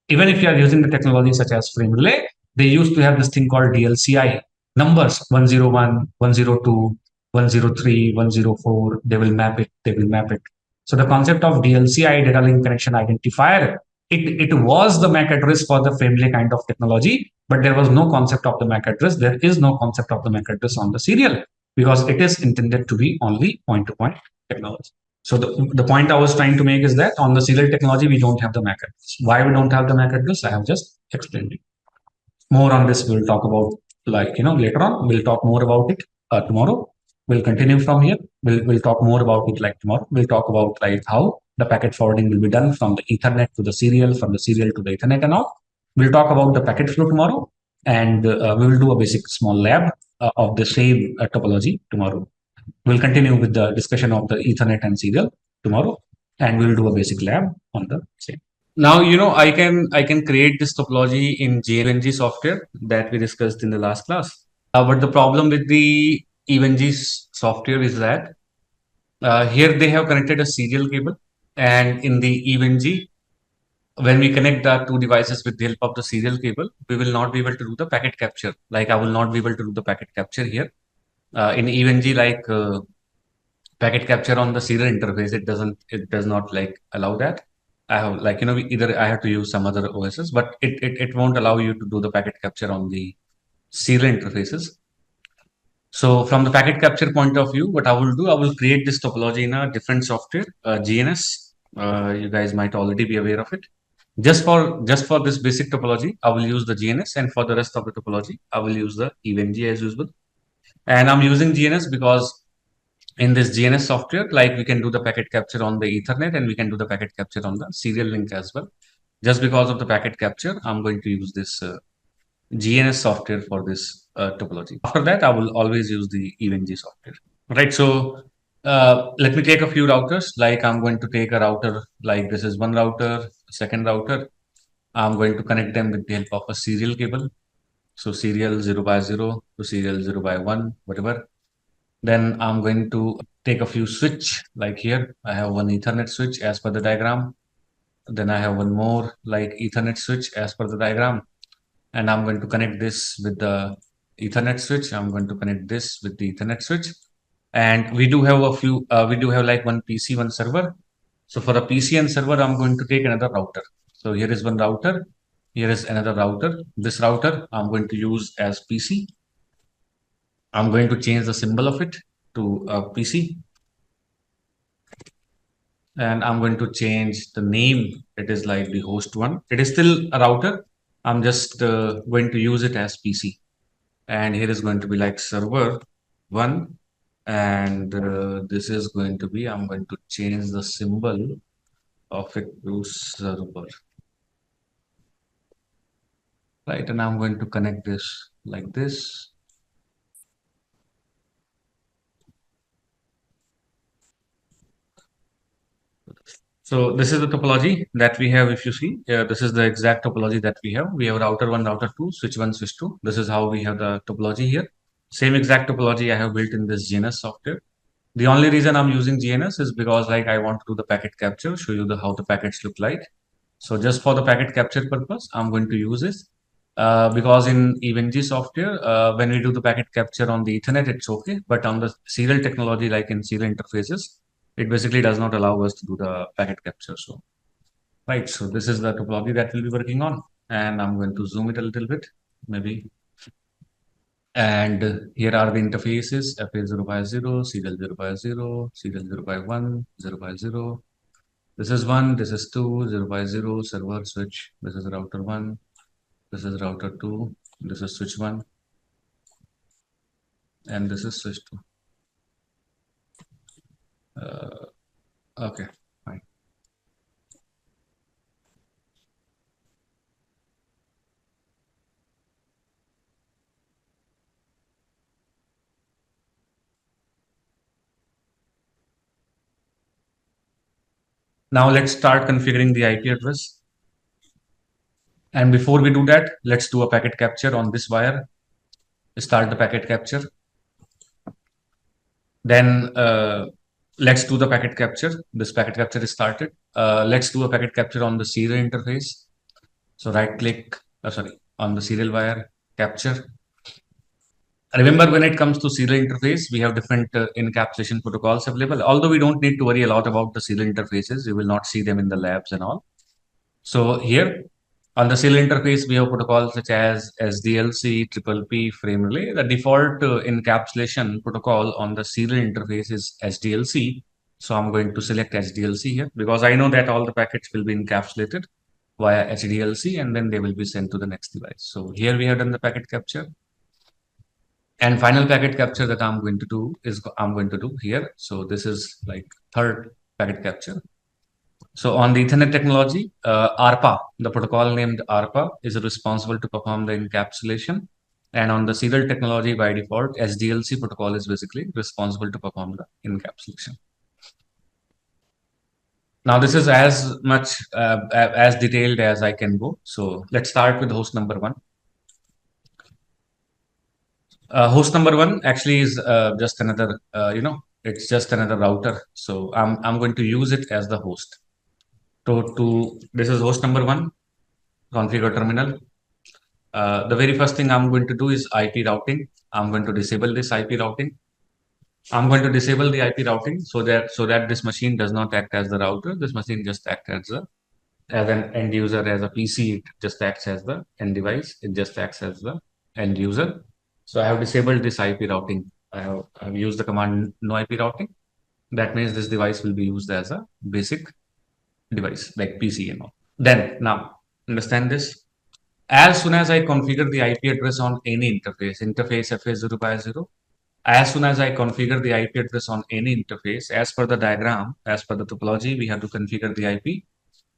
Even if you are using the technology such as frame relay, they used to have this thing called DLCI numbers 101, 102, 103, 104. They will map it. They will map it. So the concept of DLCI, data link connection identifier, it was the MAC address for the frame relay kind of technology, but there was no concept of the MAC address. There is no concept of the MAC address on the serial because it is intended to be only point-to-point technology. So the point I was trying to make is that on the serial technology, we don't have the MAC address. Why we don't have the MAC address, I have just explained it. More on this, we'll talk about later on. We'll talk more about it tomorrow. We'll continue from here. We'll talk more about it like tomorrow. We'll talk about like how the packet forwarding will be done from the Ethernet to the serial, from the serial to the Ethernet and all. We'll talk about the packet flow tomorrow, and we will do a basic small lab of the same topology tomorrow. We'll continue with the discussion of the Ethernet and serial tomorrow, and we'll do a basic lab on the same. Now, I can create this topology in GNG software that we discussed in the last class. But the problem with the EVNG software is that here they have connected a serial cable, and in the EVNG, when we connect the two devices with the help of the serial cable, we will not be able to do the packet capture. Like I will not be able to do the packet capture here. In EVNG, like packet capture on the serial interface, it does not like allow that. I have like either I have to use some other OSs, but it won't allow you to do the packet capture on the serial interfaces. So from the packet capture point of view, what I will do, I will create this topology in a different software, GNS. You guys might already be aware of it. Just for this basic topology, I will use the GNS, and for the rest of the topology, I will use the EVNG as usual. And I'm using GNS because in this GNS software, like we can do the packet capture on the Ethernet and we can do the packet capture on the serial link as well. Just because of the packet capture, I'm going to use this GNS software for this topology. After that, I will always use the EVNG software. Right. So let me take a few routers. Like I'm going to take a router, like this is one router, second router. I'm going to connect them with the help of a serial cable. So serial 0 by 0 to serial 0 by 1, whatever. Then I'm going to take a few switch, like here I have one Ethernet switch as per the diagram. Then I have one more like Ethernet switch as per the diagram. And I'm going to connect this with the Ethernet switch. I'm going to connect this with the Ethernet switch. And we do have we do have like one PC, one server. So for a PC and server, I'm going to take another router. So here is one router. Here is another router. This router I'm going to use as PC. I'm going to change the symbol of it to a PC. And I'm going to change the name. It is like the host one. It is still a router. I'm just going to use it as PC. And here is going to be like server one. And this is going to be, I'm going to change the symbol of it to server. Right. And I'm going to connect this like this. So this is the topology that we have. If you see, this is the exact topology that we have. We have router 1, router 2, switch 1, switch 2. This is how we have the topology here. Same exact topology I have built in this GNS software. The only reason I'm using GNS is because like I want to do the packet capture, show you how the packets look like. So just for the packet capture purpose, I'm going to use this. Because in EVNG software, when we do the packet capture on the Ethernet, it's okay. But on the serial technology, like in serial interfaces, it basically does not allow us to do the packet capture. So, right. So this is the topology that we'll be working on. And I'm going to zoom it a little bit, maybe. And here are the interfaces, FA 0 by 0, serial 0 by 0, serial 0 by 1, 0 by 0. This is 1, this is 2, 0 by 0, server switch. This is router 1, this is router 2, this is switch 1, and this is switch 2. Okay, fine. Now let's start configuring the IP address. And before we do that, let's do a packet capture on this wire. Start the packet capture. Then let's do the packet capture. This packet capture is started. Let's do a packet capture on the serial interface. So right click, on the serial wire capture. Remember, when it comes to serial interface, we have different encapsulation protocols available. Although we don't need to worry a lot about the serial interfaces, you will not see them in the labs and all. So here on the serial interface, we have protocols such as SDLC, Triple P, frame relay. The default encapsulation protocol on the serial interface is SDLC. So I'm going to select SDLC here because I know that all the packets will be encapsulated via SDLC and then they will be sent to the next device. So here we have done the packet capture. And final packet capture that I'm going to do here. So this is like third packet capture. So on the Ethernet technology, ARPA, the protocol named ARPA is responsible to perform the encapsulation. And on the serial technology, by default, SDLC protocol is basically responsible to perform the encapsulation. Now this is as much as detailed as I can go. So let's start with host number one. Host number one actually is just another, it's just another router. So I'm going to use it as the host. So this is host number one, configure terminal. The very first thing I'm going to do is IP routing. I'm going to disable this IP routing. I'm going to disable the IP routing so that this machine does not act as the router. This machine just acts as an end user, as a PC. It just acts as the end device. It just acts as the end user. So I have disabled this IP routing. I have used the command no IP routing. That means this device will be used as a basic device like PC and all. Then now understand this. As soon as I configure the IP address on any interface FA0 by 0, as soon as I configure the IP address on any interface, as per the diagram, as per the topology, we have to configure the IP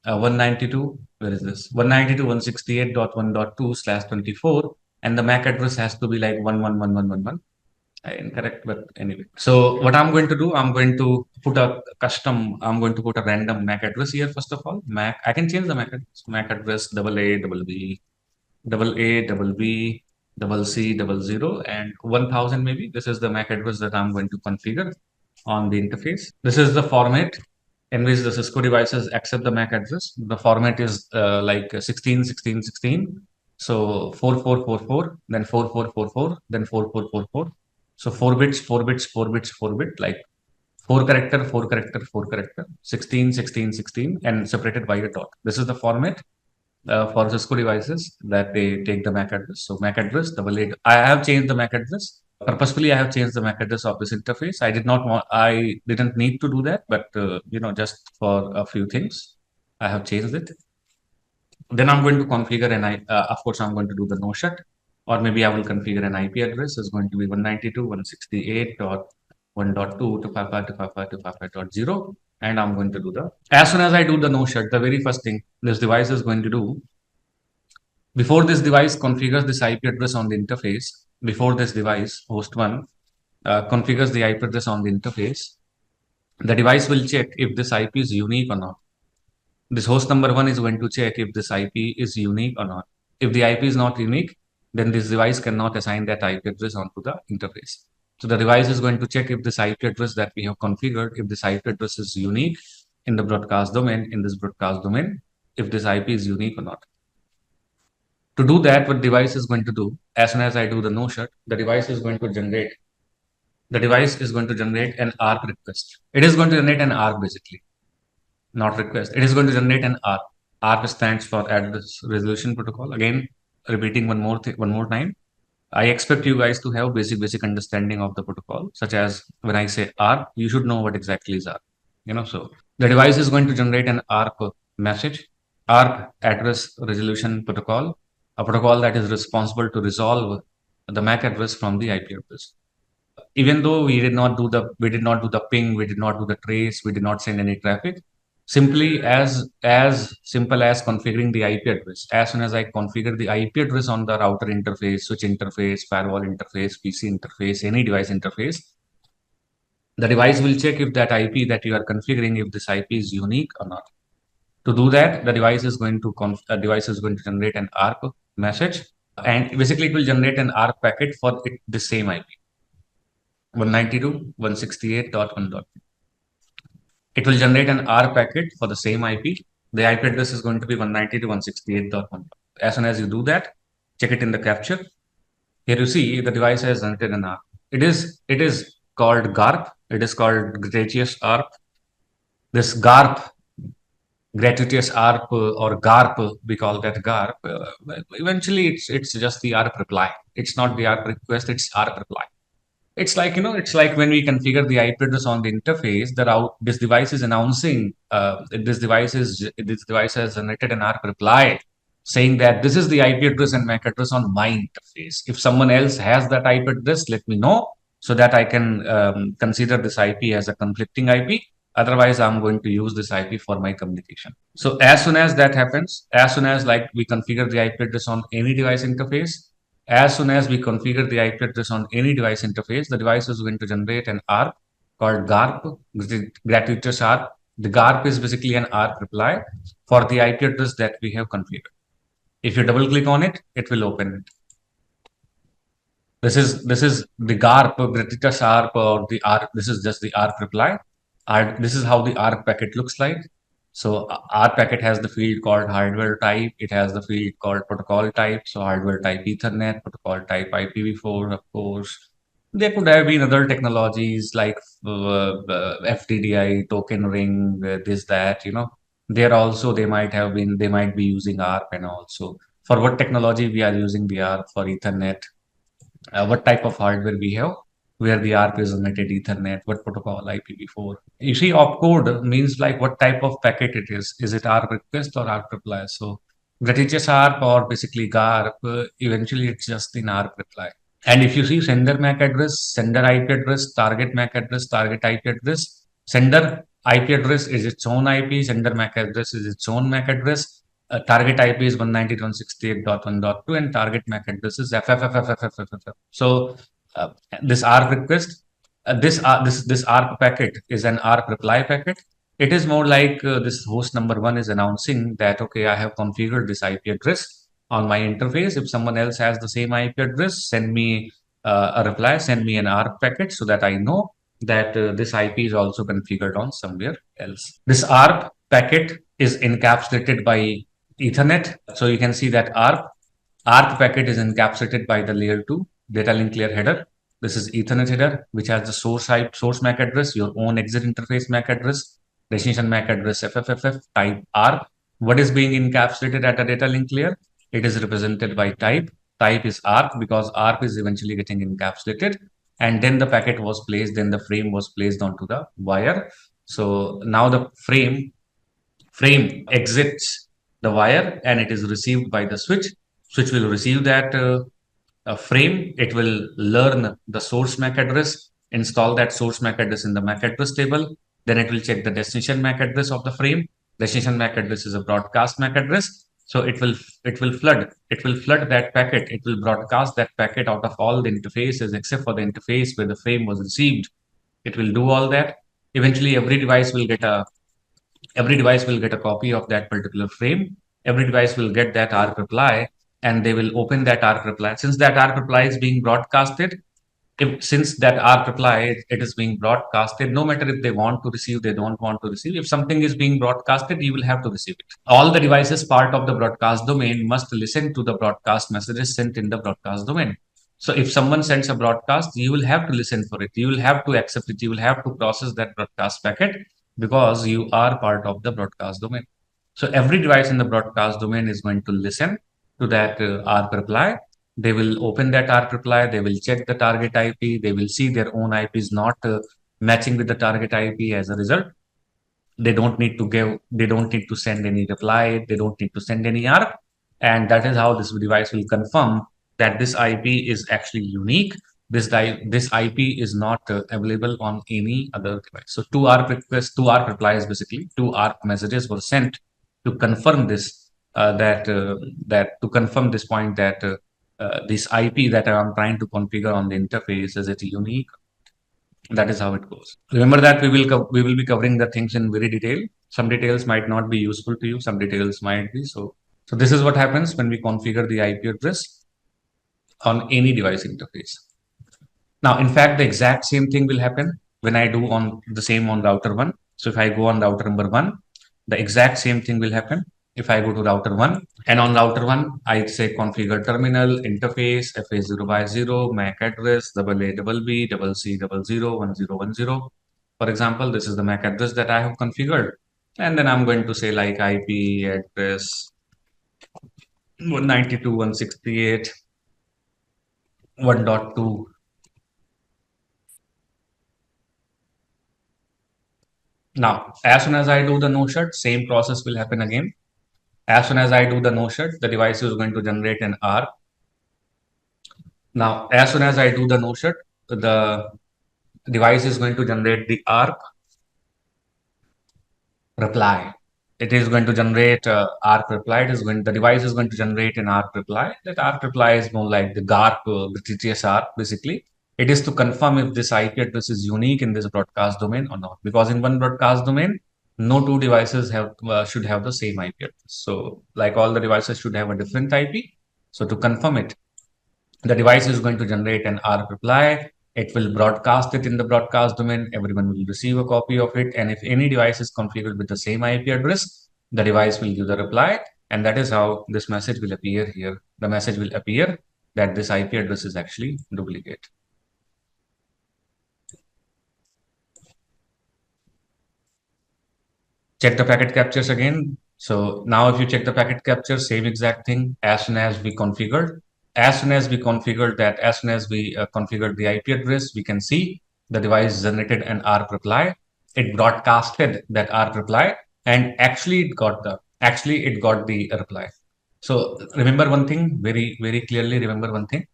192, where is this? 192.168.1.2/24, and the MAC address has to be like 1111111. Incorrect, but anyway. So what I'm going to do, I'm going to put a random MAC address here. First of all, MAC, I can change the MAC address AA, double B, double A, double B, double C, double 0, and 1000 maybe. This is the MAC address that I'm going to configure on the interface. This is the format in which the Cisco devices accept the MAC address. The format is like 16, 16, 16. So 4444, then 4444, then 4444. So 4 bits, 4 bits, 4 bits, 4 bit, like 4 character, 4 character, 4 character, 16, 16, 16, and separated by a dot. This is the format for Cisco devices that they take the MAC address. So MAC address double eight. I have changed the MAC address. Purposefully, I have changed the MAC address of this interface. I didn't need to do that, but just for a few things, I have changed it. Then I'm going to configure of course, I'm going to do the no shut, or maybe I will configure an IP address. It's going to be 192.168.1.2.255.255.255.0. And I'm going to do as soon as I do the no shut, the very first thing this device is going to do, before this device configures this IP address on the interface, before this device, host 1, configures the IP address on the interface, the device will check if this IP is unique or not. This host number 1 is going to check if this IP is unique or not. If the IP is not unique, then this device cannot assign that IP address onto the interface. So the device is going to check if this IP address that we have configured, if this IP address is unique in the broadcast domain, if this IP is unique or not. To do that, what device is going to do, as soon as I do the no shut, the device is going to generate an ARP request. It is going to generate an ARP basically, not request. It is going to generate an ARP. ARP stands for Address Resolution Protocol. Again, repeating one more time. I expect you guys to have basic understanding of the protocol, such as when I say ARP, you should know what exactly is ARP. So the device is going to generate an ARP message, ARP Address Resolution Protocol, a protocol that is responsible to resolve the MAC address from the IP address. Even though we did not do the ping, we did not do the trace, we did not send any traffic. Simply as simple as configuring the IP address. As soon as I configure the IP address on the router interface, switch interface, firewall interface, PC interface, any device interface, The device will check if that IP that you are configuring, if this IP is unique or not. To do that, the device is going to generate an ARP message, and basically it will generate an ARP packet for the same IP, 192.168.1. It will generate an ARP packet for the same IP. The IP address is going to be 192.168.1. As soon as you do that, check it in the capture. Here you see the device has generated an ARP. It is called GARP. It is called gratuitous ARP. This GARP, gratuitous ARP or GARP, we call that GARP. Eventually, it's just the ARP reply. It's not the ARP request. It's ARP reply. It's like, it's like when we configure the IP address on the interface, this device is announcing this device has generated an ARP reply saying that this is the IP address and MAC address on my interface. If someone else has that IP address, let me know so that I can consider this IP as a conflicting IP. Otherwise, I'm going to use this IP for my communication. So as soon as that happens, as soon as like we configure the IP address on any device interface, as soon as we configure the IP address on any device interface, the device is going to generate an ARP called GARP, gratuitous ARP. The GARP is basically an ARP reply for the IP address that we have configured. If you double click on it, it will open it. This is the GARP, gratuitous ARP, or the ARP. This is just the ARP reply. This is how the ARP packet looks like. So ARP packet has the field called hardware type. It has the field called protocol type. So hardware type Ethernet, protocol type IPv4, of course. There could have been other technologies like FTDI, token ring, this, that, There also they might be using ARP, and also for what technology we are using the ARP for Ethernet, what type of hardware we have, where the ARP is generated Ethernet, what protocol IPv4. You see, opcode means like what type of packet it is. Is it ARP request or ARP reply? So gratuitous ARP or basically GARP, eventually it's just an ARP reply. And if you see sender MAC address, sender IP address, target MAC address, target IP address, sender IP address is its own IP, sender MAC address is its own MAC address, target IP is 192.168.1.2, and target MAC address is FFFFFFFF. So this ARP request, this ARP packet is an ARP reply packet. It is more like this host number 1 is announcing that, okay, I have configured this IP address on my interface. If someone else has the same IP address, send me a reply, send me an ARP packet so that I know that this IP is also configured on somewhere else. This ARP packet is encapsulated by Ethernet. So you can see that ARP packet is encapsulated by the layer 2 data link layer header. This is Ethernet header, which has the source MAC address, your own exit interface MAC address, destination MAC address FFFF, type ARP. What is being encapsulated at a data link layer? It is represented by type. Type is ARP because ARP is eventually getting encapsulated. And then the packet was placed, then the frame was placed onto the wire. So now the frame exits the wire and it is received by the switch. Switch will receive that frame. It will learn the source MAC address, install that source MAC address in the MAC address table. Then it will check the destination MAC address of the frame. Destination MAC address is a broadcast MAC address. So it will flood that packet. It will broadcast that packet out of all the interfaces except for the interface where the frame was received. It will do all that. Eventually, every device will get a copy of that particular frame. Every device will get that ARP reply, and they will open that ARP reply. Since that ARP reply is being broadcasted, since that ARP reply, it is being broadcasted, no matter if they want to receive, they don't want to receive. If something is being broadcasted, you will have to receive it. All the devices part of the broadcast domain must listen to the broadcast messages sent in the broadcast domain. So if someone sends a broadcast, you will have to listen for it. You will have to accept it. You will have to process that broadcast packet because you are part of the broadcast domain. So every device in the broadcast domain is going to listen to that ARP reply. They will open that ARP reply. They will check the target IP. They will see their own IP is not matching with the target IP. As a result, they don't need to send any reply. They don't need to send any ARP. And that is how this device will confirm that this IP is actually unique. This IP is not available on any other device. So two ARP replies, basically two ARP messages were sent to confirm this, to confirm this point that this IP that I'm trying to configure on the interface, is it unique? That is how it goes. Remember that we will be covering the things in very detail. Some details might not be useful to you. Some details might be. So this is what happens when we configure the IP address on any device interface. Now, in fact, the exact same thing will happen when I do on the same on router one. So if I go on router number one, the exact same thing will happen if I go to router one. And on router one, I say configure terminal, interface, FA0 by 0, MAC address, AA BB, CC001010. For example, this is the MAC address that I have configured. And then I'm going to say like IP address 192.168.1.2. Now, as soon as I do the no shut, same process will happen again. As soon as I do the no shut, the device is going to generate an ARP. Now, as soon as I do the no shut, the device is going to generate the ARP reply. It is going to generate ARP reply. The device is going to generate an ARP reply. That ARP reply is more like the GARP, the TTS ARP, basically. It is to confirm if this IP address is unique in this broadcast domain or not. Because in one broadcast domain, no two devices should have the same IP address. So, like all the devices should have a different IP. So, to confirm it, the device is going to generate an ARP reply. It will broadcast it in the broadcast domain. Everyone will receive a copy of it. And if any device is configured with the same IP address, the device will give the reply. And that is how this message will appear here. The message will appear that this IP address is actually duplicate. Check the packet captures again. So now if you check the packet capture, same exact thing as soon as we configured. As soon as we configured the IP address, we can see the device generated an ARP reply. It broadcasted that ARP reply, and actually it got the reply. So remember one thing very, very clearly. Remember one thing.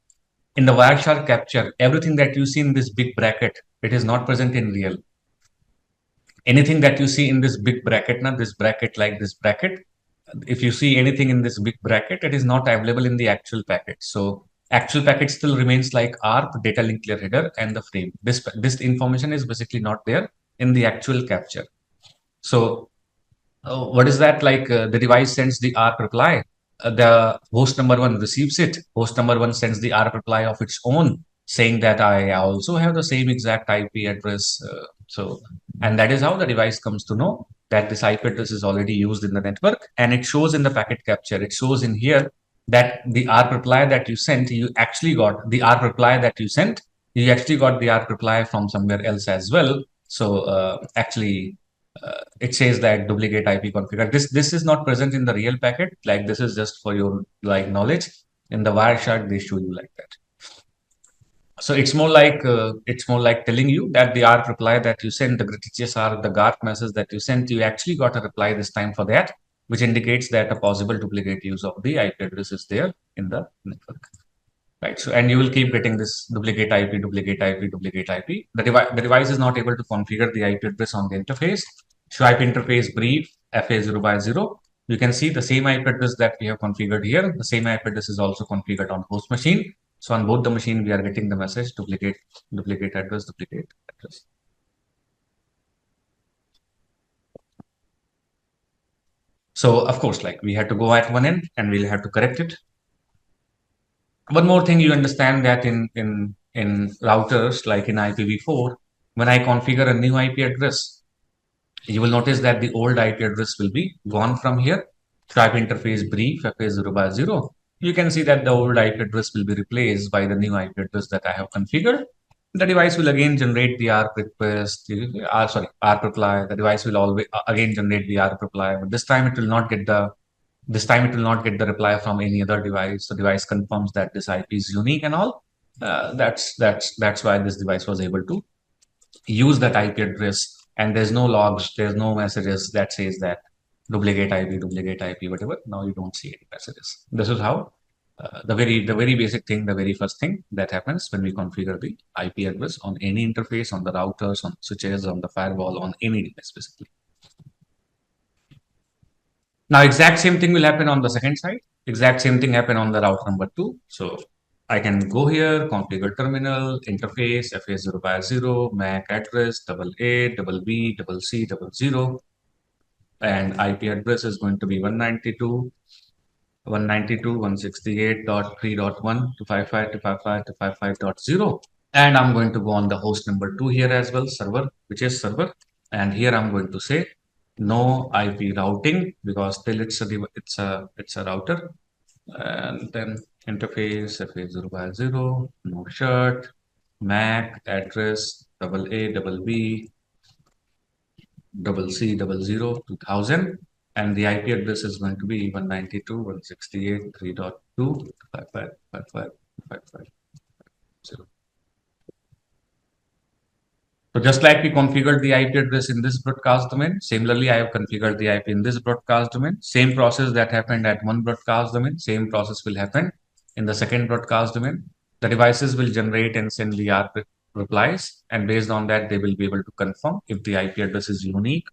In the Wireshark capture, everything that you see in this big bracket, it is not present in real. Anything that you see in this big bracket, not this bracket like this bracket, if you see anything in this big bracket, it is not available in the actual packet. So actual packet still remains like ARP, data link clear header, and the frame. This information is basically not there in the actual capture. So what is that like? The device sends the ARP reply. The host number one receives it. Host number one sends the ARP reply of its own, saying that I also have the same exact IP address. And that is how the device comes to know that this IP address is already used in the network, and it shows in the packet capture. It shows in here that the ARP reply that you sent, you actually got the ARP reply that you sent. You actually got the ARP reply from somewhere else as well. So it says that duplicate IP configured. This is not present in the real packet. Like this is just for your like knowledge. In the Wireshark, they show you like that. So it's more like telling you that the ARP reply that you sent, the GTCSR, the GARP message that you sent, you actually got a reply this time for that, which indicates that a possible duplicate use of the IP address is there in the network. Right. So, and you will keep getting this duplicate IP, duplicate IP, duplicate IP. The device is not able to configure the IP address on the interface. Show IP interface brief FA0 by 0. You can see the same IP address that we have configured here. The same IP address is also configured on host machine. So on both the machine, we are getting the message duplicate address, duplicate address. So of course, like we had to go at one end and we'll have to correct it. One more thing you understand that in routers like in IPv4, when I configure a new IP address, you will notice that the old IP address will be gone from here. Type interface brief FA0 by 0. You can see that the old IP address will be replaced by the new IP address that I have configured. The device will again generate the ARP request, ARP reply. The device will always again generate the ARP reply, but this time it will not get the reply from any other device. The device confirms that this IP is unique and all. That's why this device was able to use that IP address. And there's no logs, there's no messages that says that duplicate IP, whatever. Now you don't see any messages. This is how the very basic thing, the very first thing that happens when we configure the IP address on any interface, on the routers, on switches, on the firewall, on any device, basically. Now, exact same thing will happen on the second side. Exact same thing happen on the router number 2. So I can go here, configure terminal, interface, FA0 by 0, MAC address, AA, double B, double C, double 0, and IP address is going to be 192.168.3.1 and I'm going to go on the host number 2 here as well, server, which is server, and here I'm going to say no IP routing because still it's a router, and then interface FA0 by 0, no shirt, MAC address AA, double B, double C, double 0, 2000, and the IP address is going to be 192.168.3.2.55.55.55.0. So just like we configured the IP address in this broadcast domain, similarly, I have configured the IP in this broadcast domain. Same process that happened at one broadcast domain, same process will happen in the second broadcast domain. The devices will generate and send the ARP replies, and based on that, they will be able to confirm if the IP address is unique.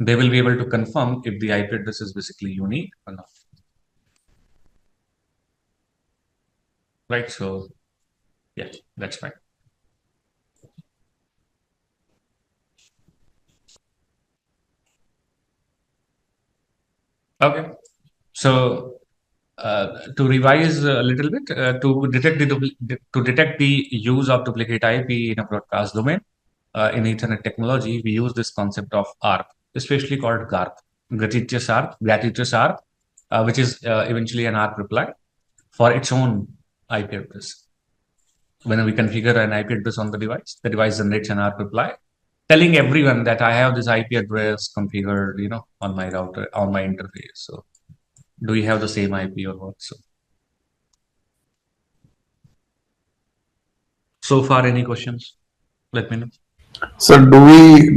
They will be able to confirm if the IP address is basically unique or not. Right, so yeah, that's fine. Okay, so to revise a little bit, to detect the use of duplicate IP in a broadcast domain in Ethernet technology, we use this concept of ARP, especially called GARP, gratuitous ARP, which is eventually an ARP reply for its own IP address. When we configure an IP address on the device generates an ARP reply telling everyone that I have this IP address configured, on my router, on my interface. So do you have the same IP or what? So far, any questions? Let me know. So do we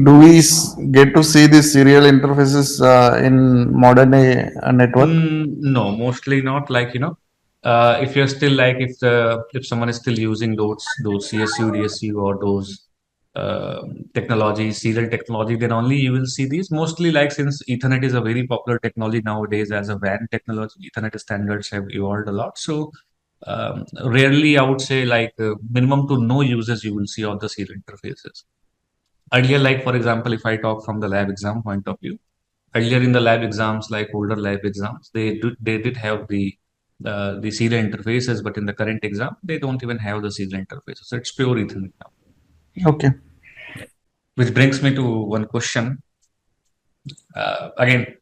get to see these serial interfaces in modern day network? No, mostly not. Like if you're still like if someone is still using those CSU, DSU, or those serial technology, then only you will see these. Mostly like since Ethernet is a very popular technology nowadays as a WAN technology, Ethernet standards have evolved a lot. So rarely, I would say like minimum to no users you will see of the serial interfaces. Earlier, like for example, if I talk from the lab exam point of view, earlier in the lab exams, like older lab exams, they did have the serial interfaces, but in the current exam, they don't even have the serial interfaces. So it's pure Ethernet now. Okay. Which brings me to one question. Again,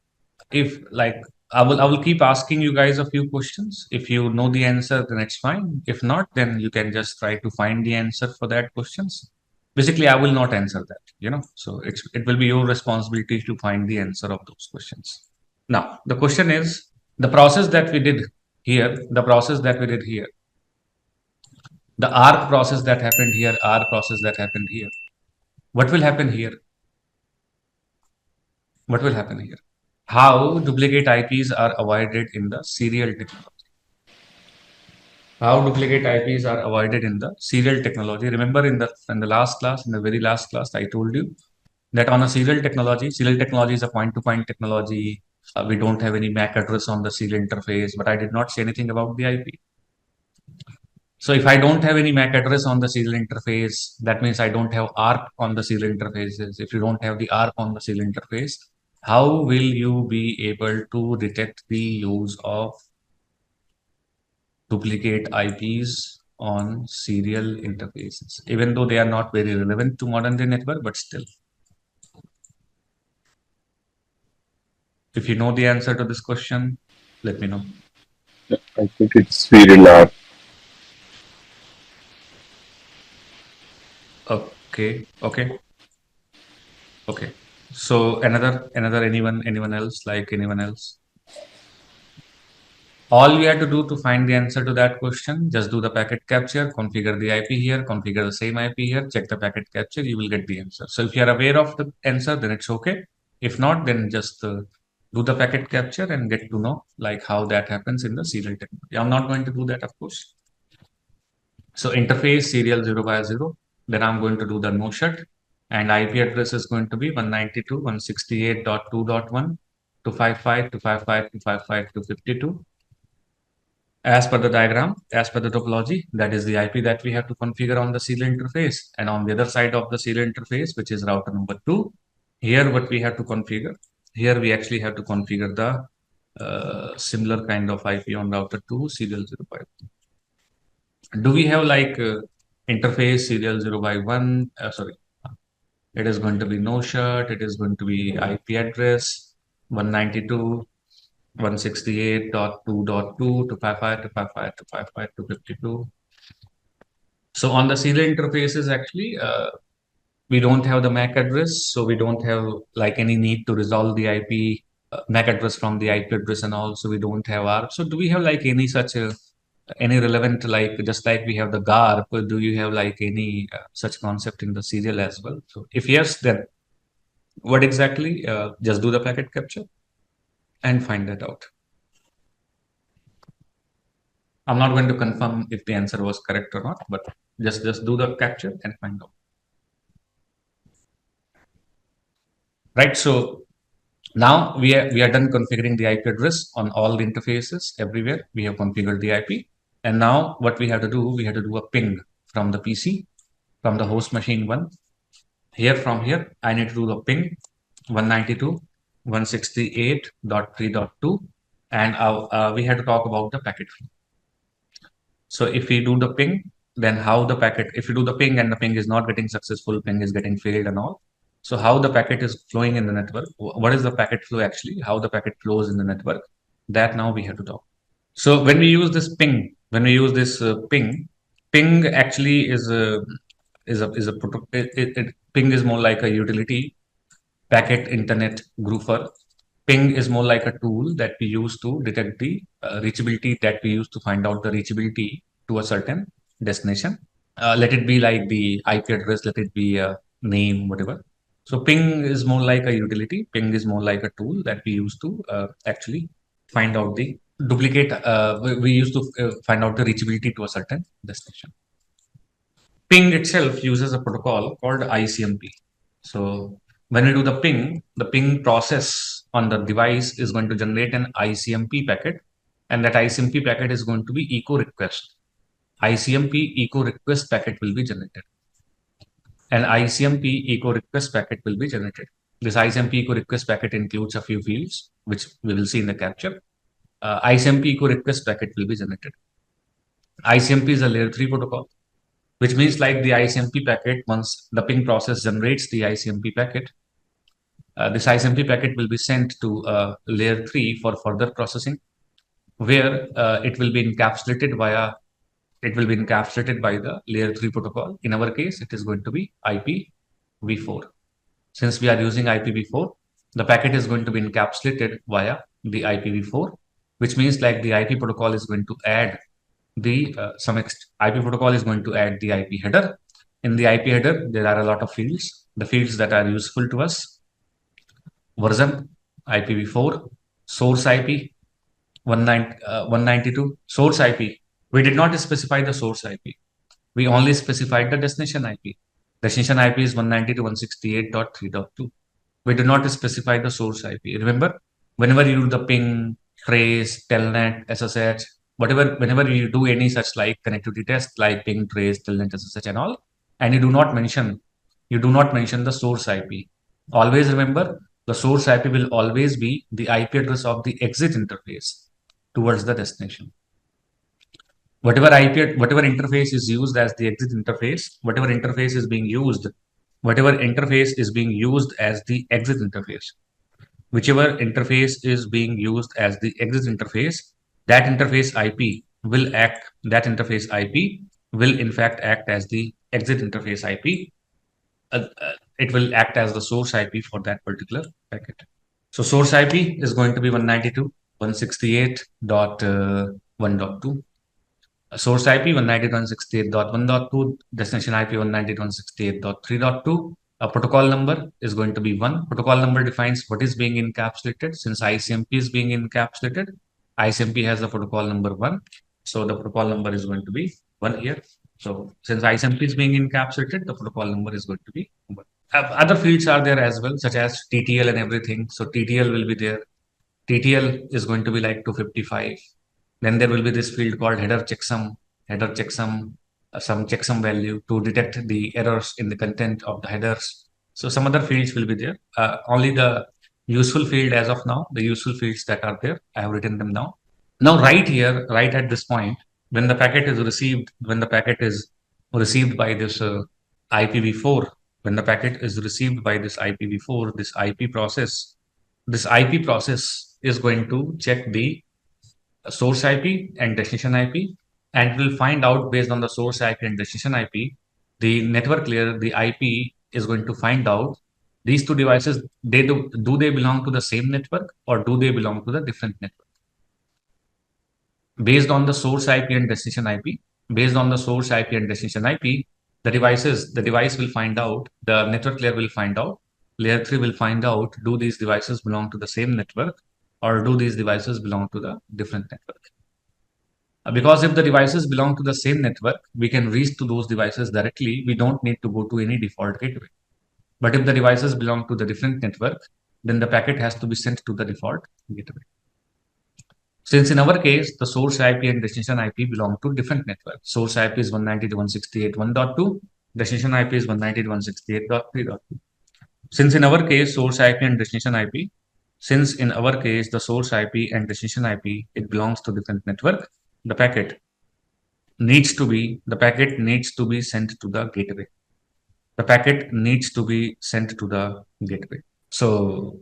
if like I will keep asking you guys a few questions. If you know the answer, then it's fine. If not, then you can just try to find the answer for that questions. Basically, I will not answer that, so it will be your responsibility to find the answer of those questions. Now, the question is the process that we did here, the ARC process that happened here, R process that happened here. What will happen here? What will happen here? How duplicate IPs are avoided in the serial technology? How duplicate IPs are avoided in the serial technology? Remember in the very last class, I told you that on a serial technology is a point-to-point technology. We don't have any MAC address on the serial interface, but I did not say anything about the IP. So if I don't have any MAC address on the serial interface, that means I don't have ARP on the serial interfaces. If you don't have the ARP on the serial interface, how will you be able to detect the use of duplicate IPs on serial interfaces? Even though they are not very relevant to modern day network, but still. If you know the answer to this question, let me know. I think it's serial ARP. Okay. So anyone else? All we have to do to find the answer to that question, just do the packet capture, configure the IP here, configure the same IP here, check the packet capture, you will get the answer. So if you are aware of the answer, then it's okay. If not, then just do the packet capture and get to know like how that happens in the serial technology. I'm not going to do that, of course. So interface serial 0 by 0, then I'm going to do the no shut, and IP address is going to be 192.168.2.1 to 55 to 55 to 55 to 52. As per the diagram, as per the topology, that is the IP that we have to configure on the serial interface. And on the other side of the serial interface, which is router number 2, here what we have to configure, here we actually have to configure the similar kind of IP on router 2, serial 0 by 1. Do we have like interface serial 0 by 1? Sorry, it is going to be no shut, it is going to be IP address 192.168.2.2 to 55 to 55 to 55 to 52. So on the serial interfaces, actually, we don't have the MAC address, so we don't have like any need to resolve the IP MAC address from the IP address and all. So we don't have ARP. So do we have like any such any relevant, like just like we have the GARP, do you have like any such concept in the serial as well? So if yes, then what exactly? Just do the packet capture and find that out. I'm not going to confirm if the answer was correct or not, but just do the capture and find out. Right. So now we are done configuring the IP address on all the interfaces everywhere. We have configured the IP, and now what we have to do, we have to do a ping from the PC, from the host machine 1. Here from here, I need to do the ping 192.168.3.2, and we have to talk about the packet flow. So if we do the ping, then how the packet, if you do the ping and the ping is not getting successful, ping is getting failed and all. So how the packet is flowing in the network, what is the packet flow actually, how the packet flows in the network, that now we have to talk. So when we use this ping, when we use this ping actually is a ping is more like a utility packet internet grouper. Ping is more like a tool that we use to detect the reachability, that we use to find out the reachability to a certain destination. Let it be like the IP address, let it be a name, whatever. So ping is more like a utility. Ping is more like a tool that we use to actually find out the duplicate. We use to find out the reachability to a certain destination. Ping itself uses a protocol called ICMP. So when we do the ping process on the device is going to generate an ICMP packet, and that ICMP packet is going to be echo request. ICMP echo request packet will be generated. An ICMP echo request packet will be generated. This ICMP echo request packet includes a few fields, which we will see in the capture. ICMP echo request packet will be generated. ICMP is a layer 3 protocol, which means like the ICMP packet, once the ping process generates the ICMP packet, this ICMP packet will be sent to layer 3 for further processing, where it will be encapsulated by the layer 3 protocol. In our case, it is going to be IPv4. Since we are using IPv4, the packet is going to be encapsulated via the IPv4, which means like the IP protocol is going to add the IP protocol is going to add the IP header. In the IP header, there are a lot of fields. The fields that are useful to us: version, IPv4, source IP, 192, source IP. We did not specify the source IP. We only specified the destination IP. Destination IP is 192.168.3.2. We do not specify the source IP. Remember, whenever you do the ping, trace, telnet, SSH, whenever you do any such like connectivity test like ping, trace, telnet, SSH and all, and you do not mention the source IP. Always remember, the source IP will always be the IP address of the exit interface towards the destination. Whatever interface is used as the exit interface, whatever interface is being used as the exit interface, whichever interface is being used as the exit interface, that interface IP will in fact act as the exit interface IP. It will act as the source IP for that particular packet. So source IP is going to be 192.168.1.2. Source IP 192.168.1.2, destination IP 192.168.3.2. A protocol number is going to be 1. Protocol number defines what is being encapsulated. Since ICMP is being encapsulated, ICMP has the protocol number 1. So the protocol number is going to be 1 here. So since ICMP is being encapsulated, the protocol number is going to be 1. Other fields are there as well, such as TTL and everything. So TTL will be there. TTL is going to be like 255. Then there will be this field called header checksum, some checksum value to detect the errors in the content of the headers. So some other fields will be there. Only the useful field as of now, the useful fields that are there, I have written them down. Now, right here, right at this point, when the packet is received, by this IPv4, when the packet is received by this IPv4, this IP process is going to check the source IP and destination IP, and will find out based on the source IP and destination IP, the network layer, the IP is going to find out these two devices, do they belong to the same network or do they belong to the different network? Based on the source IP and destination IP, the device will find out, the network layer will find out, layer 3 will find out, do these devices belong to the same network or do these devices belong to the different network? Because if the devices belong to the same network, we can reach to those devices directly. We don't need to go to any default gateway. But if the devices belong to the different network, then the packet has to be sent to the default gateway. Since in our case, the source IP and destination IP belong to different networks. Source IP is 192.168.1.2, destination IP is 192.168.3.2. Since in our case, the source IP and destination IP, it belongs to different network, the packet needs to be sent to the gateway. So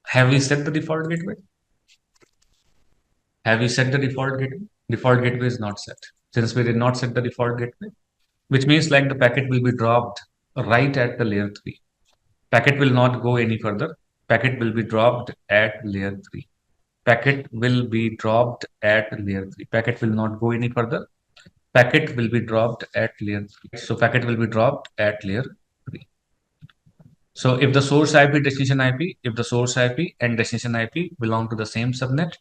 have we set the default gateway? Default gateway is not set. Since we did not set the default gateway, which means like the packet will be dropped right at the layer 3. Packet will not go any further. Packet will be dropped at layer 3. Packet will not go any further. Packet will be dropped at layer 3. So packet will be dropped at layer 3. So if the source IP and destination IP belong to the same subnet,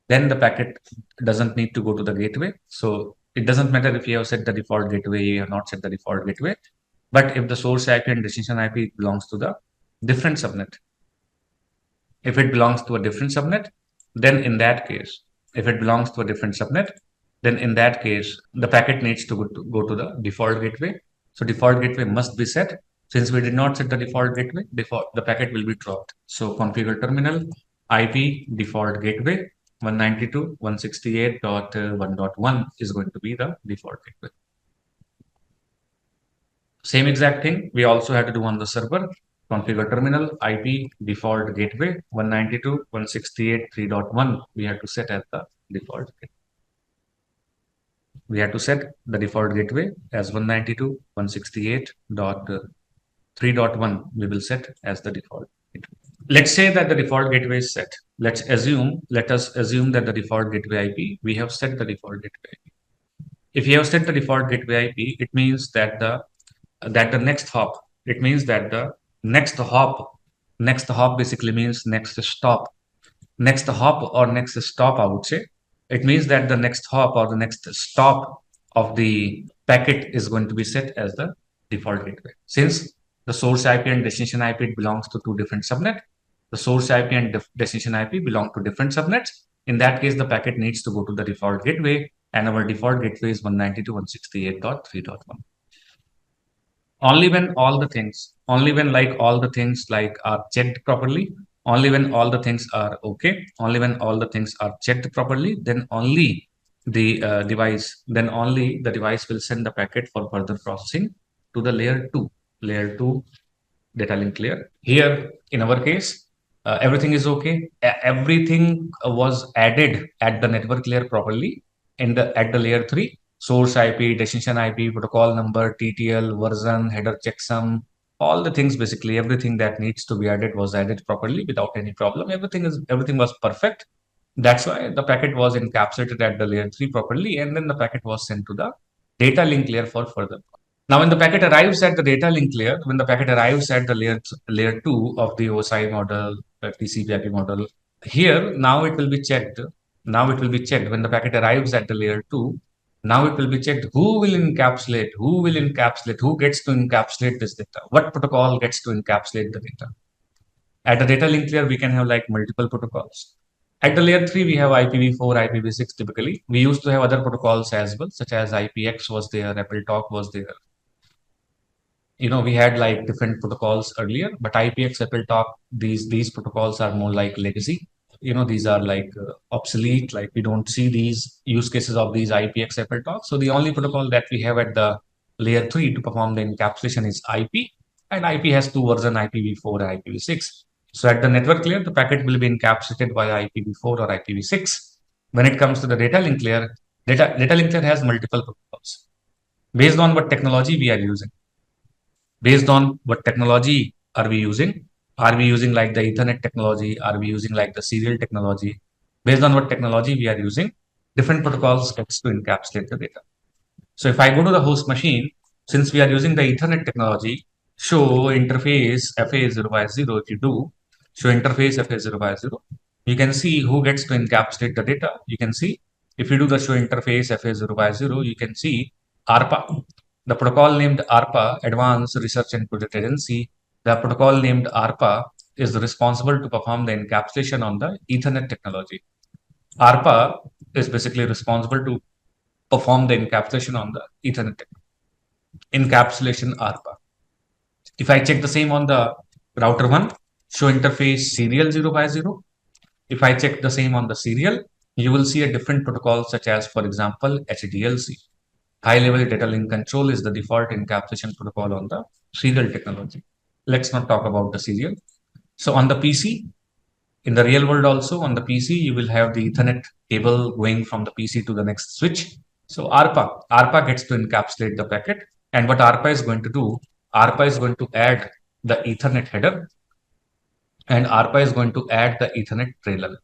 then the packet doesn't need to go to the gateway. So it doesn't matter if you have set the default gateway, you have not set the default gateway. But if the source IP and destination IP belongs to the different subnet, then in that case, the packet needs to go to the default gateway. So default gateway must be set. Since we did not set the default gateway, the packet will be dropped. So configure terminal IP default gateway 192.168.1.1 is going to be the default gateway. Same exact thing we also had to do on the server. Configure terminal IP default gateway 192.168.3.1. We have to set as the default gateway. We have to set the default gateway as 192.168.3.1. We will set as the default gateway. Let's say that the default gateway is set. Let us assume that the default gateway IP, we have set the default gateway IP. If you have set the default gateway IP, it means that the next hop basically means next stop, I would say. It means that the next hop or the next stop of the packet is going to be set as the default gateway. Since the source IP and destination IP belongs to two different subnets, the source IP and destination IP belong to different subnets. In that case, the packet needs to go to the default gateway, and our default gateway is 192.168.3.1. Only when all the things are checked properly, only when all the things are okay, only when all the things are checked properly, then only the device will send the packet for further processing to the layer 2 data link layer. Here in our case, everything is okay. Everything was added at the network layer properly at the layer 3. Source IP, destination IP, protocol number, TTL, version, header checksum, all the things, basically everything that needs to be added was added properly without any problem. Everything was perfect. That's why the packet was encapsulated at the layer 3 properly, and then the packet was sent to the data link layer for further. Now, when the packet arrives at the data link layer, when the packet arrives at the layer 2 of the OSI model, TCP/IP model, here now it will be checked. When the packet arrives at the layer 2, now it will be checked who gets to encapsulate this data, what protocol gets to encapsulate the data. At the data link layer, we can have like multiple protocols. At the layer 3, we have IPv4, IPv6 typically. We used to have other protocols as well, such as IPX was there, AppleTalk was there. We had like different protocols earlier, but IPX, AppleTalk, these protocols are more like legacy. These are like obsolete, like we don't see these use cases of these IPX, AppleTalk. So the only protocol that we have at the layer 3 to perform the encapsulation is IP, and IP has two versions, IPv4 and IPv6. So at the network layer, the packet will be encapsulated via IPv4 or IPv6. When it comes to the data link layer, data link layer has multiple protocols based on what technology we are using. Based on what technology are we using? Are we using like the Ethernet technology? Are we using like the serial technology? Based on what technology we are using, different protocols gets to encapsulate the data. So if I go to the host machine, since we are using the Ethernet technology, show interface FA0 by 0, if you do, show interface FA0 by 0, you can see who gets to encapsulate the data. You can see if you do the show interface FA0 by 0, you can see ARPA. The protocol named ARPA, Advanced Research and Project Agency, the protocol named ARPA is responsible to perform the encapsulation on the Ethernet technology. ARPA is basically responsible to perform the encapsulation on the Ethernet encapsulation ARPA. If I check the same on the router 1, show interface serial 0 by 0. If I check the same on the serial, you will see a different protocol such as, for example, HDLC. High level data link control is the default encapsulation protocol on the serial technology. Let's not talk about the serial. So on the PC, in the real world also on the PC, you will have the Ethernet cable going from the PC to the next switch. So ARPA gets to encapsulate the packet. And what ARPA is going to do, ARPA is going to add the Ethernet header, and ARPA is going to add the Ethernet trailer.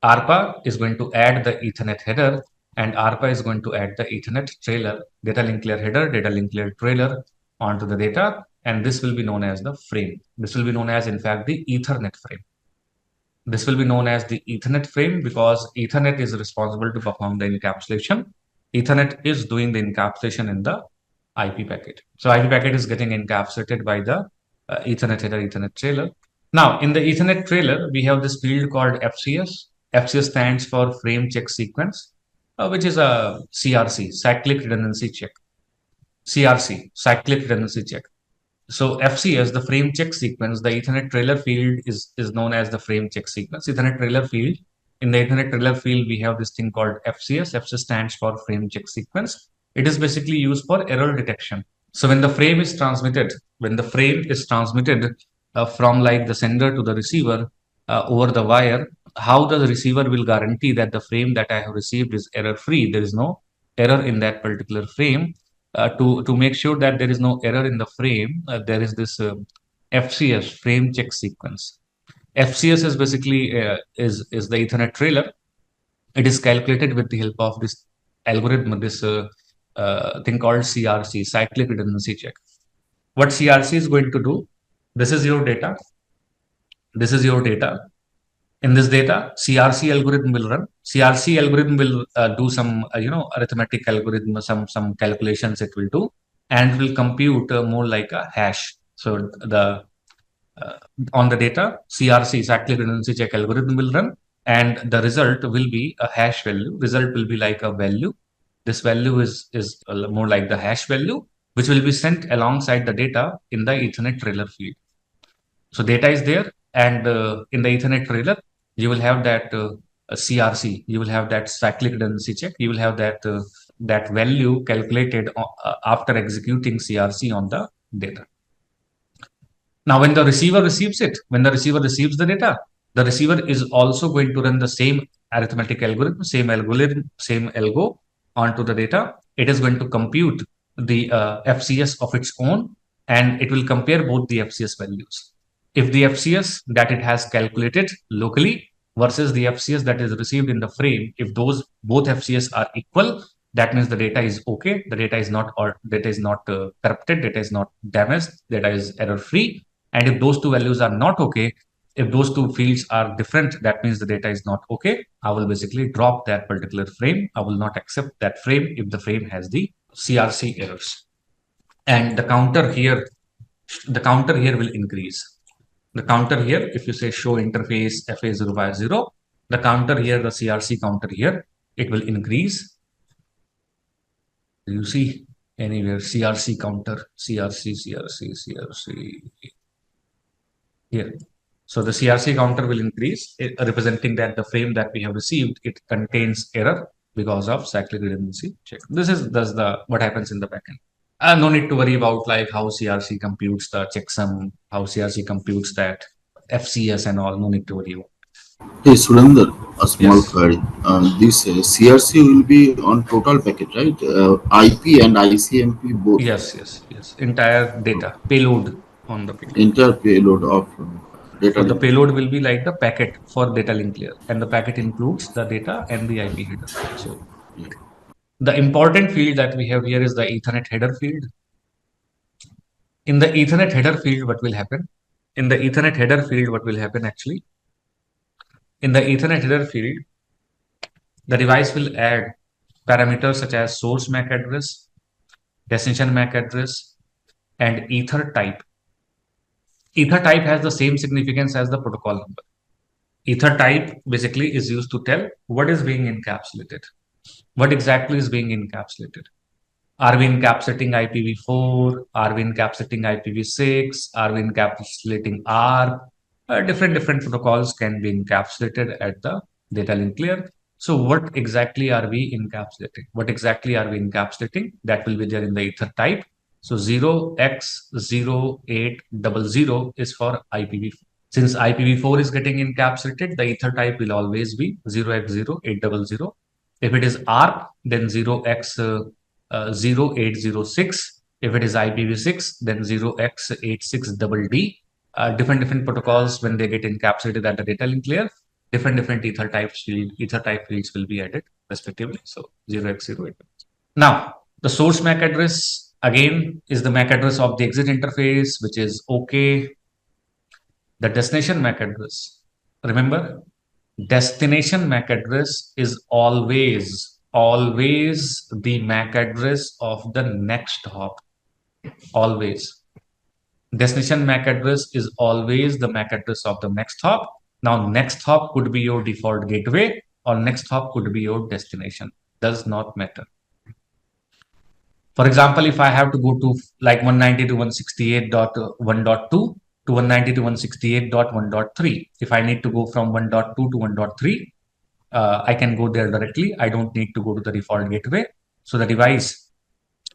ARPA is going to add the Ethernet header, and ARPA is going to add the Ethernet trailer, data link layer header, data link layer trailer onto the data, and this will be known as the frame. This will be known as, in fact, the Ethernet frame. This will be known as the Ethernet frame because Ethernet is responsible to perform the encapsulation. Ethernet is doing the encapsulation in the IP packet. So IP packet is getting encapsulated by the Ethernet header, Ethernet trailer. Now, in the Ethernet trailer, we have this field called FCS. FCS stands for frame check sequence, which is a CRC, cyclic redundancy check. CRC, cyclic redundancy check. So FCS, the frame check sequence, the Ethernet trailer field is known as the frame check sequence. Ethernet trailer field. In the Ethernet trailer field, we have this thing called FCS. FCS stands for frame check sequence. It is basically used for error detection. So when the frame is transmitted, from like the sender to the receiver over the wire, how the receiver will guarantee that the frame that I have received is error free? There is no error in that particular frame. To make sure that there is no error in the frame, there is this FCS, frame check sequence. FCS is basically is the Ethernet trailer. It is calculated with the help of this algorithm, this thing called CRC, cyclic redundancy check. What CRC is going to do? This is your data. This is your data. In this data, CRC algorithm will run. CRC algorithm will do some, arithmetic algorithm, some calculations it will do, and will compute more like a hash. So the on the data, CRC, cyclic redundancy check algorithm will run, and the result will be a hash value. Result will be like a value. This value is more like the hash value, which will be sent alongside the data in the Ethernet trailer field. So data is there, and in the Ethernet trailer, you will have that CRC, you will have that cyclic redundancy check, you will have that that value calculated after executing CRC on the data. Now, when the receiver receives it, when the receiver receives the data, the receiver is also going to run the same arithmetic algorithm, same algo onto the data. It is going to compute the FCS of its own, and it will compare both the FCS values. If the FCS that it has calculated locally versus the FCS that is received in the frame, if those both FCS are equal, that means the data is okay. The data is not corrupted, data is not damaged, data is error free. And if those two values are not okay, if those two fields are different, that means the data is not okay. I will basically drop that particular frame. I will not accept that frame if the frame has the CRC errors. And the counter here will increase. The counter here, if you say show interface FA0 by 0, The counter here, the CRC counter here, it will increase. Do you see anywhere CRC counter, CRC here? So the CRC counter will increase, representing that the frame that we have received, it contains error because of cyclic redundancy check. This is what happens in the backend. No need to worry about like how CRC computes the checksum, how CRC computes that FCS and all. No need to worry about. Hey, Surinder, a small Yes. query. This CRC will be on total packet, right? IP and ICMP both. Yes. Entire data payload on the payload. Entire payload of data So the link. payload will be like the packet for data link layer, and the packet includes the data and the IP header. So the important field that we have here is the Ethernet header field. In the Ethernet header field, what will happen? In the Ethernet header field, what will happen actually? In the Ethernet header field, the device will add parameters such as source MAC address, destination MAC address, and ether type. Ether type has the same significance as the protocol number. Ether type basically is used to tell what is being encapsulated. What exactly is being encapsulated? Are we encapsulating IPv4? Are we encapsulating IPv6? Are we encapsulating ARP? Different protocols can be encapsulated at the data link layer. So what exactly are we encapsulating? What exactly are we encapsulating? That will be there in the ether type. So 0x0800 is for IPv4. Since IPv4 is getting encapsulated, the ether type will always be 0x0800. If it is ARP, then 0x0806. If it is IPv6, then 0x86DD. Different protocols, when they get encapsulated at the data link layer, different ether type fields will be added respectively. So 0x08. Now, the source MAC address again is the MAC address of the exit interface, which is OK. The destination MAC address. Remember, destination MAC address is always the MAC address of the next hop. Always. Destination MAC address is always the MAC address of the next hop. Now, next hop could be your default gateway or next hop could be your destination. Does not matter. For example, if I have to go to like 192.168.1.2 to 192.168.1.3, if I need to go from 1.2 to 1.3, I can go there directly. I don't need to go to the default gateway. So the device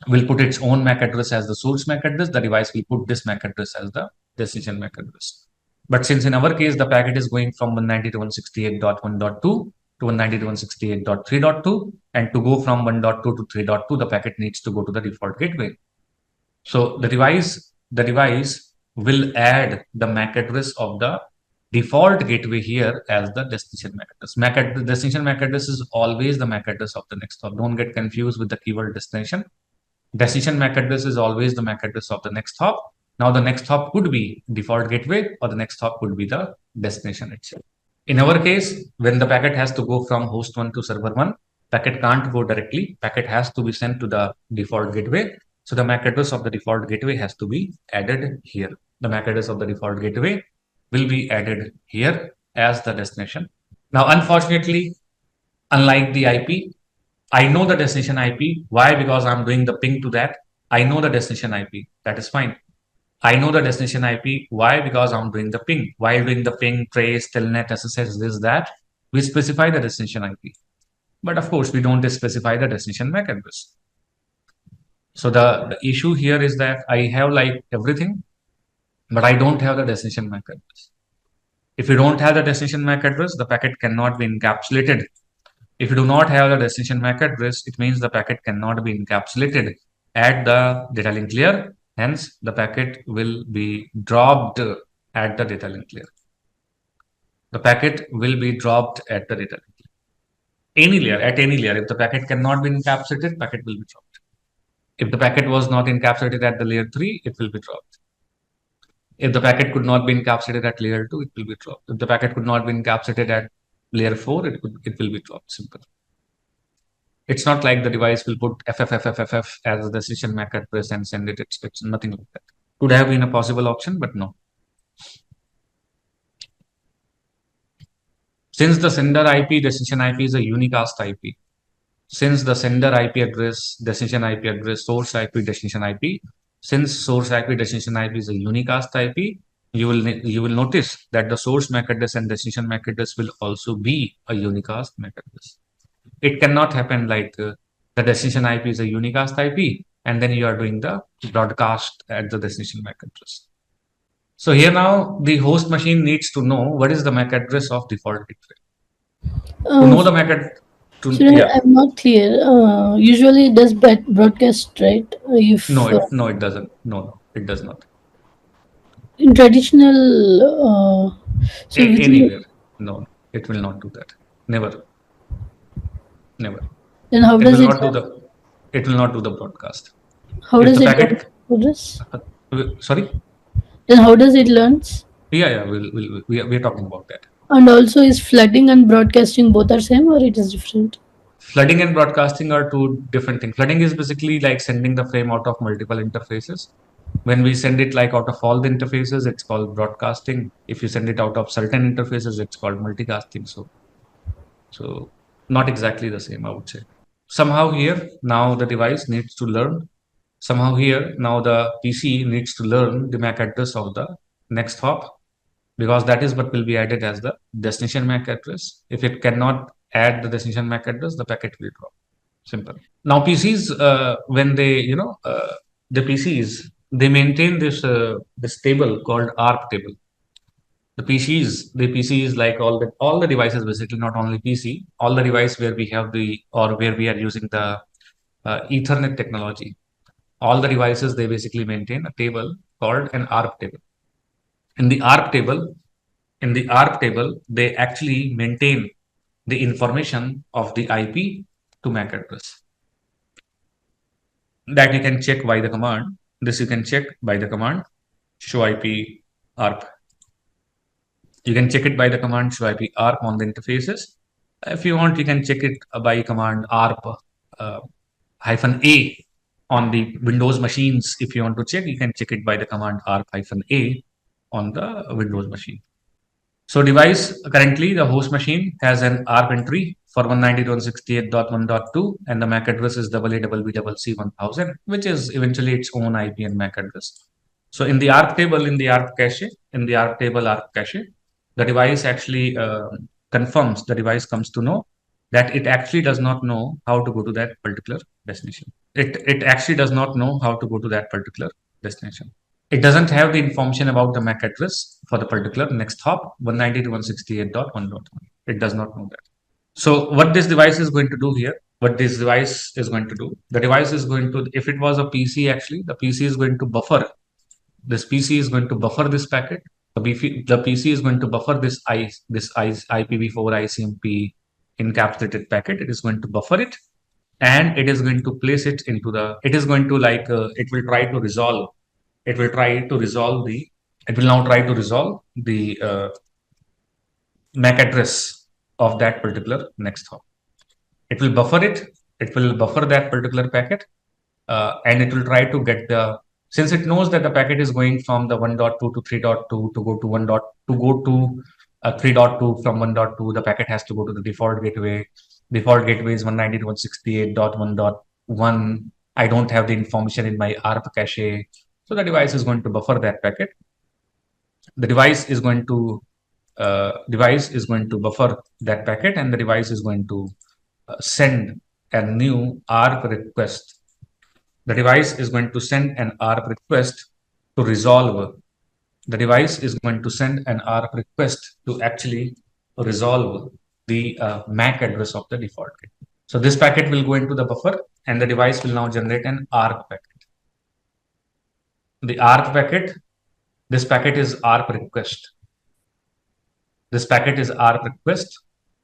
will put its own MAC address as the source MAC address. The device will put this MAC address as the destination MAC address. But since in our case, the packet is going from 192.168.1.2 to 192.168.3.2, and to go from 1.2 to 3.2, the packet needs to go to the default gateway. So the device will add the MAC address of the default gateway here as the destination MAC address. Destination MAC address is always the MAC address of the next hop. Don't get confused with the keyword destination. Destination MAC address is always the MAC address of the next hop. Now the next hop could be default gateway or the next hop could be the destination itself. In our case, when the packet has to go from host 1 to server 1, packet can't go directly. Packet has to be sent to the default gateway. So the MAC address of the default gateway has to be added here. The MAC address of the default gateway will be added here as the destination. Now, unfortunately, unlike the IP, I know the destination IP. Why? Because I'm doing the ping to that. I know the destination IP. That is fine. I know the destination IP. Why? Because I'm doing the ping. While doing the ping, trace, telnet, SSH, this, that, we specify the destination IP. But of course, we don't specify the destination MAC address. So the issue here is that I have like everything, but I don't have the destination MAC address. If you don't have the destination MAC address, the packet cannot be encapsulated. If you do not have the destination MAC address, it means the packet cannot be encapsulated at the data link layer. Hence, the packet will be dropped at the data link layer. The packet will be dropped at the data link layer. At any layer. If the packet cannot be encapsulated, packet will be dropped. If the packet was not encapsulated at the layer 3, it will be dropped. If the packet could not be encapsulated at layer 2, it will be dropped. If the packet could not be encapsulated at layer 4, it will be dropped. Simple. It's not like the device will put FFFFFF as the destination MAC address and send it. It's nothing like that. Could have been a possible option, but no. Since the sender IP, destination IP is a unicast IP. Since the sender IP address, destination IP address, source IP, destination IP, since source IP, destination IP is a unicast IP, you will notice that the source MAC address and destination MAC address will also be a unicast MAC address. It cannot happen like the destination IP is a unicast IP, and then you are doing the broadcast at the destination MAC address. So here now the host machine needs to know what is the MAC address of default gateway. To know the MAC address. I'm not clear. Usually it does broadcast, right? If No, it doesn't. No, it does not. in traditional, Anywhere. No, it will not do that. Never. Then how does it will not do the broadcast. How If does the it packet, learn this? Sorry? Then how does it learn? Yeah, we're talking about that. And also, is flooding and broadcasting both are same or it is different? Flooding and broadcasting are two different things. Flooding is basically like sending the frame out of multiple interfaces. When we send it like out of all the interfaces, it's called broadcasting. If you send it out of certain interfaces, it's called multicasting. So not exactly the same, I would say. Somehow here, now the device needs to learn. Somehow here, now the PC needs to learn the MAC address of the next hop, because that is what will be added as the destination MAC address. If it cannot add the destination MAC address, the packet will drop. Simple. Now PCs, when they, the PCs, they maintain this table called ARP table. The PCs like all the devices, basically not only PC, all the device where we have where we are using the Ethernet technology. All the devices, they basically maintain a table called an ARP table. In the ARP table, they actually maintain the information of the IP to MAC address. That you can check by the command. This you can check by the command show IP ARP. You can check it by the command show IP ARP on the interfaces. If you want, you can check it by command ARP -A on the Windows machines. If you want to check, you can check it by the command ARP -A on the Windows machine. So device, currently the host machine has an ARP entry for 192.168.1.2, and the MAC address is AA/BBC1000, which is eventually its own IP and MAC address. So in the ARP table, in the ARP cache, the device actually confirms, the device comes to know that it actually does not know how to go to that particular destination. It actually does not know how to go to that particular destination. It doesn't have the information about the MAC address for the particular next hop, 192.168.1.1. It does not know that. So what this device is going to do here, the device is going to, if it was a PC actually, the PC is going to buffer. This PC is going to buffer this packet. The PC is going to buffer this IPv4 ICMP encapsulated packet. It is going to buffer it, and it is going to place it into the, it is going to it will try to resolve the MAC address of that particular next hop. It will buffer it. It will buffer that particular packet, and it will try to get the, since it knows that the packet is going from the 1.2 to 3.2 to go to 3.2 from 1.2, the packet has to go to the default gateway. Default gateway is 192.168.1.1. I don't have the information in my ARP cache. So the device is going to buffer that packet. The device is going to buffer that packet, and the device is going to send a new ARP request. The device is going to send an ARP request to resolve. The device is going to send an ARP request to actually resolve the MAC address of the default gateway. So this packet will go into the buffer, and the device will now generate an ARP packet. The ARP packet, this packet is ARP request. This packet is ARP request.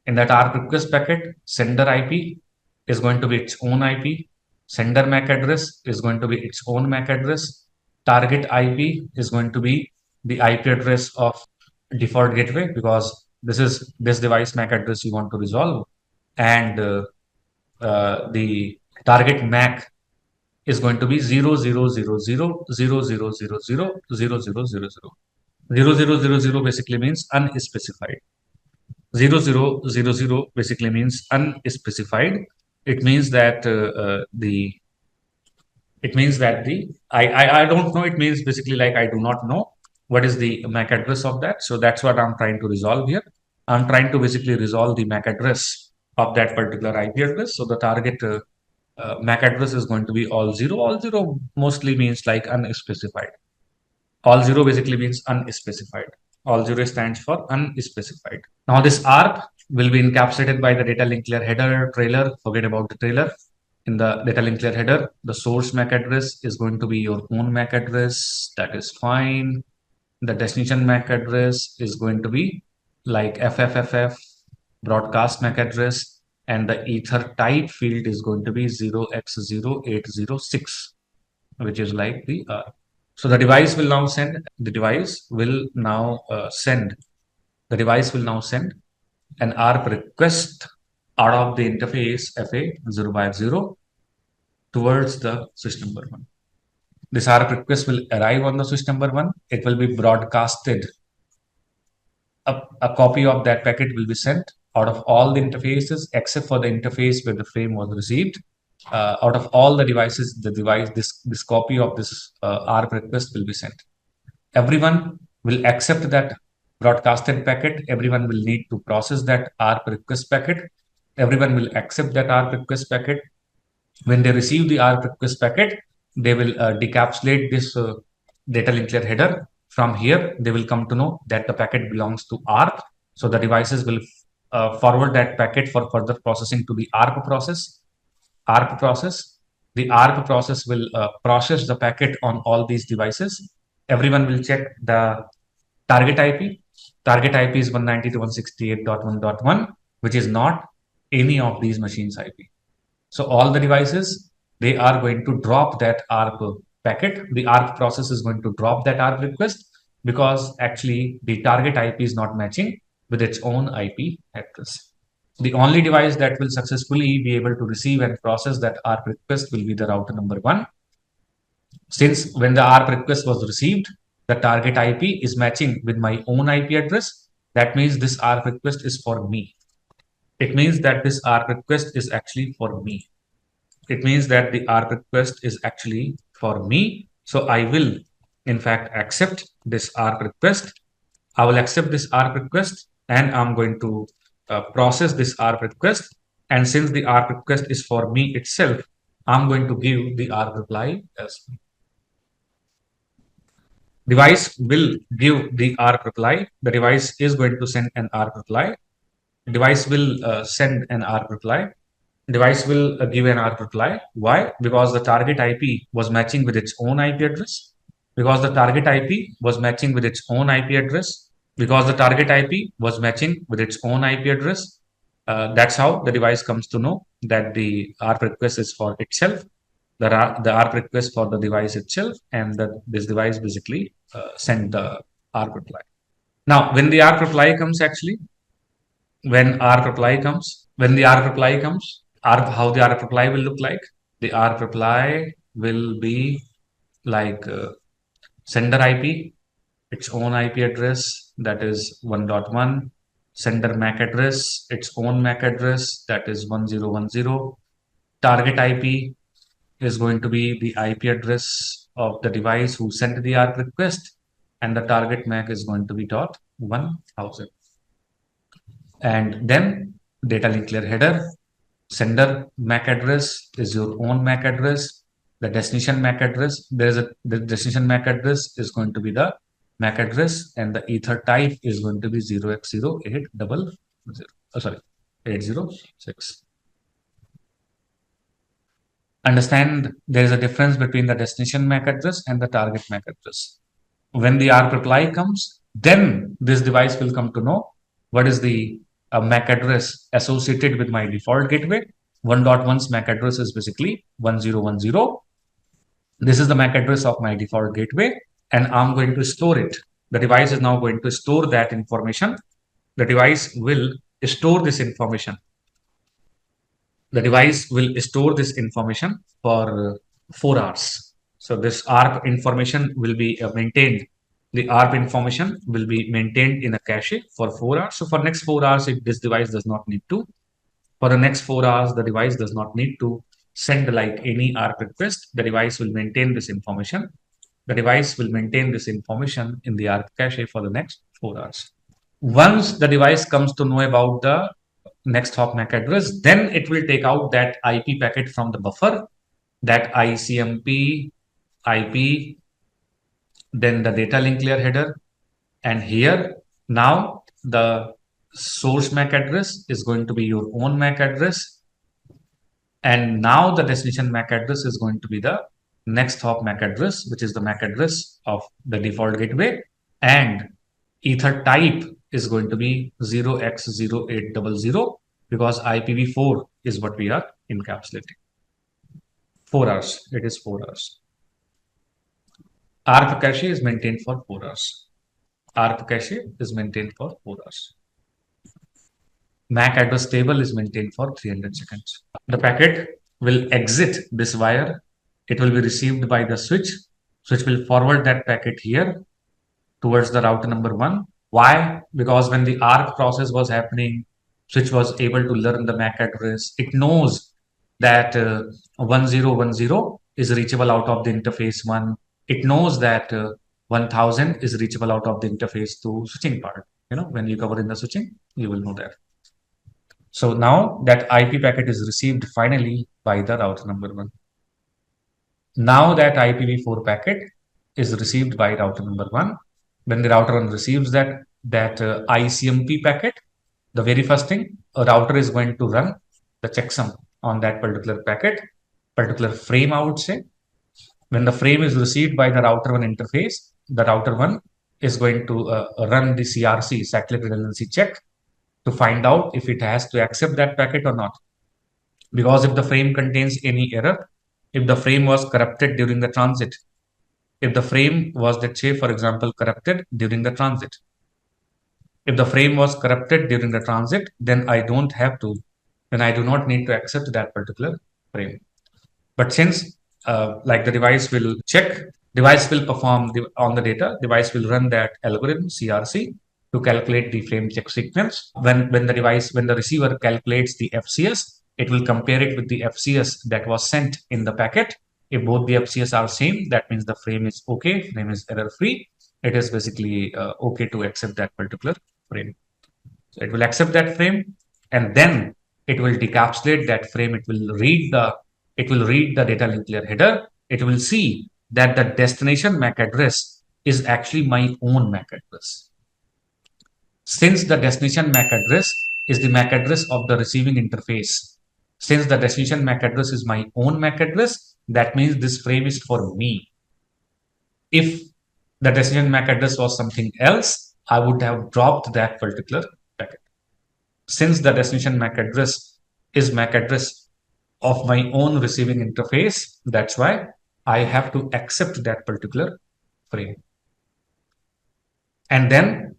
In that ARP request packet, sender IP is going to be its own IP. Sender MAC address is going to be its own MAC address. Target IP is going to be the IP address of default gateway, because this is this device MAC address you want to resolve. And the target MAC is going to be 000000000000. 0000 basically means unspecified. 0000 basically means unspecified. It means that I don't know. It means basically like I do not know what is the MAC address of that. So that's what I'm trying to resolve here. I'm trying to basically resolve the MAC address of that particular IP address. So the target MAC address is going to be all zero. All zero mostly means like unspecified. All zero basically means unspecified. All zero stands for unspecified. Now this ARP will be encapsulated by the data link layer header, trailer. Forget about the trailer. In the data link layer header, the source MAC address is going to be your own MAC address. That is fine. The destination MAC address is going to be like FFFF, broadcast MAC address, and the ether type field is going to be 0x0806, which is like the so the device will now send an ARP request out of the interface FA050 towards the switch number 1. This ARP request will arrive on the switch number 1. It will be broadcasted. A copy of that packet will be sent out of all the interfaces except for the interface where the frame was received. Out of all the devices, this copy of this ARP request will be sent. Everyone will accept that broadcasted packet. Everyone will need to process that ARP request packet. Everyone will accept that ARP request packet. When they receive the ARP request packet, they will decapsulate this data link layer header. From here, they will come to know that the packet belongs to ARP. So the devices will forward that packet for further processing to the ARP process. The ARP process will process the packet on all these devices. Everyone will check the target IP. Target IP is 192.168.1.1, which is not any of these machines' IP. So all the devices, they are going to drop that ARP packet. The ARP process is going to drop that ARP request because actually the target IP is not matching with its own IP address. The only device that will successfully be able to receive and process that ARP request will be the router number 1. Since when the ARP request was received, the target IP is matching with my own IP address. That means this ARP request is for me. It means that this ARP request is actually for me. It means that the ARP request is actually for me. So I will, in fact, accept this ARP request. I will accept this ARP request and I'm going to process this ARP request. And since the ARP request is for me itself, I'm going to give the ARP reply as me. Device will give the ARP reply. The device is going to send an ARP reply. Device will send an ARP reply. Device will give an ARP reply. Why? Because the target IP was matching with its own IP address. Because the target IP was matching with its own IP address. Because the target IP was matching with its own IP address. That's how the device comes to know that the ARP request is for itself. The ARP request for the device itself, and that this device basically send the ARP reply. Now, when the ARP reply comes, actually, when the ARP reply comes, how the ARP reply will look like? The ARP reply will be like sender IP, its own IP address, that is 1.1, sender MAC address, its own MAC address, that is 1010, target IP is going to be the IP address of the device who sent the ARP request, and the target MAC is going to be .1000. And then data link layer header, sender MAC address is your own MAC address. The destination MAC address, the destination MAC address is going to be the MAC address, and the ether type is going to be 0x0800. 806. Understand there is a difference between the destination MAC address and the target MAC address. When the ARP reply comes, then this device will come to know what is the MAC address associated with my default gateway. 1.1's MAC address is basically 1010. This is the MAC address of my default gateway, and I'm going to store it. The device is now going to store that information. The device will store this information. The device will store this information for 4 hours. So this ARP information will be maintained the ARP information will be maintained in a cache for 4 hours. So for next 4 hours, if this device does not need to, for the next 4 hours, the device does not need to send like any ARP request. The device will maintain this information. The device will maintain this information in the ARP cache for the next 4 hours. Once the device comes to know about the next hop MAC address, then it will take out that IP packet from the buffer, that ICMP IP, then the data link layer header, and here now the source MAC address is going to be your own MAC address, and now the destination MAC address is going to be the next hop MAC address, which is the MAC address of the default gateway, and ether type is going to be 0x0800 because IPv4 is what we are encapsulating. 4 hours, it is 4 hours. ARP cache is maintained for 4 hours. ARP cache is maintained for 4 hours. MAC address table is maintained for 300 seconds. The packet will exit this wire. It will be received by the switch. Switch will forward that packet here towards the router number 1. Why? Because when the ARP process was happening, switch was able to learn the MAC address. It knows that 1010 is reachable out of the interface 1. It knows that 1000 is reachable out of the interface 2 switching part. When you cover in the switching, you will know that. So now that IP packet is received finally by the router number 1. Now that IPv4 packet is received by router number 1. When the router 1 receives that ICMP packet, the very first thing, a router is going to run the checksum on that particular packet, particular frame, I would say. When the frame is received by the router 1 interface, the router 1 is going to run the CRC, cyclic redundancy check, to find out if it has to accept that packet or not. Because if the frame contains any error, if the frame was corrupted during the transit, if the frame was, let's say, for example, corrupted during the transit, if the frame was corrupted during the transit, then I do not need to accept that particular frame. But since like the device will check, device will perform on the data, device will run that algorithm CRC to calculate the frame check sequence. When the receiver calculates the FCS, it will compare it with the FCS that was sent in the packet. If both the FCS are same, that means the frame is okay, frame is error free. It is basically okay to accept that particular frame. So it will accept that frame, and then it will decapsulate that frame. It will read the data link layer header. It will see that the destination MAC address is actually my own MAC address. Since the destination MAC address is the MAC address of the receiving interface, since the destination MAC address is my own MAC address, that means this frame is for me. If the destination MAC address was something else, I would have dropped that particular packet. Since the destination MAC address is MAC address of my own receiving interface, that's why I have to accept that particular frame. And then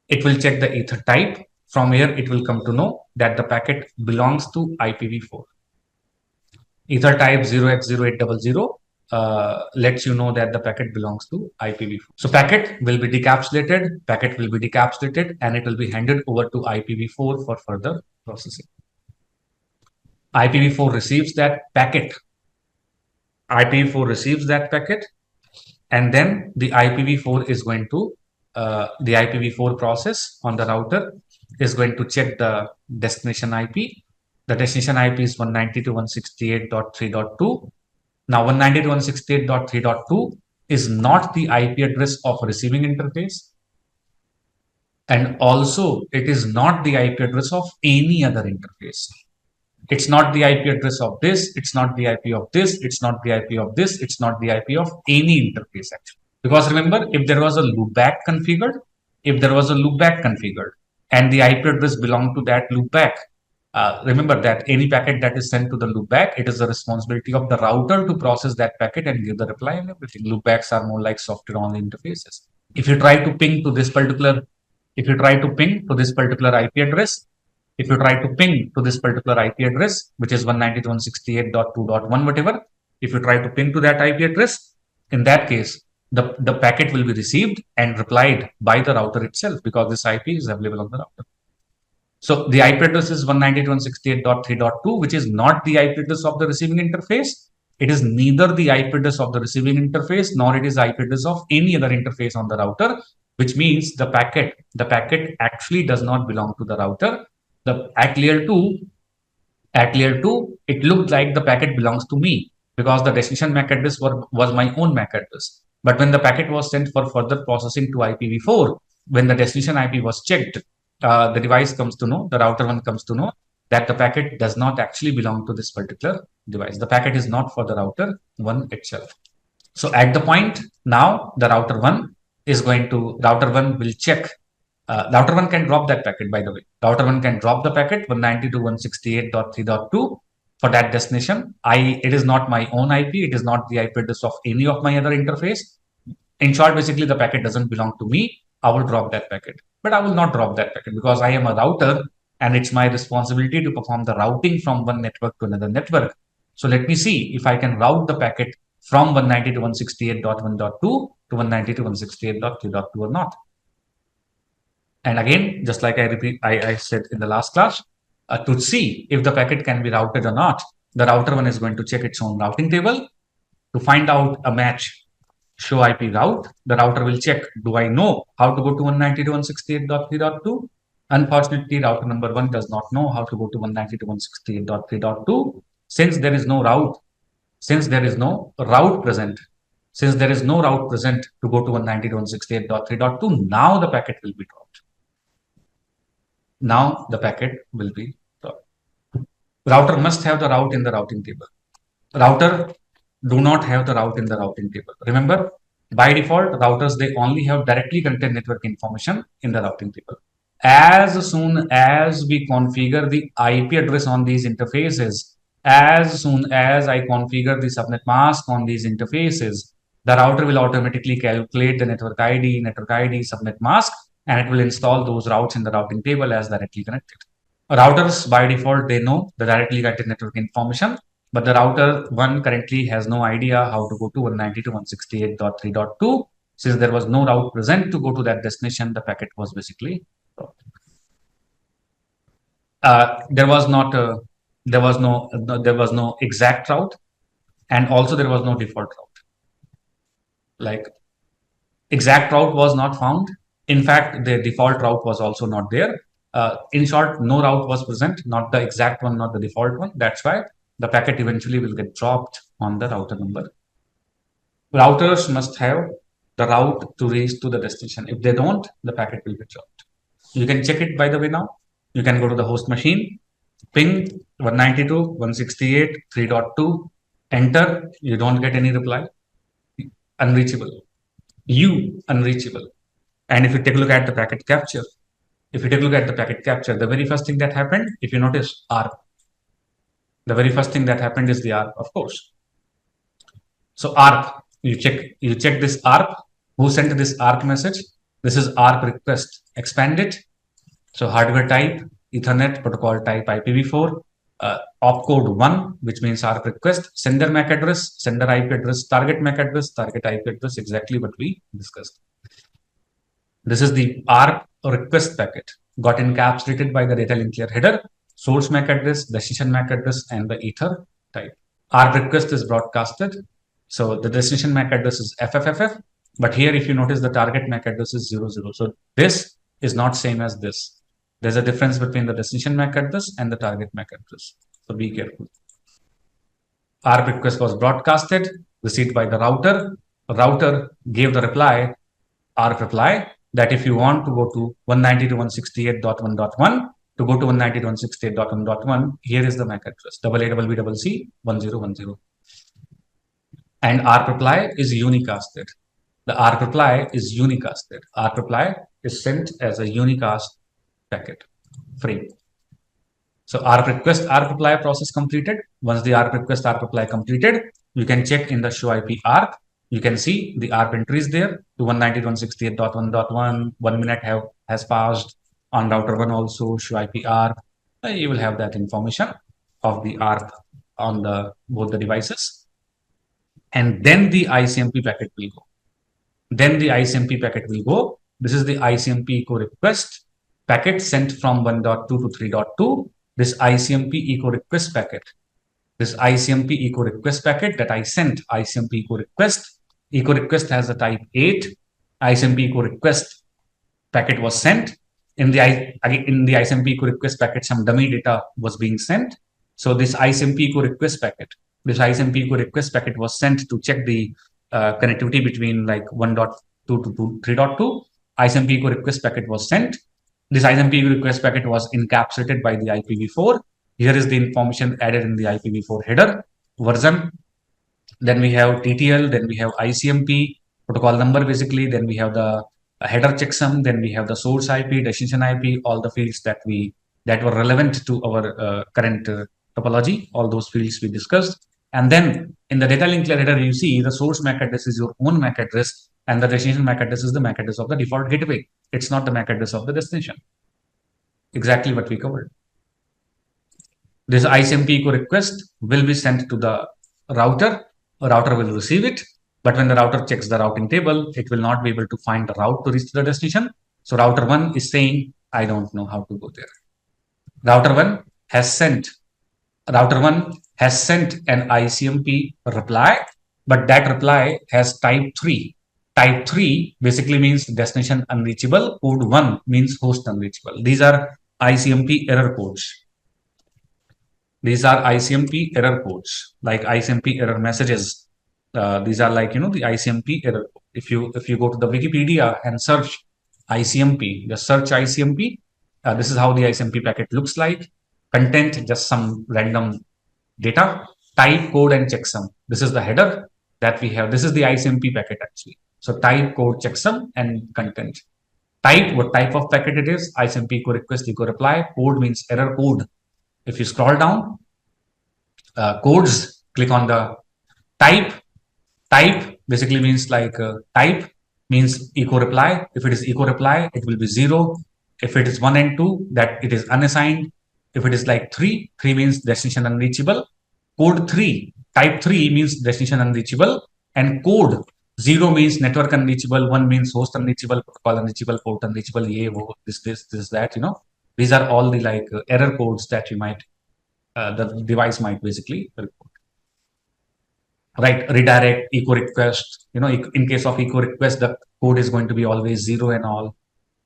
it will check the ether type. From here, it will come to know that the packet belongs to IPv4. Ether type 0x0800 lets you know that the packet belongs to IPv4. So packet will be decapsulated, and it will be handed over to IPv4 for further processing. IPv4 receives that packet. And then the IPv4 is going to, the IPv4 process on the router is going to check the destination IP. The destination IP is 192.168.3.2. Now 192.168.3.2 is not the IP address of a receiving interface. And also it is not the IP address of any other interface. It's not the IP address of this, it's not the IP of this, it's not the IP of this, it's not the IP of any interface actually. Because remember, if there was a loopback configured, and the IP address belonged to that loopback, remember that any packet that is sent to the loopback, it is the responsibility of the router to process that packet and give the reply and everything. Loopbacks are more like software-only interfaces. If you try to ping to this particular IP address, which is 192.168.2.1, whatever, if you try to ping to that IP address, in that case, the packet will be received and replied by the router itself, because this IP is available on the router. So the IP address is 192.168.3.2, which is not the IP address of the receiving interface. It is neither the IP address of the receiving interface, nor it is IP address of any other interface on the router, which means the packet actually does not belong to the router. At layer 2, it looked like the packet belongs to me, because the destination MAC address was my own MAC address. But when the packet was sent for further processing to IPv4, when the destination IP was checked, the device comes to know, the router 1 comes to know that the packet does not actually belong to this particular device. The packet is not for the router 1 itself. So at the point now, the router 1 will check. Router 1 can drop that packet, by the way. Router 1 can drop the packet 192.168.3.2 for that destination. It is not my own IP. It is not the IP address of any of my other interface. In short, basically, the packet doesn't belong to me. I will drop that packet. But I will not drop that packet because I am a router and it's my responsibility to perform the routing from one network to another network. So let me see if I can route the packet from 192.168.1.2 to 192.168.3.2 or not. And again, just like I said in the last class, to see if the packet can be routed or not, the router 1 is going to check its own routing table to find out a match. Show IP route, the router will check, do I know how to go to 192.168.3.2? Unfortunately, router number 1 does not know how to go to 192.168.3.2 since there is no route, present. Since there is no route present to go to 192.168.3.2, now the packet will be dropped. Router must have the route in the routing table. Router do not have the route in the routing table. Remember, by default, routers, they only have directly connected network information in the routing table. As soon as we configure the IP address on these interfaces, as soon as I configure the subnet mask on these interfaces, the router will automatically calculate the network ID, subnet mask, and it will install those routes in the routing table as directly connected. Routers, by default, they know the directly connected network information, but the router 1 currently has no idea how to go to 192.168.3.2. Since there was no route present to go to that destination, the packet was basically dropped. There was no exact route, and also there was no default route. Like, exact route was not found. In fact, the default route was also not there. In short, no route was present, not the exact one, not the default one. That's why the packet eventually will get dropped on the router number. Routers must have the route to reach to the destination. If they don't, the packet will get dropped. You can check it, by the way. Now you can go to the host machine, ping 192.168.3.2, enter. You don't get any reply. Unreachable. Unreachable. And if you take a look at the packet capture, the very first thing that happened, if you notice, ARP. The very first thing that happened is the ARP, of course. So ARP, you check this ARP. Who sent this ARP message? This is ARP request. Expand it. So hardware type, Ethernet, protocol type IPv4, opcode 1, which means ARP request, sender MAC address, sender IP address, target MAC address, target IP address, exactly what we discussed. This is the ARP request packet, got encapsulated by the data link layer header, source MAC address, destination MAC address, and the ether type. ARP request is broadcasted. So the destination MAC address is FFFF, but here if you notice the target MAC address is 00. So this is not same as this. There's a difference between the destination MAC address and the target MAC address. So be careful. ARP request was broadcasted, received by the router. Router gave the reply, ARP reply, that if you want to go to 192.168.1.1, to go to 192.168.1.1, here is the MAC address, 88BBC1010. And ARP reply is unicasted. The ARP reply is unicasted. ARP reply is sent as a unicast packet frame. So ARP request, ARP reply process completed. Once the ARP request, ARP reply completed, you can check in the show IP ARP. You can see the ARP entries there to 192.168.1.1. 1 minute has passed on router 1 also, show IP ARP. You will have that information of the ARP on both the devices. And then the ICMP packet will go. then the ICMP packet will go. This is the ICMP echo request packet sent from 1.2 to 3.2. This ICMP echo request packet. This ICMP echo request packet that I sent, ICMP echo request. Echo request has a type 8. ICMP echo request packet was sent. In the ICMP echo request packet, some dummy data was being sent. So this ICMP echo request packet, was sent to check the connectivity between like 1.2 to 3.2. ICMP echo request packet was sent. This ICMP echo request packet was encapsulated by the IPv4. Here is the information added in the IPv4 header version. Then we have TTL, then we have ICMP protocol number basically, then we have the header checksum, then we have the source IP, destination IP, all the fields that were relevant to our current topology, all those fields we discussed. And then in the data link layer header, you see the source MAC address is your own MAC address, and the destination MAC address is the MAC address of the default gateway. It's not the MAC address of the destination. Exactly what we covered. This ICMP echo request will be sent to the router. A router will receive it, but when the router checks the routing table, it will not be able to find the route to reach the destination. So router 1 is saying, I don't know how to go there. Router 1 has sent an ICMP reply, but that reply has type 3. Type 3 basically means destination unreachable. Code 1 means host unreachable. These are ICMP error codes. These are ICMP error codes, like ICMP error messages. These are like, the ICMP error. If you go to the Wikipedia and search ICMP, just search ICMP. This is how the ICMP packet looks like. Content, just some random data. Type, code, and checksum. This is the header that we have. This is the ICMP packet actually. So type, code, checksum, and content. Type, what type of packet it is. ICMP echo request, echo reply. Code means error code. If you scroll down, codes, click on the type. Type basically means like type means echo reply. If it is echo reply, it will be 0. If it is 1 and 2, that it is unassigned. If it is like 3 means destination unreachable. Code 3, type 3 means destination unreachable. And code 0 means network unreachable. 1 means host unreachable, protocol unreachable, port unreachable, this, that, These are all the like error codes that you might, the device might basically report. Right, redirect, echo request, in case of echo request, the code is going to be always 0 and all.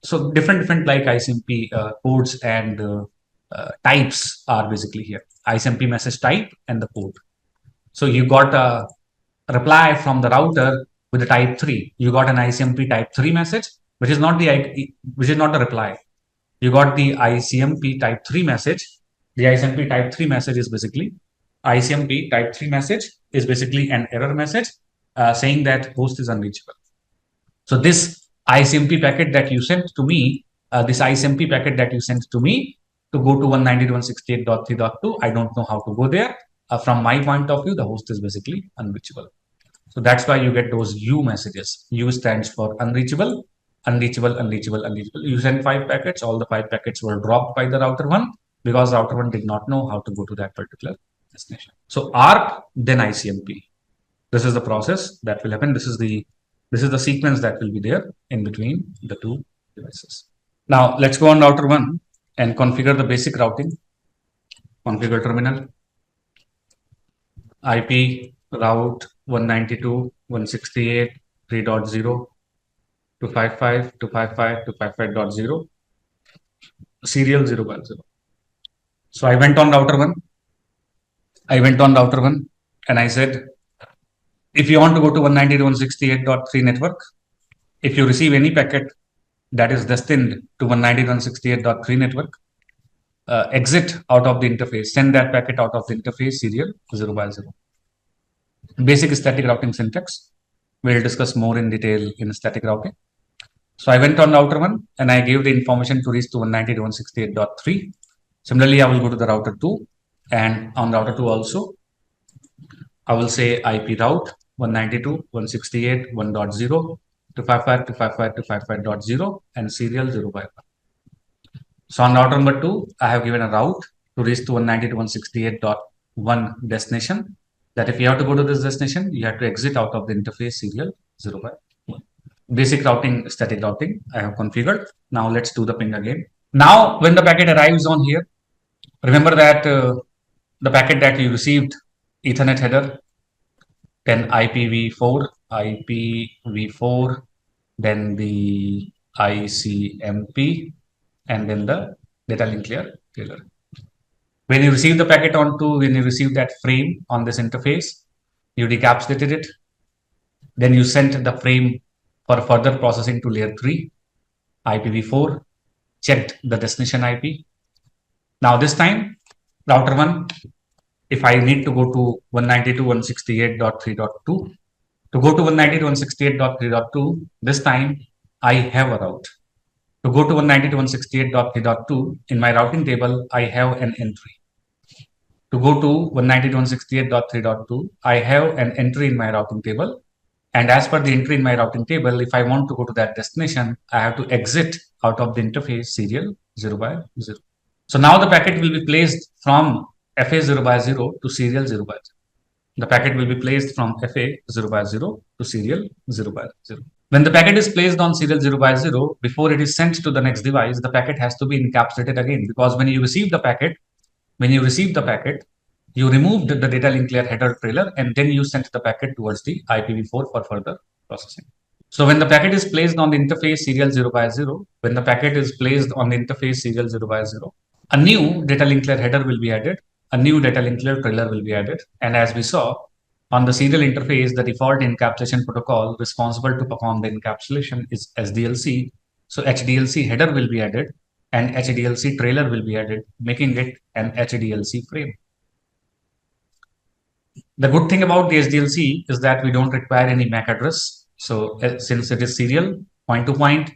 So different like ICMP codes and types are basically here. ICMP message type and the code. So you got a reply from the router with the type 3. You got an ICMP type 3 message, which is not the reply. You got the ICMP type 3 message. The ICMP type 3 message is basically ICMP type 3 message is basically an error message saying that host is unreachable. So this ICMP packet that you sent to me, to go to 192.168.3.2, I don't know how to go there. From my point of view, the host is basically unreachable. So that's why you get those U messages. U stands for unreachable, unreachable, unreachable, unreachable. You send 5 packets, all the 5 packets were dropped by the router 1 because router 1 did not know how to go to that particular destination. So ARP, then ICMP. This is the process that will happen. This is the sequence that will be there in between the 2 devices. Now let's go on router 1 and configure the basic routing. Configure terminal. IP route 192.168.3.0 to 55 to 55 to 55.0. Serial 0 0. So I went on router 1 and I said, if you want to go to 192.168.3 network, if you receive any packet that is destined to 192.168.3 network, exit out of the interface, send that packet out of the interface serial 0 0. Basic static routing syntax. We'll discuss more in detail in static routing. So I went on router 1 and I gave the information to reach to 192.168.3. Similarly, I will go to the router 2 and on router 2 also, I will say IP route 192.168.1.0 to 55 to 55 to 55.0 and serial 0 1. So on router number 2, I have given a route to reach to 192.168.1 destination. That if you have to go to this destination, you have to exit out of the interface serial 0 1. basic routing, static routing I have configured. Now let's do the ping again. Now when the packet arrives on here, remember that the packet that you received, Ethernet header, then IPv4, IPv4, then the ICMP, and then the data link layer trailer. When you receive the packet when you receive that frame on this interface, you decapsulated it. Then you sent the frame for further processing to layer 3, IPv4, checked the destination IP. Now this time, router 1, if I need to go to 192.168.3.2, to go to 192.168.3.2, this time I have a route. To go to 192.168.3.2, in my routing table, I have an entry. To go to 192.168.3.2, I have an entry in my routing table. And as per the entry in my routing table, if I want to go to that destination, I have to exit out of the interface serial 0 by 0. So now the packet will be placed from FA 0 by 0 to serial 0 by 0. The packet will be placed from FA 0 by 0 to serial 0 by 0. When the packet is placed on serial 0 by 0, before it is sent to the next device, the packet has to be encapsulated again, because when you receive the packet, you removed the data link layer header trailer, and then you sent the packet towards the IPv4 for further processing. So when the packet is placed on the interface serial 0 by 0, a new data link layer header will be added, a new data link layer trailer will be added. And as we saw on the serial interface, the default encapsulation protocol responsible to perform the encapsulation is SDLC. So HDLC header will be added and HDLC trailer will be added, making it an HDLC frame. The good thing about the SDLC is that we don't require any MAC address. So since it is serial, point to point,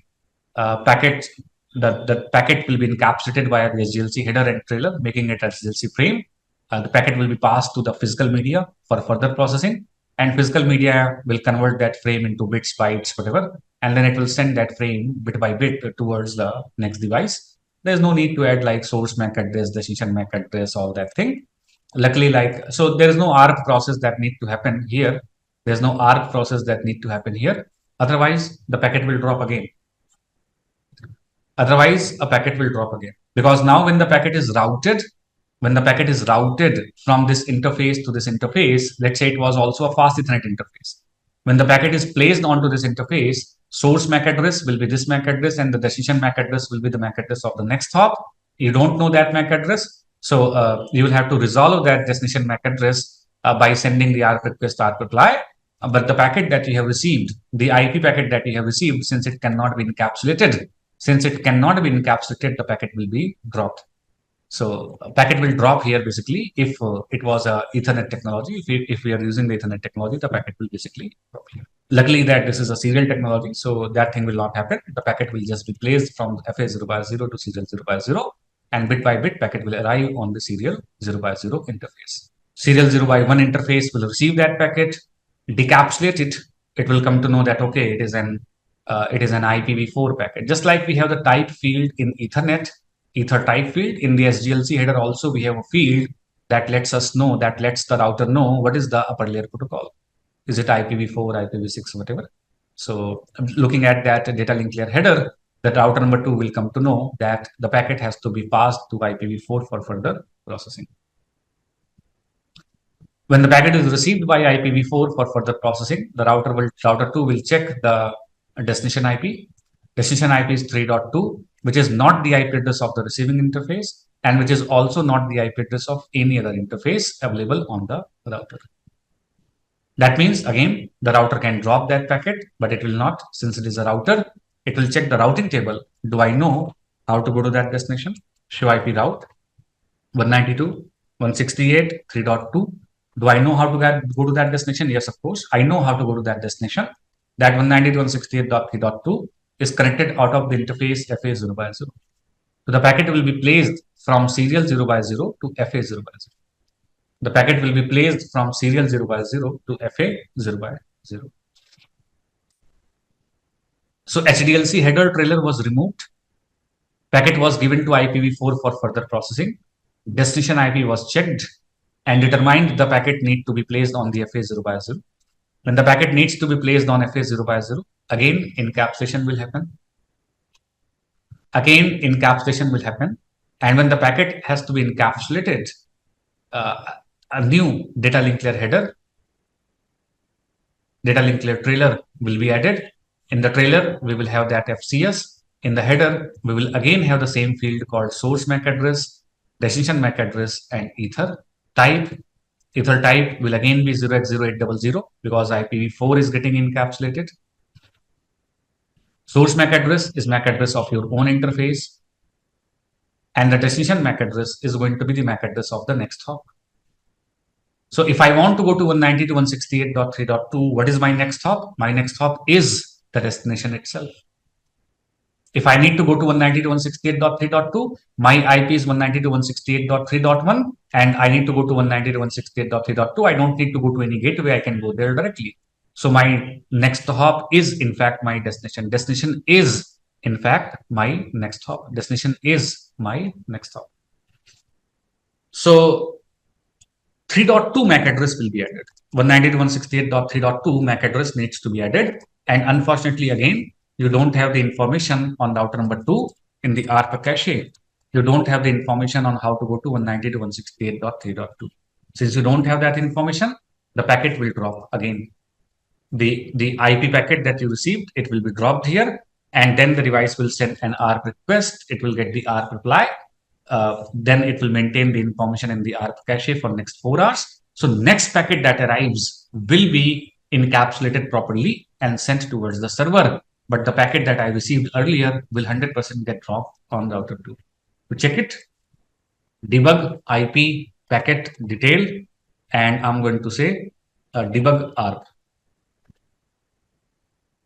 packet, the packet will be encapsulated via the SDLC header and trailer, making it an SDLC frame. The packet will be passed to the physical media for further processing, and physical media will convert that frame into bits, bytes, whatever, and then it will send that frame bit by bit towards the next device. There's no need to add like source MAC address, destination MAC address, all that thing. Luckily, so there is no ARP process that need to happen here. There's no ARP process that need to happen here. Otherwise, the packet will drop again. Because now when the packet is routed, from this interface to this interface, let's say it was also a fast Ethernet interface. When the packet is placed onto this interface, source MAC address will be this MAC address and the destination MAC address will be the MAC address of the next hop. You don't know that MAC address. So you will have to resolve that destination MAC address by sending the ARP request, ARP reply. But the packet that you have received, the IP packet that you have received, since it cannot be encapsulated, the packet will be dropped. So a packet will drop here basically if it was a Ethernet technology. If we are using the Ethernet technology, the packet will basically drop here. Luckily that this is a serial technology, so that thing will not happen. The packet will just be placed from FA 0 by 0 to serial 0 by 0, and bit by bit packet will arrive on the serial 0 by 0 interface. Serial 0 by 1 interface will receive that packet, decapsulate it. It will come to know that okay, it is an IPv4 packet. Just like we have the type field in Ethernet, ether type field, in the SDLC header also we have a field that lets the router know what is the upper layer protocol. Is it IPv4, IPv6, whatever. So looking at that data link layer header, the router number 2 will come to know that the packet has to be passed to IPv4 for further processing. When the packet is received by IPv4 for further processing, the router 2 will check the destination IP. Destination IP is 3.2, which is not the IP address of the receiving interface, and which is also not the IP address of any other interface available on the router. That means, again, the router can drop that packet, but it will not, since it is a router. It will check the routing table. Do I know how to go to that destination? Show IP route 192.168.3.2. Do I know how to go to that destination? Yes, of course. I know how to go to that destination. That 192.168.3.2 is connected out of the interface FA 0 by 0. So the packet will be placed from serial 0 by 0 to FA 0 by 0. The packet will be placed from serial 0 by 0 to FA 0 by 0. So HDLC header trailer was removed. Packet was given to IPv4 for further processing. Destination IP was checked and determined the packet need to be placed on the FA 0 by 0. When the packet needs to be placed on FA 0 by 0, again encapsulation will happen. Again, encapsulation will happen. And when the packet has to be encapsulated, a new data link layer header, data link layer trailer will be added. In the trailer, we will have that FCS. In the header, we will again have the same field called source MAC address, destination MAC address, and ether type. Ether type will again be 0x0800 because IPv4 is getting encapsulated. Source MAC address is MAC address of your own interface. And the destination MAC address is going to be the MAC address of the next hop. So if I want to go to 192.168.3.2, what is my next hop? My next hop is the destination itself. If I need to go to 192.168.3.2, my IP is 192.168.3.1, and I need to go to 192.168.3.2. I don't need to go to any gateway. I can go there directly. So my next hop is in fact my destination. Destination is in fact my next hop. Destination is my next hop. So 3.2 MAC address will be added. 192.168.3.2 MAC address needs to be added. And unfortunately, again, you don't have the information on router number 2 in the ARP cache. You don't have the information on how to go to 192.168.3.2. Since you don't have that information, the packet will drop again. The IP packet that you received, it will be dropped here. And then the device will send an ARP request. It will get the ARP reply. Then it will maintain the information in the ARP cache for next 4 hours. So next packet that arrives will be encapsulated properly and sent towards the server. But the packet that I received earlier will 100% get dropped on router 2. To check it, debug IP packet detail, and I'm going to say debug ARP.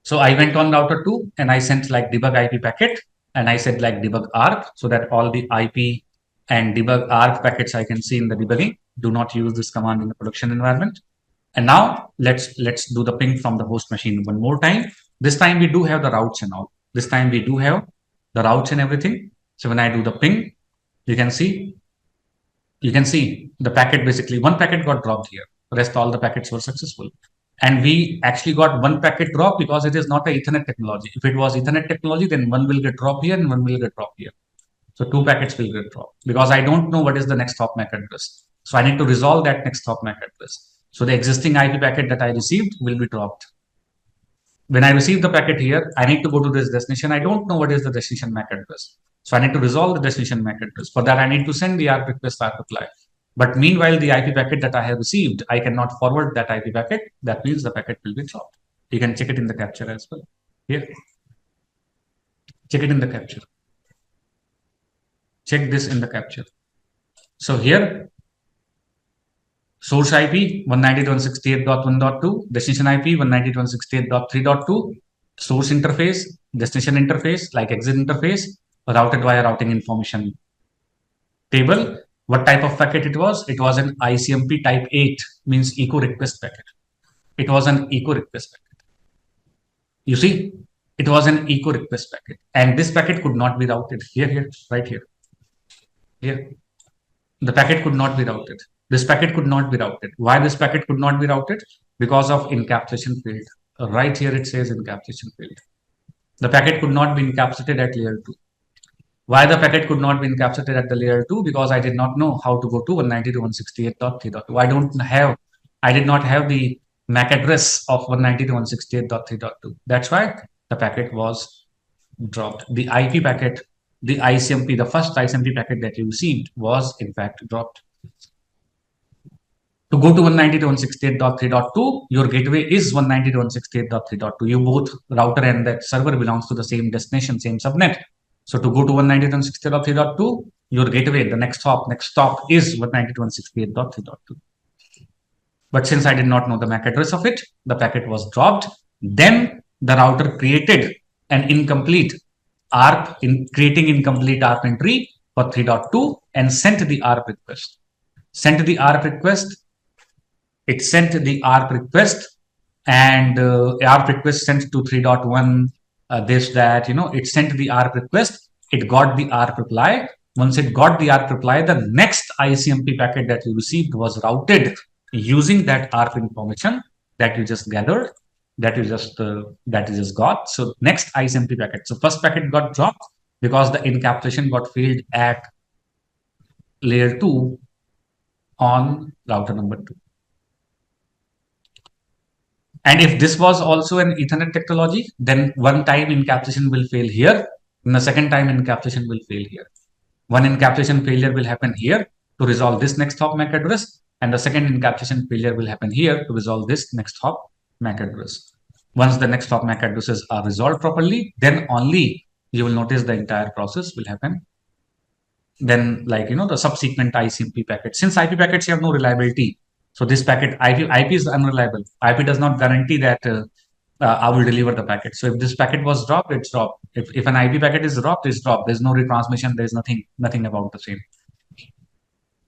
So I went on router 2 and I sent like debug IP packet, and I said like debug ARP, so that all the IP and debug ARP packets I can see in the debugging. Do not use this command in the production environment. And now let's do the ping from the host machine one more time. This time we do have the routes and all. This time we do have the routes and everything. So when I do the ping, you can see the packet, basically one packet got dropped here. The rest all the packets were successful. And we actually got one packet drop because it is not a Ethernet technology. If it was Ethernet technology, then one will get dropped here and one will get dropped here. So 2 packets will get dropped because I don't know what is the next hop MAC address. So I need to resolve that next hop MAC address. So the existing IP packet that I received will be dropped. When I receive the packet here, I need to go to this destination. I don't know what is the destination MAC address. So I need to resolve the destination MAC address. For that, I need to send the ARP request, ARP reply. But meanwhile, the IP packet that I have received, I cannot forward that IP packet. That means the packet will be dropped. You can check it in the capture as well. Here. Check it in the capture. Check this in the capture. So here, source IP 192.168.1.2, destination IP 192.168.3.2, source interface, destination interface, like exit interface, routed via routing information table. What type of packet it was? It was an ICMP type 8, means echo request packet. It was an echo request packet. You see, it was an echo request packet. And this packet could not be routed. Here, right here. Here. The packet could not be routed. This packet could not be routed. Why this packet could not be routed? Because of encapsulation field. Right here it says encapsulation field. The packet could not be encapsulated at layer 2. Why the packet could not be encapsulated at the layer 2? Because I did not know how to go to 192.168.3.2. I did not have the MAC address of 192.168.3.2. That's why the packet was dropped. The IP packet, the ICMP, the first ICMP packet that you received was in fact dropped. To go to 192.168.3.2, your gateway is 192.168.3.2. You both router and that server belongs to the same destination, same subnet. So to go to 192.168.3.2, your gateway, the next stop is 192.168.3.2. But since I did not know the MAC address of it, the packet was dropped. Then the router created an incomplete ARP, creating incomplete ARP entry for 3.2 and sent the ARP request. It sent the ARP request and ARP request sent to 3.1, it sent the ARP request, it got the ARP reply. Once it got the ARP reply, the next ICMP packet that you received was routed using that ARP information that you just gathered. that you just got. So next ISMP packet. So first packet got dropped because the encapsulation got failed at layer 2 on router number 2. And if this was also an Ethernet technology, then one time encapsulation will fail here, and the second time encapsulation will fail here. One encapsulation failure will happen here to resolve this next hop MAC address, and the second encapsulation failure will happen here to resolve this next hop MAC address. Once the next hop MAC addresses are resolved properly, then only you will notice the entire process will happen. Then, like, the subsequent ICMP packets. Since IP packets have no reliability, so this packet IP is unreliable. IP does not guarantee that I will deliver the packet. So if this packet was dropped, it's dropped. If an IP packet is dropped, it's dropped. There's no retransmission. There's nothing about the same.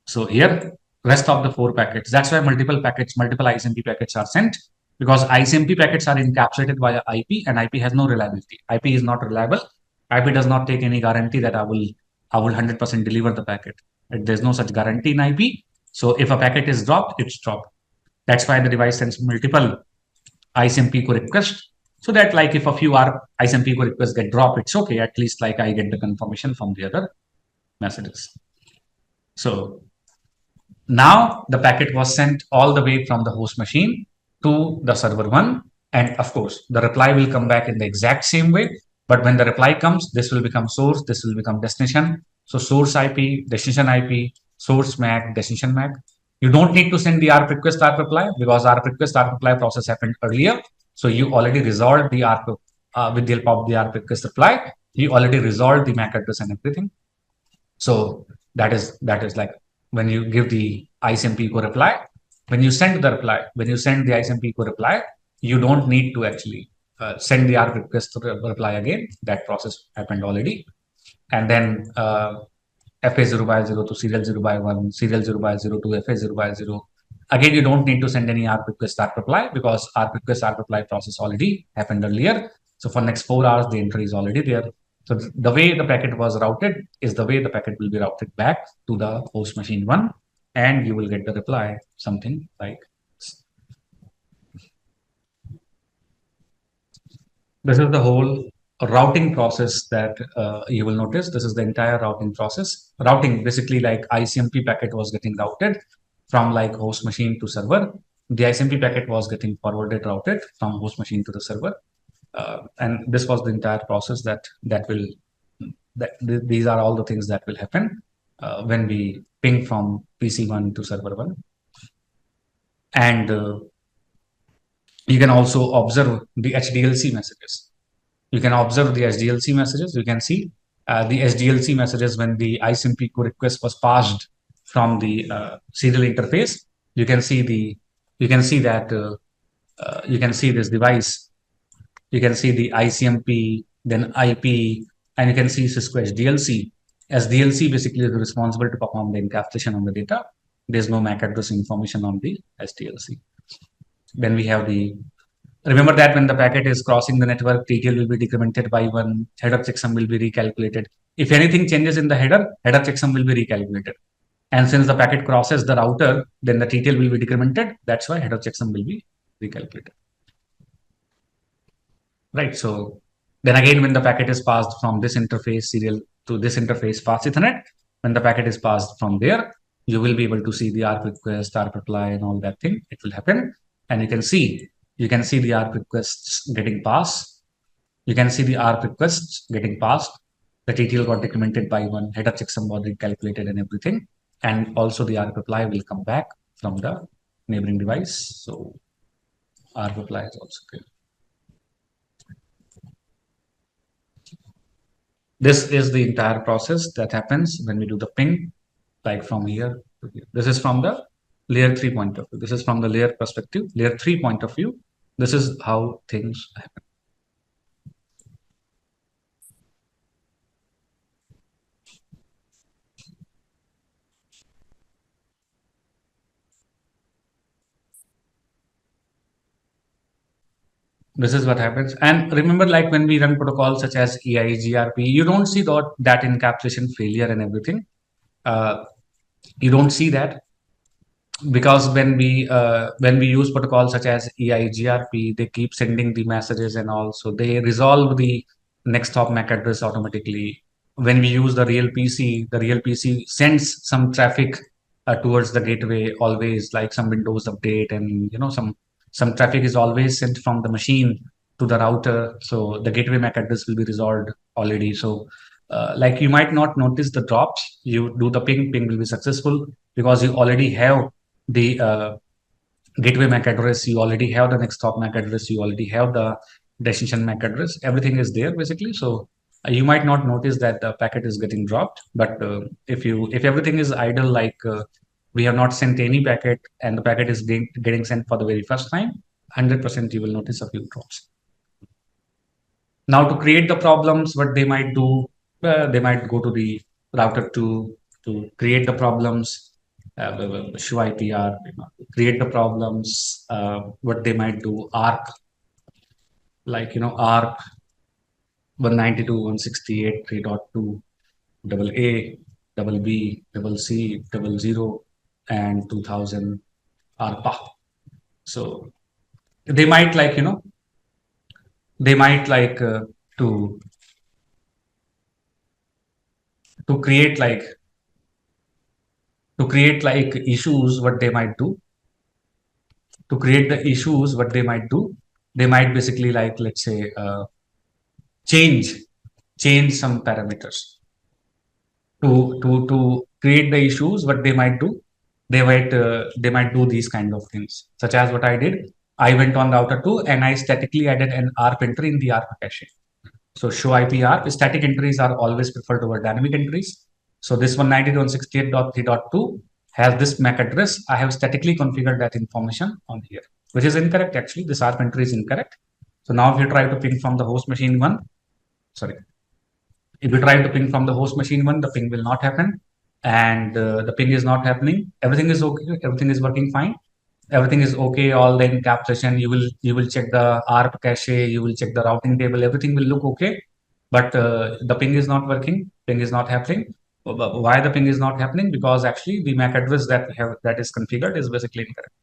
So here, rest of the 4 packets. That's why multiple ICMP packets are sent, because ICMP packets are encapsulated via IP, and IP has no reliability. IP is not reliable. IP does not take any guarantee that I will 100% deliver the packet. There's no such guarantee in IP. So if a packet is dropped, it's dropped. That's why the device sends multiple ICMP requests, so that, like, if a few ICMP requests get dropped, it's okay. At least, like, I get the confirmation from the other messages. So now the packet was sent all the way from the host machine to the server 1, and of course the reply will come back in the exact same way. But when the reply comes, this will become source, this will become destination. So source IP, destination IP, source MAC, destination MAC. You don't need to send the ARP request, ARP reply, because ARP request, ARP reply process happened earlier. So you already resolved the ARP with the help of the ARP request reply. You already resolved the MAC address and everything. So that is like when you give the ICMP reply, when you send the ICMP reply, you don't need to actually send the ARP request to reply again. That process happened already. And then FA0 by 0 to serial 0 by 1, serial 0 by 0 to FA0 by 0. Again, you don't need to send any ARP request, ARP reply, because ARP request, ARP reply process already happened earlier. So for next 4 hours, the entry is already there. So the way the packet was routed is the way the packet will be routed back to the host machine 1, and you will get the reply something like this. This is the whole routing process that you will notice. This is the entire routing process. Routing, basically, like, ICMP packet was getting routed from, like, host machine to server. The ICMP packet was getting forwarded, routed from host machine to the server. And this was the entire process these are all the things that will happen when we ping from PC1 to server 1. And you can also observe the HDLC messages. You can observe the HDLC messages. You can see the HDLC messages when the ICMP request was passed from the serial interface. You can see this device. You can see the ICMP, then IP, and you can see Cisco SDLC. SDLC basically is responsible to perform the encapsulation on the data. There's no MAC address information on the SDLC. Then we have remember that when the packet is crossing the network, TTL will be decremented by 1, header checksum will be recalculated. If anything changes in the header checksum will be recalculated. And since the packet crosses the router, then the TTL will be decremented. That's why header checksum will be recalculated. Right. So then again, when the packet is passed from this interface serial to this interface fast Ethernet, when the packet is passed from there, you will be able to see the ARP request, ARP reply, and all that thing. It will happen, and you can see the ARP requests getting passed. You can see the ARP requests getting passed. The TTL got decremented by 1, header checksum was recalculated and everything, and also the ARP reply will come back from the neighboring device. So ARP reply is also good. This is the entire process that happens when we do the ping, like from here to here. This is from the layer 3 point of view. This is from the layer perspective, layer 3 point of view. This is how things happen. This is what happens. And remember, like, when we run protocols such as EI, GRP, you don't see that encapsulation failure and everything. You don't see that. because when we use protocols such as EIGRP, they keep sending the messages and all, so they resolve the next hop MAC address automatically. When we use the real PC sends some traffic towards the gateway always, like some Windows update, and some traffic is always sent from the machine to the router, so the gateway MAC address will be resolved already. So like you might not notice the drops. You do the ping will be successful because you already have the gateway MAC address, you already have the next hop MAC address, you already have the destination MAC address. Everything is there basically. So you might not notice that the packet is getting dropped, but if everything is idle, like we have not sent any packet and the packet is getting sent for the very first time, 100% you will notice a few drops. Now to create the problems, what they might do, they might go to the router to create the problems, show IPR, create the problems. What they might do, ARP, like ARP 192.168.3.2, double A, double B, double C, double 0, and 2000 ARPA. So they might to create issues. What they might do to create the issues, what they might do, they might basically, like, let's say, change some parameters to create the issues. What they might do, they might do these kind of things, such as what I did. I went on router 2 and I statically added an ARP entry in the ARP cache. So show IP ARP, static entries are always preferred over dynamic entries. So this 192.168.3.2 has this MAC address. I have statically configured that information on here, which is incorrect actually. This ARP entry is incorrect. So now if you try to ping from the host machine 1, if you try to ping from the host machine 1, the ping will not happen, and the ping is not happening. Everything is okay. Everything is working fine. Everything is okay. All the encapsulation, you will check the ARP cache, you will check the routing table. Everything will look okay, but the ping is not working. Ping is not happening. Why the ping is not happening? Because actually the MAC address that is configured is basically incorrect.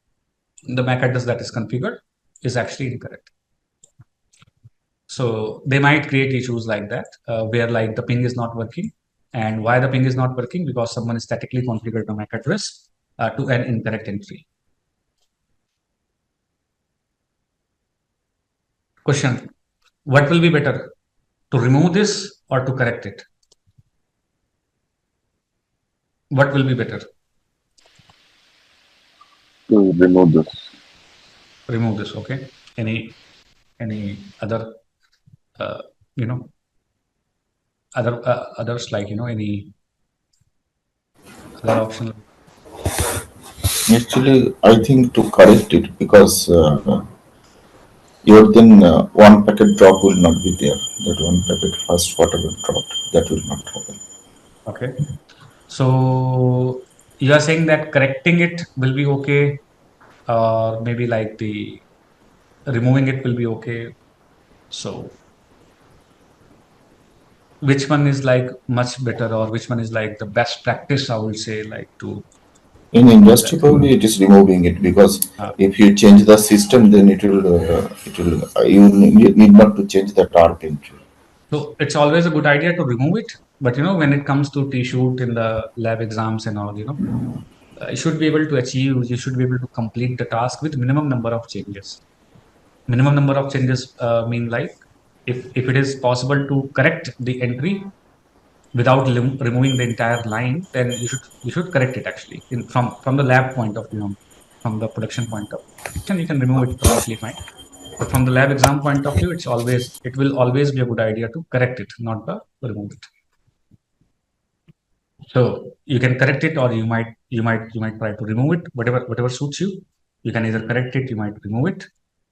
The MAC address that is configured is actually incorrect. So they might create issues like that, where like the ping is not working. And why the ping is not working? Because someone statically configured the MAC address to an incorrect entry. Question: what will be better, to remove this or to correct it? What will be better? To remove this. Remove this. Okay. Any other others, like any other option? Actually, I think to correct it, because your then one packet drop will not be there. That one packet first whatever dropped, that will not happen. Okay. So you are saying that correcting it will be okay, or maybe like the removing it will be okay. So which one is like much better, or which one is like the best practice, I would say, like to In industry, probably it is removing it, because if you change the system, then it will you need not to change the tarp entry. So it's always a good idea to remove it, but when it comes to T-shoot in the lab exams and all, you should be able to achieve, you should be able to complete the task with minimum number of changes. Minimum number of changes mean, like, if it is possible to correct the entry without removing the entire line, then you should correct it actually from the lab point of view. From the production point of view, you can remove it completely fine. But from the lab exam point of view, it will always be a good idea to correct it, not the remove it. So you can correct it, or you might try to remove it, whatever suits you. You can either correct it, you might remove it.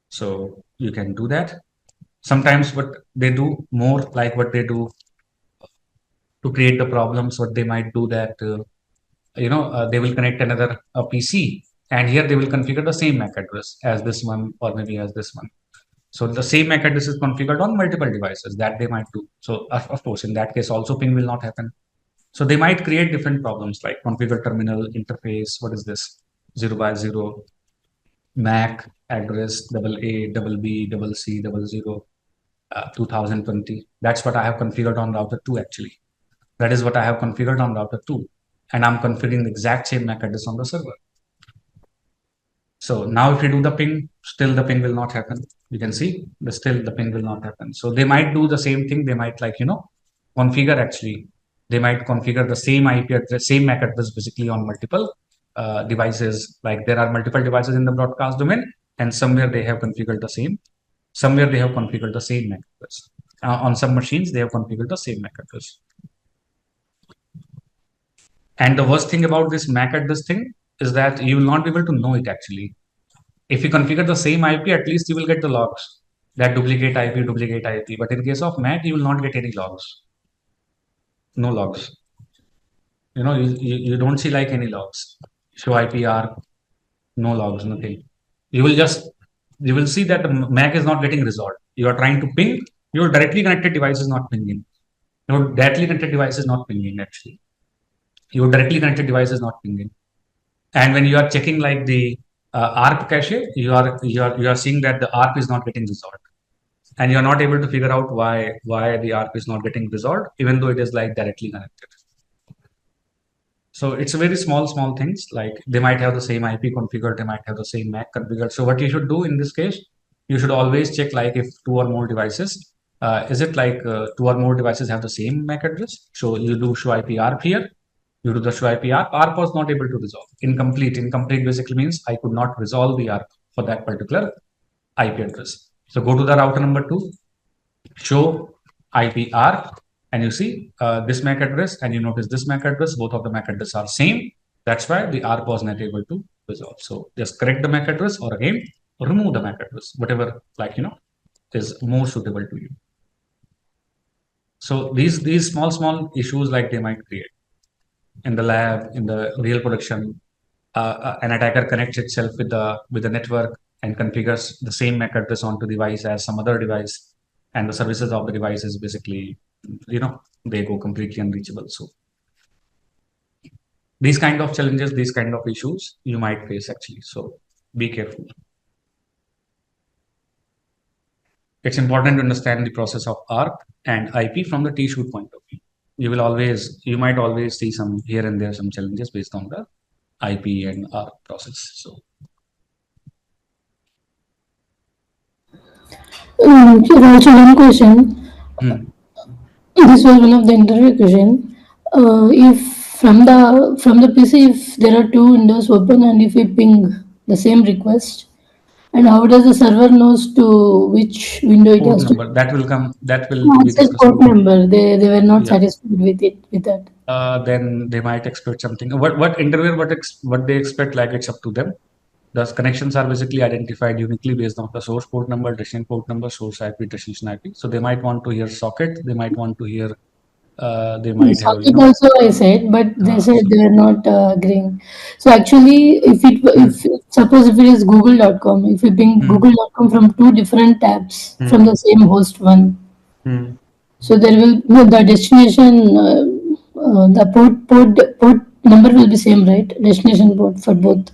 So you can do that. Sometimes what they do more, like what they do to create the problems, what they might do that they will connect another PC, and here they will configure the same MAC address as this one, or maybe as this one. So the same MAC address is configured on multiple devices, that they might do. So of course, in that case also ping will not happen. So they might create different problems, like configure terminal interface. What is this? 0 by 0, MAC address AA, BB, 2020. That's what I have configured on router 2 actually. That is what I have configured on router 2. And I'm configuring the exact same MAC address on the server. So now if you do the ping, still the ping will not happen. You can see, but still the ping will not happen. So they might do the same thing. They might configure actually. They might configure the same IP address, same MAC address basically on multiple devices. Like there are multiple devices in the broadcast domain, and somewhere they have configured the same. Somewhere they have configured the same MAC address. On some machines, they have configured the same MAC address. And the worst thing about this MAC address thing is that you will not be able to know it actually. If you configure the same IP, at least you will get the logs that duplicate IP. But in case of MAC, you will not get any logs. No logs. You don't see like any logs. Show IPR, no logs, nothing. You will see that the MAC is not getting resolved. You are trying to ping, your directly connected device is not pinging. Your directly connected device is not pinging actually. Your directly connected device is not pinging. And when you are checking like the ARP cache, you are seeing that the ARP is not getting resolved. And you're not able to figure out why the ARP is not getting resolved, even though it is like directly connected. So it's a very small things, like they might have the same IP configured, they might have the same MAC configured. So what you should do in this case, you should always check like if two or more devices, is it like two or more devices have the same MAC address? So you do show IP ARP here, you do the show IP ARP. ARP was not able to resolve. Incomplete basically means I could not resolve the ARP for that particular IP address. So go to the router number 2, show IP ARP, and you see this MAC address, and you notice this MAC address, both of the MAC address are same. That's why the ARP was not able to resolve. So just correct the MAC address, or again remove the MAC address, whatever is more suitable to you. So these small issues like they might create in the lab, in the real production. An attacker connects itself with the network and configures the same MAC address onto the device as some other device, and the services of the device is basically, they go completely unreachable. So these kind of challenges, these kind of issues you might face actually. So be careful. It's important to understand the process of ARP and IP from the T-shoot point of view. You might always see some here and there some challenges based on the IP and ARP process. So Also one question. This was one of the interview question. If from the PC, if there are two windows open and if we ping the same request, and how does the server knows to which window it port has number to? that will come. That will No, be it says discussed. port number. They were not Yeah. satisfied with that. Then they might expect something. What interviewer what they expect, like it's up to them. The connections are basically identified uniquely based on the source port number, destination port number, source IP, destination IP. So they might want to hear socket. They might want to hear. They might have Socket also I said, but they said so- they are not agreeing. So actually, if suppose if it is google.com, if you ping google.com from two different tabs from the same host one, so there will no, the destination the port number will be same, right? Destination port for both.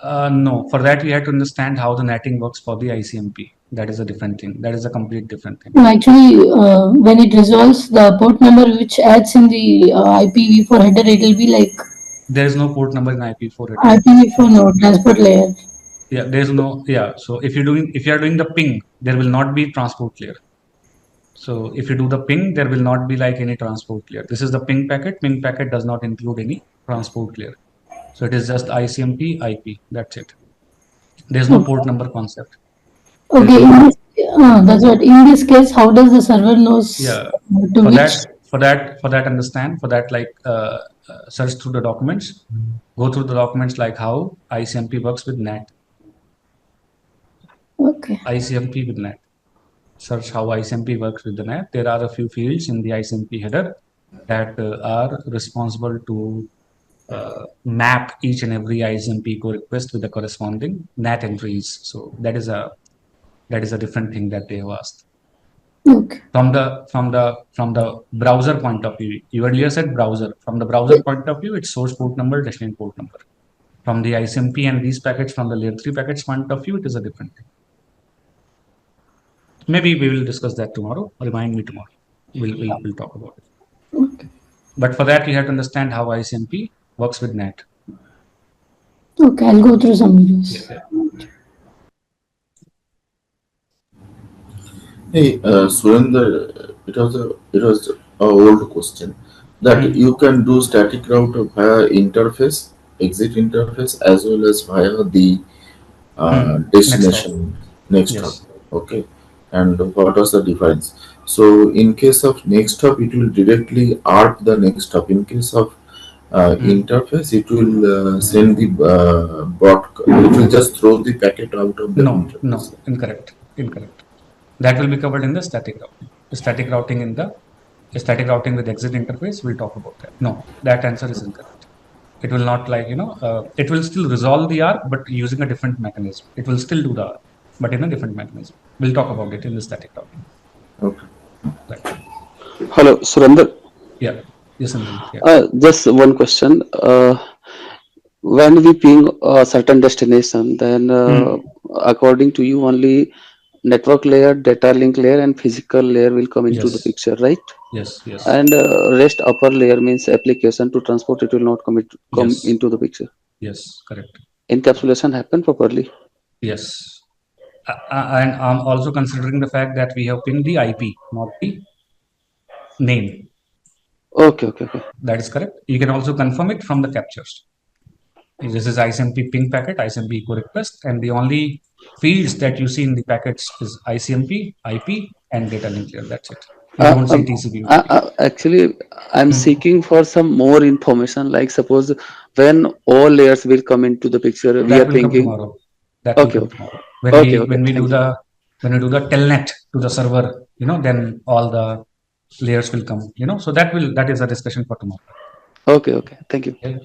No, for that we have to understand how the netting works for the ICMP. That is a different thing. That is a complete different thing. No, actually, when it resolves the port number which adds in the IPv4 header, it will be like There is no port number in IP4 header. IPv4 no transport layer. Yeah, there is no. Yeah, so if you are doing the ping, there will not be transport layer. So if you do the ping, there will not be like any transport layer. This is the ping packet. Ping packet does not include any transport layer. So it is just ICMP IP. That's it. There's no port number concept. Okay, that's what. In this case, how does the server knows Yeah. to which? For that like search through the documents, go through the documents like how ICMP works with NAT. Okay. ICMP with NAT. Search how ICMP works with the NAT. There are a few fields in the ICMP header that are responsible to map each and every ICMP core request with the corresponding NAT entries. So that is a different thing that they have asked. Okay. From the browser point of view, you earlier said browser. From the browser point of view, it's source port number, destination port number. From the ICMP and these packets, from the layer 3 packets point of view, it is a different thing. Maybe we will discuss that tomorrow. Remind me tomorrow. We'll talk about it. Okay. But for that, you have to understand how ICMP works with NAT. Okay, I'll go through some videos. Yeah. Hey, Surinder, it was a old question that you can do static route via interface, exit interface, as well as via the destination next hop. Yes. Okay, and what was the difference? So in case of next hop, it will directly ARP the next hop. In case of interface, it will send the it will just throw the packet out of the interface. No, incorrect. That will be covered in the static routing. The static routing with exit interface, we'll talk about that. No, that answer is incorrect. It will not it will still resolve the ARP, but using a different mechanism. It will still do the ARP, but in a different mechanism. We'll talk about it in the static routing. Okay. Right. Hello, Surinder. Yeah. Yes, yeah. Just one question. When we ping a certain destination, then according to you, only network layer, data link layer, and physical layer will come into the picture, right? Yes. And rest upper layer means application to transport. It will not come into the picture. Yes, correct. Encapsulation happen properly. Yes. And I'm also considering the fact that we have pinged the IP, not the name. Okay. That is correct. You can also confirm it from the captures. This is ICMP ping packet, ICMP echo request, and the only fields that you see in the packets is ICMP, IP, and data link layer. That's it. You don't see TCP. Actually, I'm seeking for some more information. Like suppose when all layers will come into the picture, we are pinging. Tomorrow. That will come tomorrow. When we do the telnet to the server, then all the layers will come. So that is a discussion for tomorrow. Okay. Thank you. Okay.